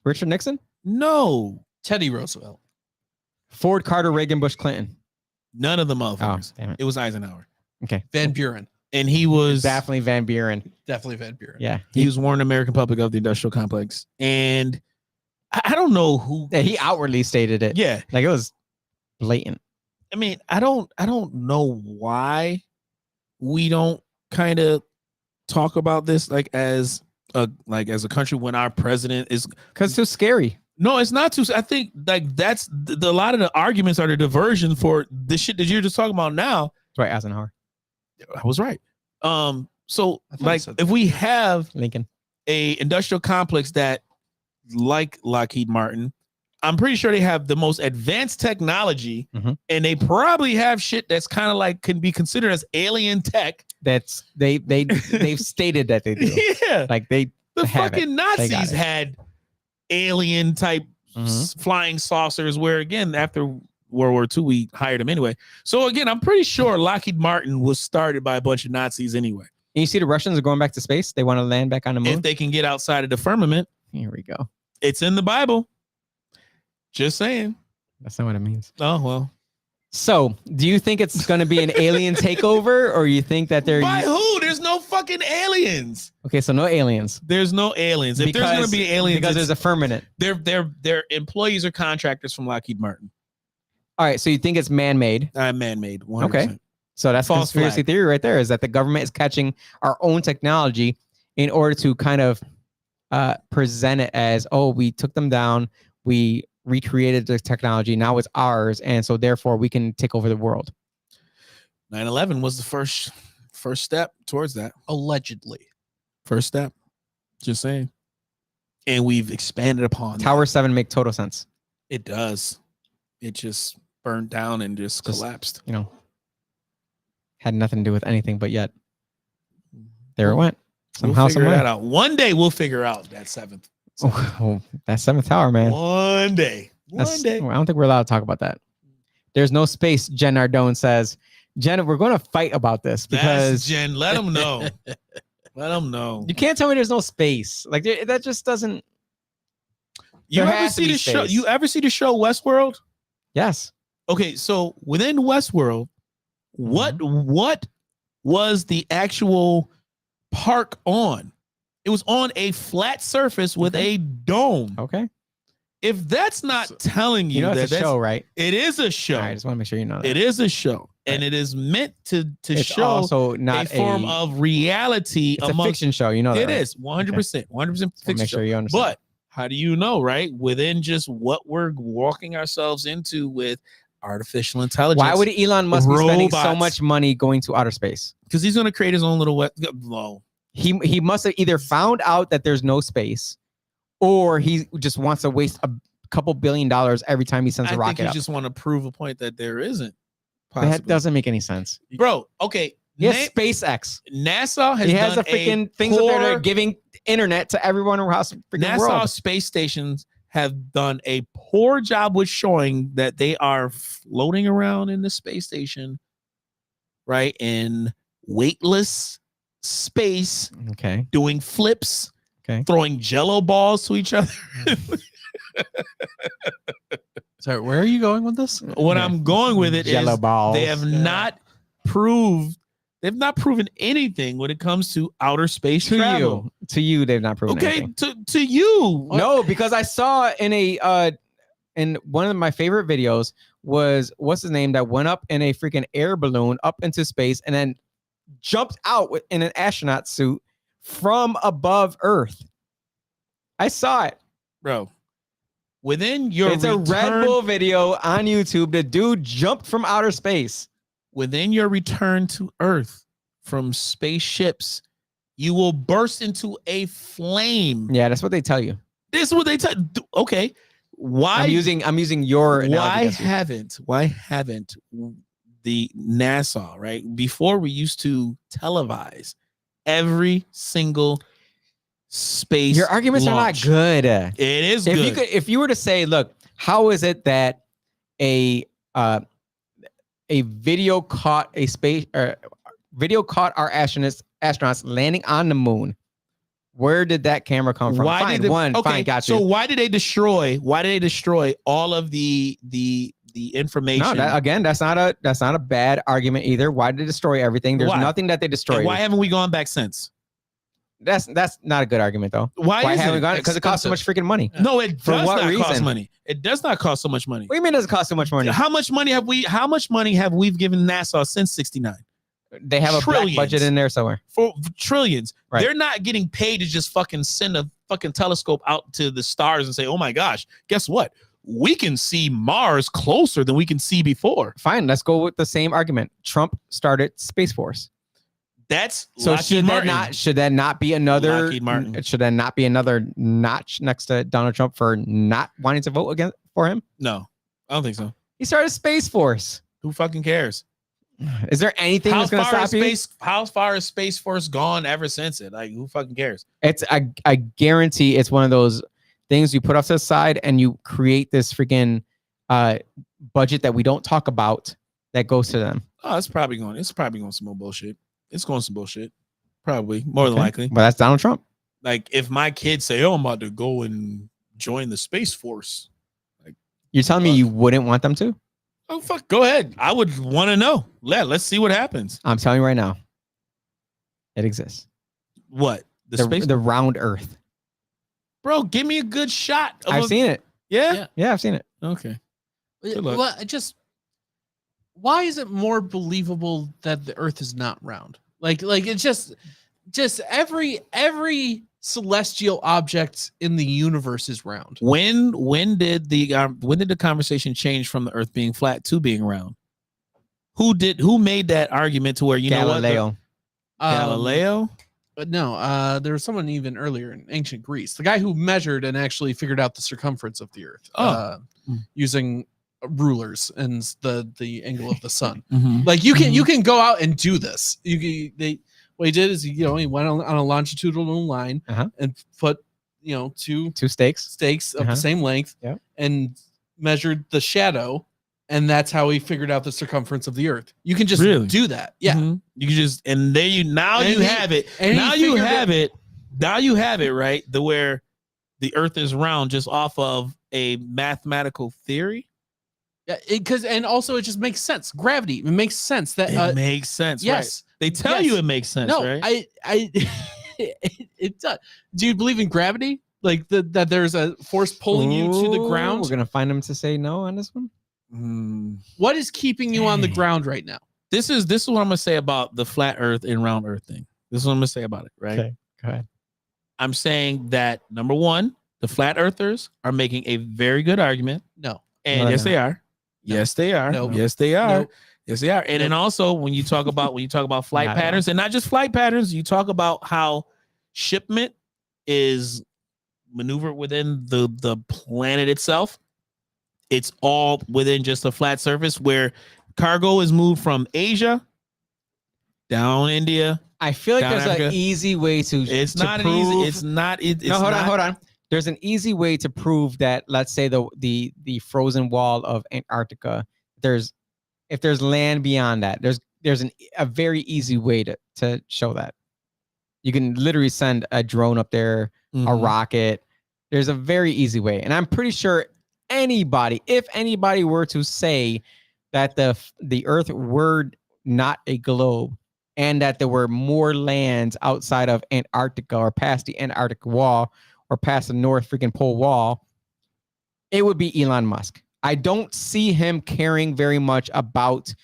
Richard Nixon? no, Teddy Roosevelt. Ford, Carter, Reagan, Bush, Clinton. none of the Oh, motherfuckers. damn it. It was Eisenhower. Okay. Van Buren. And he was Definitely Van Buren. Definitely Van Buren. Yeah. he was warning the American public of the industrial complex. And I don't know who He outwardly stated it. Yeah. Like it was blatant. I mean, I don't know why we don't kind of talk about this like as a country when our president is Because it's too scary. no, it's not too. I think like that's a lot of the arguments are the diversion for the shit that you're just talking about now. Dwight Eisenhower. I was right. So I thought like you said if we have Lincoln. a industrial complex that like Lockheed Martin, I'm pretty sure they have the most advanced technology, Mhm. and they probably have shit that's kind of like can be considered as alien tech. That's they've stated that they do. Yeah, Like they the have it. fucking Nazis it. had alien type flying saucers. Where again, after World War II, we hired them anyway. So again, I'm pretty sure Lockheed Martin was started by a bunch of Nazis anyway. And you see the Russians are going back to space. They want to land back on the moon. If they can get outside of the firmament, Here we go. it's in the Bible. Just saying. That's not what it means. Oh well. So, do you think it's going to be an alien takeover, or you think that they're By who? There's no fucking aliens. okay? So no aliens. There's no aliens. If there's gonna be aliens, because there's a firmament. their employees or contractors from Lockheed Martin. All right. So you think it's man-made? Man-made. 100%. Okay. So that's False conspiracy flag. theory right there. Is that the government is catching our own technology in order to kind of present it as, oh, we took them down, we recreated the technology, now it's ours, and so therefore we can take over the world. 9/11 was the first step towards that. Allegedly. First step. Just saying. And we've expanded upon that. Tower 7 make total sense. It does. It just burned down and just collapsed. You know, had nothing to do with anything, but yet there it went. Somehow, We'll figure somewhere. that out. One day we'll figure out that seventh. Oh, that 7th tower, man. One day. I don't think we're allowed to talk about that. There's no space. Jen Nardone says, Jen, we're going to fight about this because Jen, let them know. Let them know. you can't tell me there's no space. Like that just doesn't. You there ever has to see be the show? space. You ever see the show Westworld? Yes. Okay, so within Westworld, what was the actual park on? It was on a flat surface with a dome. Okay. If that's not telling you, You know that it's a show, right? it is a show. All right, I just want to make sure you know that. It is a show, and Right. it is meant to It's show also a not form of reality it's a amongst. fiction show. You know that, It right? is 100%, 100% Just wanna fiction make show. sure you understand. But how do you know, right? Within just what we're walking ourselves into with artificial intelligence. Why would Elon Musk be spending so robots. much money going to outer space? Because he's going to create his own little well, He must have either found out that there's no space, or he just wants to waste a couple $1 billion every time he sends a I rocket think up. you just want to prove a point that there isn't. That doesn't make any sense. Bro, okay. Yes, SpaceX. NASA has He has done a freaking things up there that are giving internet to everyone across the freaking NASA world. space stations have done a poor job with showing that they are floating around in the space station, right? In weightless space, Okay. doing flips, Okay. throwing jello balls to each other. Sorry, where are you going with this? What I'm going with it is Jello balls. they have not proved, they've not proven anything when it comes to outer space to travel. you. To you, they've not proven Okay, anything. to you. No, because I saw in one of my favorite videos was what's his name that went up in a freaking air balloon up into space and then jumped out in an astronaut suit from above Earth. I saw it. Bro. Within your It's a Red Bull video on YouTube. The dude jumped from outer space. Within your return to Earth from spaceships, you will burst into a flame. Yeah, that's what they tell you. This is what they tell. Okay, why? I'm using your analogy. Why haven't the NASA, right? Before we used to televise every single space. Your arguments launch. are not good. It is good. If you were to say, look, how is it that a video caught our astronauts landing on the moon? Where did that camera come from? Fine, got you. So why did they destroy? Why did they destroy all of the information? No, that's not a bad argument either. Why did they destroy everything? There's nothing that they destroyed. And why haven't we gone back since? That's not a good argument though. Why haven't we gone? Because it costs so much freaking money. No, it For does what not cost reason? money. It does not cost so much money. What do you mean it doesn't cost so much money? How much money have we given NASA since '69? They have a black budget in there somewhere. For trillions. Right. They're not getting paid to just fucking send a fucking telescope out to the stars and say, oh my gosh, guess what? We can see Mars closer than we can see before. Fine, let's go with the same argument. Trump started Space Force. That's so should that not be another Lockheed Martin. Should that not be another notch next to Donald Trump for not wanting to vote for him? No, I don't think so. He started Space Force. Who fucking cares? Is there anything that's going to stop you? How far has Space Force gone ever since it? Like, who fucking cares? I guarantee it's one of those things you put off to the side and you create this freaking budget that we don't talk about that goes to them. Oh, it's probably going some more bullshit. It's going some bullshit. Probably, more than likely. But that's Donald Trump. Like, if my kids say, oh, I'm about to go and join the Space Force. Like, you're telling me you wouldn't want them to? Oh, fuck. Go ahead. I would want to know. Let's see what happens. I'm telling you right now. It exists. What? The round Earth. Bro, give me a good shot. I've seen it. Yeah? Yeah, I've seen it. Okay. Well, why is it more believable that the Earth is not round? Like it's just every celestial object in the universe is round. When did the conversation change from the Earth being flat to being round? Who made that argument to where Galileo? Galileo? No, there was someone even earlier in ancient Greece, the guy who measured and actually figured out the circumference of the Earth using rulers and the angle of the sun. Mm-hmm. Like you can go out and do this. What he did is he went on a longitudinal line and put two stakes of the same length and measured the shadow, and that's how he figured out the circumference of the Earth. You can just do that. Yeah. Mm-hmm. You can just now you have it, right? Where the Earth is round just off of a mathematical theory. Yeah, and also it just makes sense. Gravity, it makes sense that it makes sense. Yes, right? They tell you it makes sense. No, right? It does. Do you believe in gravity? Like that there's a force pulling you to the ground? We're gonna find him to say no on this one. What is keeping you on the ground right now? This is what I'm gonna say about the flat Earth and round Earth thing. This is what I'm gonna say about it. Right? Okay, go ahead. I'm saying that number one, the flat earthers are making a very good argument. No. And yes, they are. Yes, they are. Nope. Yes, they are. Nope. Yes, they are. And then also when you talk about flight Not at patterns, and not just flight patterns, you talk about how shipment is maneuvered within the planet itself. It's all within just a flat surface where cargo is moved from Asia down India. I feel like Down there's Africa. an easy way to. It's to not prove, easy. It's not. It's no, hold not, on, hold on. There's an easy way to prove that. Let's say the frozen wall of Antarctica. If there's land beyond that, there's a very easy way to show that. You can literally send a drone up there, a rocket. There's a very easy way, and I'm pretty sure if anybody were to say that the Earth were not a globe, and that there were more lands outside of Antarctica or past the Antarctic wall or past the North freaking Pole wall, it would be Elon Musk. I don't see him caring very much about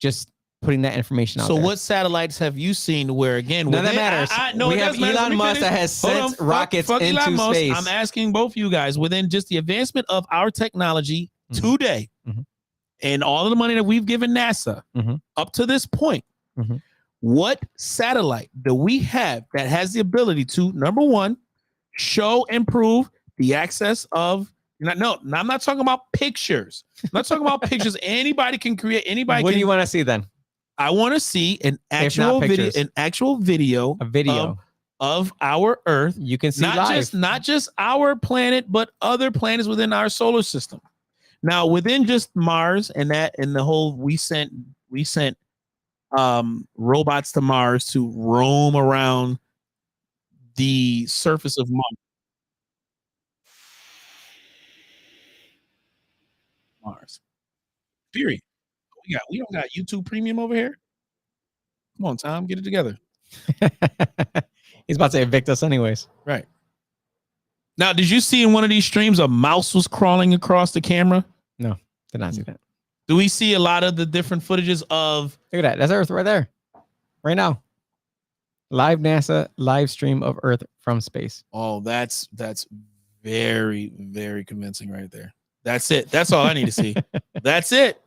just putting that information out So there. what satellites have you seen where, again, None that matters. We have Elon Musk that has sent rockets into space. I'm asking both you guys, within just the advancement of our technology today and all of the money that we've given NASA up to this point, what satellite do we have that has the ability to, number one, show and prove the access of, no, I'm not talking about pictures. I'm not talking about pictures. Anybody can create, anybody What can. do you want to see then? I want to see an actual video, A video of our Earth. You can see live. Not just our planet, but other planets within our solar system. Now, within just Mars and the whole, we sent robots to Mars to roam around the surface of Mars. Period. We don't got YouTube Premium over here. Come on, Tom, get it together. He's about to evict us anyways. Right. Now, did you see in one of these streams a mouse was crawling across the camera? No, did not see that. Do we see a lot of the different footages of? Look at that. That's Earth right there. Right now. Live NASA live stream of Earth from space. Oh, that's very, very convincing right there. That's it. That's all I need to see. That's it.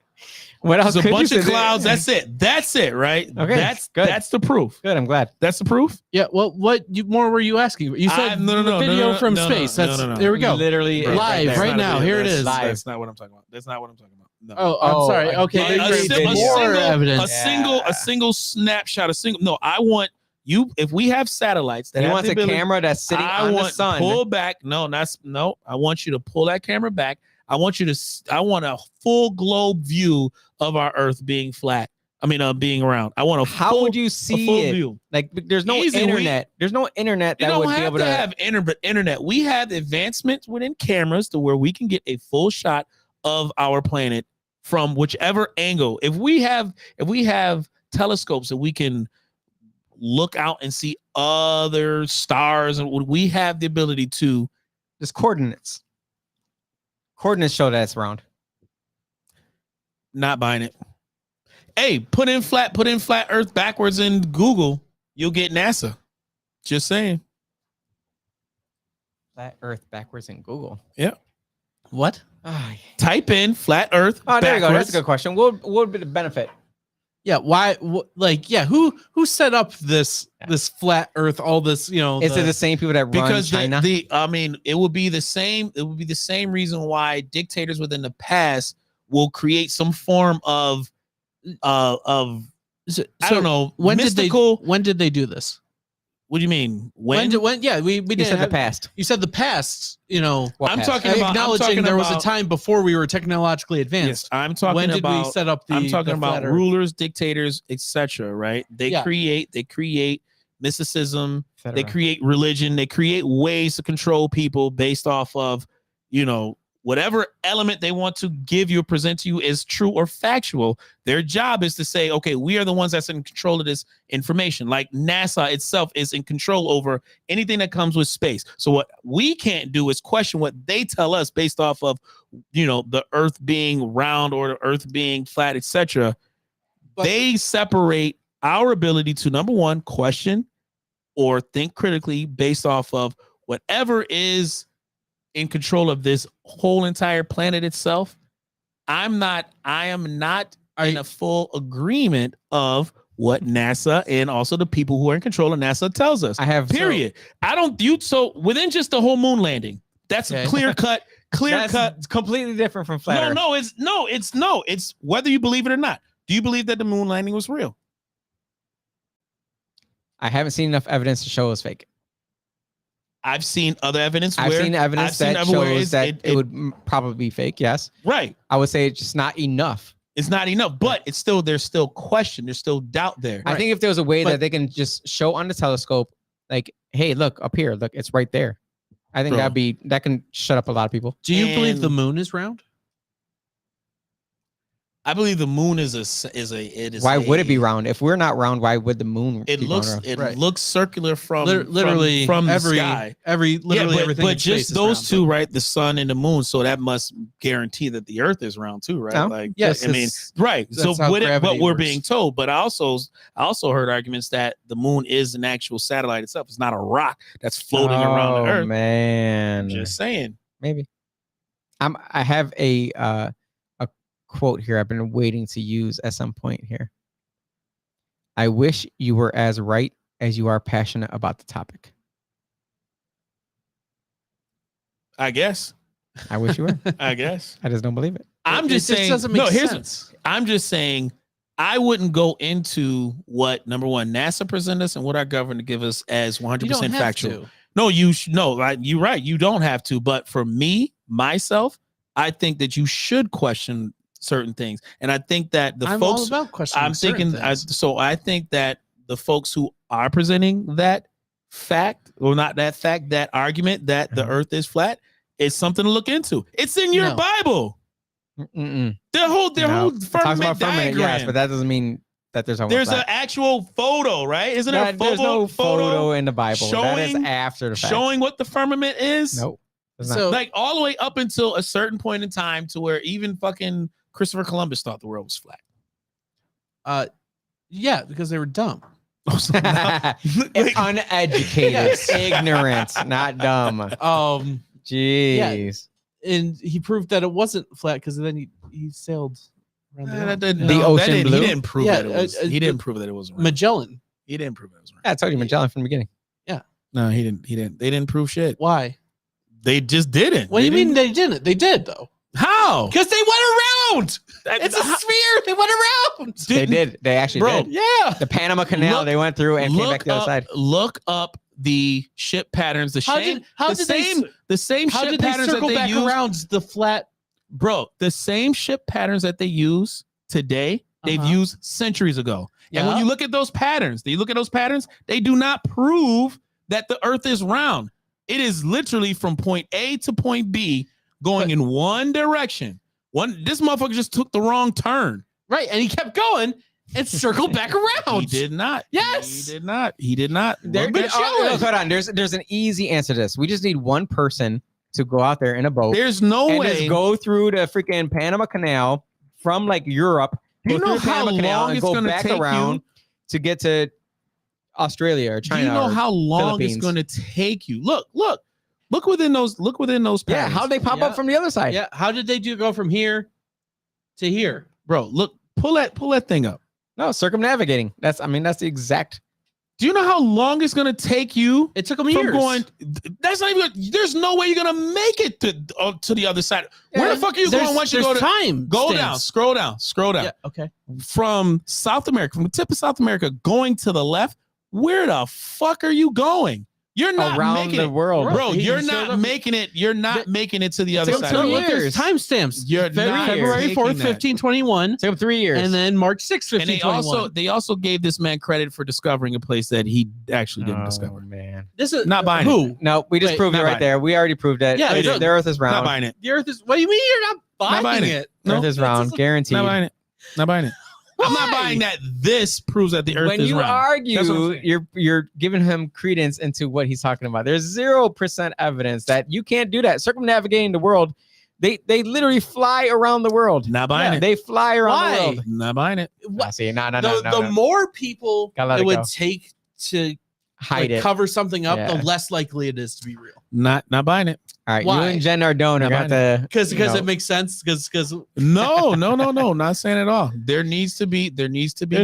What else? There's a bunch of there? clouds. That's it. That's it, right? Okay, That's good. That's the proof. Good. I'm glad. That's the proof. Yeah. Well, what more were you asking? You said video from space. There we go. Literally live right now. Here it is. That's not what I'm talking about. That's not what I'm talking about. No. Oh, I'm sorry. Okay. A single snapshot. No, I want you. If we have satellites that he have wants the ability, a camera that's sitting on the sun. Pull back. No. I want you to pull that camera back. I want a full globe view of our Earth being flat. I mean, being around. I want How would you see it? View. Like, there's no internet. There's no internet that would be able to have internet. We have advancements within cameras to where we can get a full shot of our planet from whichever angle. If we have telescopes that we can look out and see other stars, and we have the ability to. There's coordinates. Coordinates show that it's round. Not buying it. Hey, put in flat Earth backwards in Google. You'll get NASA. Just saying. Flat Earth backwards in Google. Yeah. What? Type in flat Earth. Oh, there you go. That's a good question. What would be the benefit? Yeah. Why? Who set up this flat Earth? All this, Is it the same people that run China? It would be the same. It would be the same reason why dictators within the past will create some form of I don't know. When mystical. When did they do this? What do you mean? When? Yeah, we did. You said the past. You said the past. What I'm past? talking about acknowledging there was a time before we were technologically advanced. Yes, I'm talking when did about. we set up the? I'm talking the about flat rulers, dictators, etc. Right? They create mysticism. They create religion. They create ways to control people based off of, whatever element they want to give you or present to you is true or factual. Their job is to say, okay, we are the ones that's in control of this information. Like NASA itself is in control over anything that comes with space. So what we can't do is question what they tell us based off of, the Earth being round or the Earth being flat, etc. They separate our ability to, number one, question or think critically based off of whatever is in control of this whole entire planet itself. I am not in a full agreement of what NASA and also the people who are in control of NASA tells us. I have period. I don't so within just the whole moon landing. That's a clear cut. It's completely different from flat Earth. It's whether you believe it or not. Do you believe that the moon landing was real? I haven't seen enough evidence to show it was fake. I've seen other evidence. I've seen evidence that shows that it would probably be fake. Yes. Right. I would say it's just not enough. It's not enough, but there's still question. There's still doubt there. I think if there was a way that they can just show on the telescope, like, hey, look up here, look, it's right there. I think that can shut up a lot of people. Do you believe the moon is round? I believe the moon is Why would it be round? If we're not round, why would the moon? Looks circular from literally from the every sky. Everything. But just those two, right? The sun and the moon. So that must guarantee that the Earth is round too, right? No. Like, yes, I mean, right. So what we're being told, but I also heard arguments that the moon is an actual satellite itself. It's not a rock that's floating around the Earth. Oh man, just saying. Maybe. I have a quote here I've been waiting to use at some point here. I wish you were as right as you are passionate about the topic. I guess. I wish you were. I guess. I just don't believe it. I'm just saying. Doesn't make sense. I'm just saying. I wouldn't go into what number one NASA present us and what our government give us as 100% factual. No, you're right. You don't have to. But for me, myself, I think that you should question certain things, and I think that I'm all about questioning. I think that the folks who are presenting that fact, or not that fact, that argument that the Earth is flat, is something to look into. It's in your Bible. Mm-mm. Their whole firmament diagram. Yes, but that doesn't mean that there's an actual photo, right? Isn't there a photo? There's no photo in the Bible. That is after the fact. Showing what the firmament is. Nope. So like all the way up until a certain point in time to where even fucking Christopher Columbus thought the world was flat. Yeah, because they were dumb. Uneducated, ignorant, not dumb. Jeez. Yeah. And he proved that it wasn't flat because then he sailed around the ocean blue. He didn't prove that it was. He didn't prove that it was. Magellan. He didn't prove it was. Yeah, I told you Magellan from the beginning. Yeah. No, he didn't. They didn't prove shit. Why? They just didn't. What do you mean they didn't? They did though. How? Because they went around. It's a sphere. They went around. They did. They actually did. Yeah. The Panama Canal. They went through and came back to the other side. Look up the ship patterns. The same ship patterns that they use around the flat. Bro, the same ship patterns that they use today, they've used centuries ago. Yeah. And when you look at those patterns, they do not prove that the Earth is round. It is literally from point A to point B going in one direction. This motherfucker just took the wrong turn. Right. And he kept going and circled back around. He did not. Yes. He did not. Hold on. There's an easy answer to this. We just need one person to go out there in a boat. There's no and way. Just go through the freaking Panama Canal from like Europe. Do you know how long it's going to take around to get to Australia or China? Do you know how long it's going to take you? Look within those patterns. Yeah, how they pop up from the other side? Yeah, how did they go from here to here? Bro, look, pull that thing up. No, circumnavigating. That's the exact. Do you know how long it's going to take you? It took them years. That's not even. There's no way you're going to make it to the other side. Yeah, where the fuck are you going once you go to time? Go down, scroll down. Yeah, okay. From South America, from the tip of South America, going to the left. Where the fuck are you going? You're not around making the world, bro. You're not making it. You're not making it to the other side. There's timestamps. February 4th, 1521. It took 3 years, and then March 6th, 1521. And they also gave this man credit for discovering a place that he actually didn't discover. Man, this is not buying who? it. No, we just proved it right there. We already proved it. Yeah, the Earth is round. Not buying it. The Earth is. What do you mean you're not buying it? The Earth is round, guaranteed. Not buying it. Not buying it. I'm not buying that. This proves that the Earth is round. When you argue, you're giving him credence into what he's talking about. There's 0% evidence that you can't do that. Circumnavigating the world, they literally fly around the world. Not buying it. They fly around the world. Not buying it. I see. No. The more people it would take to hide it, cover something up, the less likely it is to be real. Not buying it. All right, Why? you and Jen Ardone are got to Because it makes sense. Because No, not saying at all. There needs to be there's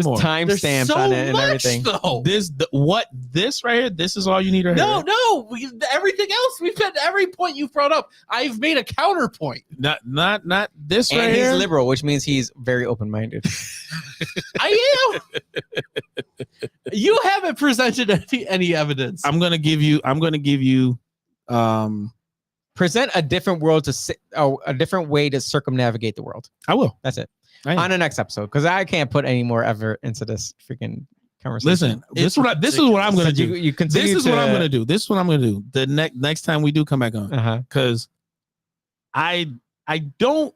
more. timestamps so on it and much, everything. though. This right here, this is all you need to hear. No, everything else we've had every point you've brought up. I've made a counterpoint. Not this And right he's here. liberal, which means he's very open-minded. I am. You haven't presented any evidence. I'm gonna give you Present a different world a different way to circumnavigate the world. I will. That's it. I am. On the next episode, because I can't put any more effort into this freaking conversation. Listen, this is what I'm gonna do. You continue This is what I'm gonna do. This is what I'm gonna do. The next time we do come back on, because I don't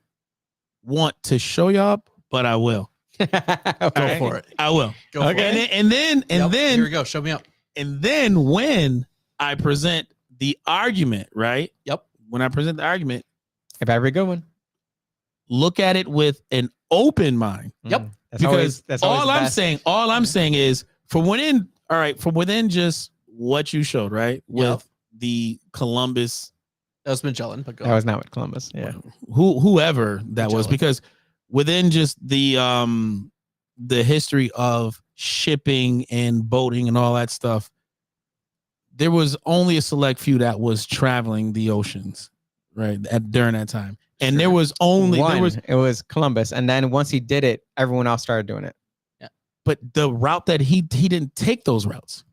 want to show you up, but I will. Go for it. I will. Go for it. And then Here we go. Show me up. And then when I present the argument, right? Yep. When I present the argument, If every good one. look at it with an open mind. Yep. Because that's all I'm saying is from within just what you showed, right? With the Columbus, That was Magellan, but go that was not with Columbus. Yeah. whoever that was, Magellan. because within just the history of shipping and boating and all that stuff, there was only a select few that was traveling the oceans, right? During that time. And there was only it was Columbus, and then once he did it, everyone else started doing it. Yeah. But the route that he didn't take those routes.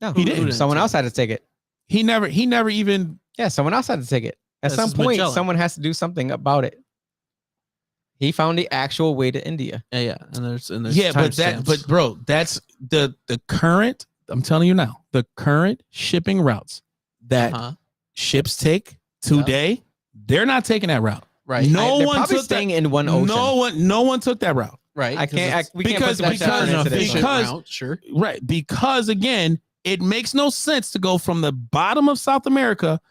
No, He didn't. Someone else had to take it. He never even Yeah, someone else had to take it. At This some is point, Magellan. someone has to do something about it. He found the actual way to India. Yeah. And there's but bro, that's the current, I'm telling you now, the current shipping routes that ships take today, they're not taking that route. Right. They're one probably took staying in one ocean. No one took that route. Right. We can't because- put too much effort into this. because- Sure. Right. Because again, it makes no sense to go from the bottom of South America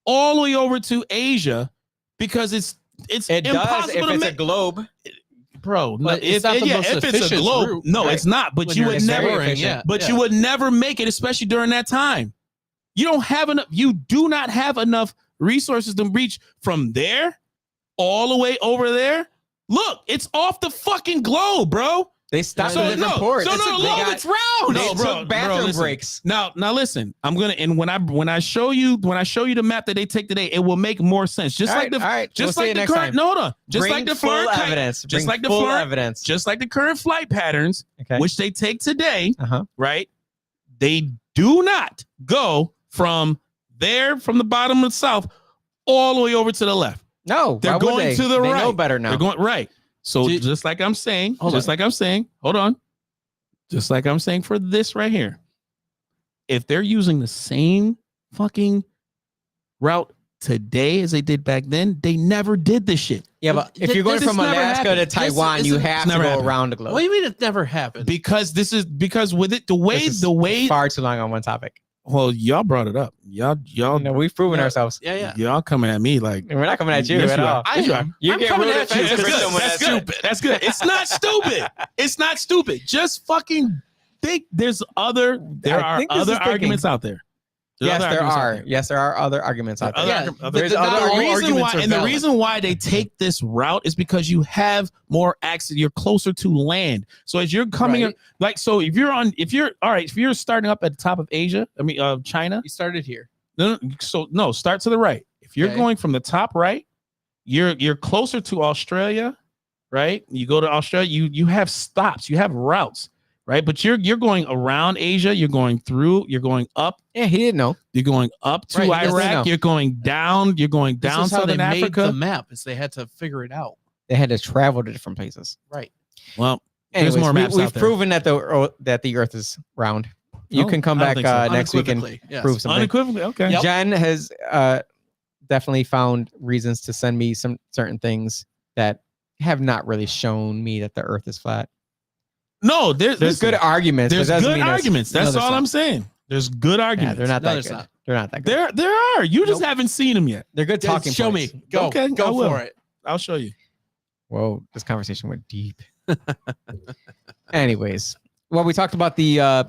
all the way over to Asia, because it's It does impossible if to it's a make, globe. bro. But it's not the most if it's a efficient globe, route, no, right? it's not. But When you you're would never, very efficient. you would never make it, especially during that time. You don't have enough. You do not have enough resources to reach from there all the way over there. Look, it's off the fucking globe, bro. They stopped So at different ports. no, it's round. They No, bro, took bathroom listen. breaks. Now listen. I'm gonna, and when I show you the map that they take today, it will make more sense. Just All like right, just we'll see like you the next current. time. No, hold on. Just Bring like the full current evidence. Just Bring like the full current evidence. Just like the current flight patterns, Okay. which they take today, Uh-huh. right? They do not go from the bottom of the south, all the way over to the left. No, They're why would going they? to the They right. know better now. They're going right. So Did- just like I'm saying, Hold on. hold on. Just like I'm saying for this right here, if they're using the same fucking route today as they did back then, they never did this shit. Yeah, but if you're going this from never Alaska to happened. Taiwan, you have to never go happened. around the globe. What do you mean it never happened? Because with it, the way far too long on one topic. well, y'all brought it up. Y'all No, we've proven Yeah. ourselves. Yeah. y'all coming at me like We're not coming at you Yes, at you all. are. Yes, you are. You I'm get coming real at you. defensive That's for good. someone That's that's stupid. That's good. It's not stupid. It's not stupid. Just fucking think there are think this other is thinking. arguments out there. Yes, there are. Yes, there are other arguments out there. Yeah, There's not other all reason arguments why, are and the valid. reason why they take this route is because you have more access. You're closer to land. So as you're coming, Right. if you're starting up at the top of Asia, China. You started here. No, start to the right. If you're Okay. going from the top right, you're closer to Australia, right? You go to Australia, you have stops, you have routes, right? But you're going around Asia, you're going up, Yeah, he didn't know. you're going up to Right, he doesn't know. Iraq, you're going down This is how they Southern made Africa. the map. Is they had to figure it out. They had to travel to different places. Right. Well, Anyways, there's more maps we've out there. proven that the Earth is round. You No, can come I back don't think so. next week and Unequivocally, yes. prove something. Unequivocally, okay. Yep. Jen has definitely found reasons to send me some certain things that have not really shown me that the Earth is flat. No, There's good arguments. There's but doesn't good mean arguments. That's all I'm saying. There's good Yeah, arguments. they're not No, that there's good. not. They're not that good. There are. You just Nope. haven't seen them yet. They're good talking Show points. me. Go. Okay, I Go will. for it. I'll show you. Whoa, this conversation went deep. Anyways, well, we talked about the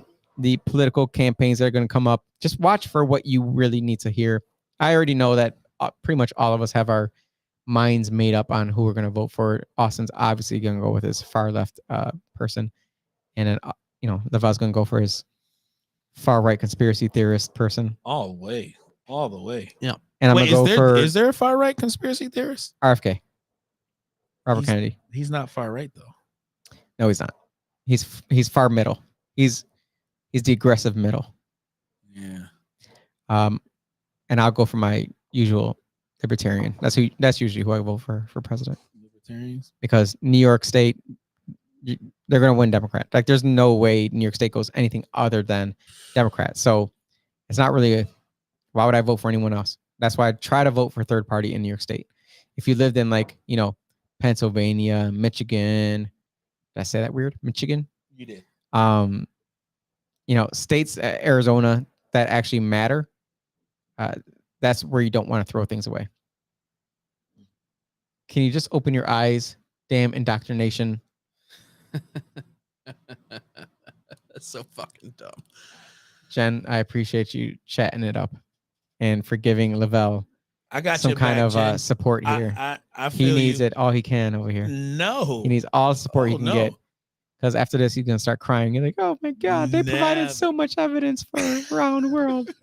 political campaigns that are going to come up. Just watch for what you really need to hear. I already know that pretty much all of us have our minds made up on who we're going to vote for. Austin's obviously going to go with his far left person, and then Lavel's going to go for his far right conspiracy theorist person. All the way. Yeah, and I'm going to go for. Is there a far right conspiracy theorist? RFK. Robert Kennedy. He's not far right though. No, he's not. He's far middle. He's the aggressive middle. Yeah. And I'll go for my usual libertarian. That's usually who I vote for president. Libertarians. Because New York State, they're going to win Democrat. Like, there's no way New York State goes anything other than Democrat. So it's not really why would I vote for anyone else? That's why I try to vote for third party in New York State. If you lived in Pennsylvania, Michigan, did I say that weird? Michigan? You did. States, Arizona, that actually matter. That's where you don't want to throw things away. Can you just open your eyes? Damn indoctrination. That's so fucking dumb. Jen, I appreciate you chatting it up and for giving Lavelle I got some kind of support here. I feel he needs it all he can over here. No. He needs all the support he can get. Because after this, he's going to start crying. You're like, oh my God, they provided so much evidence for around the world.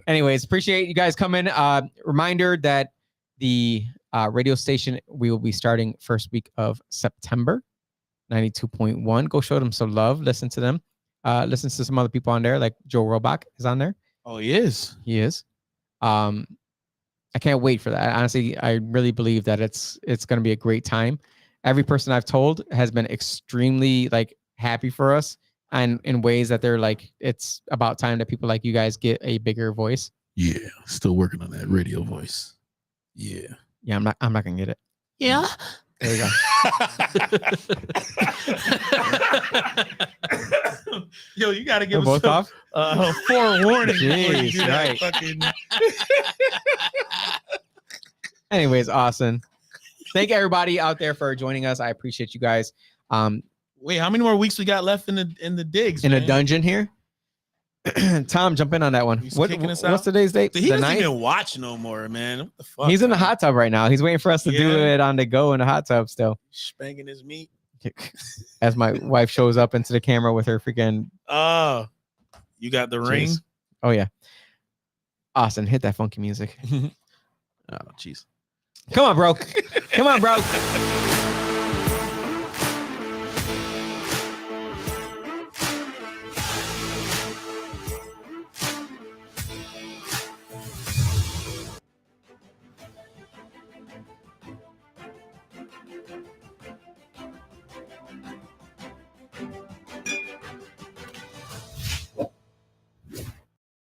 Anyways, appreciate you guys coming. Reminder that the radio station, we will be starting first week of September, 92.1. Go show them some love. Listen to them. Listen to some other people on there, like Joe Robach is on there. Oh, he is. He is. I can't wait for that. Honestly, I really believe that it's going to be a great time. Every person I've told has been extremely happy for us, and in ways that they're like, it's about time that people like you guys get a bigger voice. Yeah, still working on that radio voice. Yeah. Yeah, I'm not gonna get it. Yeah. There we go. Yo, you gotta give We're us both off. Forewarning. Jeez, right. Anyways, awesome. Thank everybody out there for joining us. I appreciate you guys. Wait, how many more weeks we got left in the digs? In a dungeon here? Tom, jump in on that one. What's today's date? He doesn't even watch no more, man. What the fuck? He's in the hot tub right now. He's waiting for us to do it on the go in the hot tub still. Spanking his meat. As my wife shows up into the camera with her freaking. Oh, you got the ring? Oh, yeah. Austin, hit that funky music. Oh, jeez. Come on, bro. Come on, bro.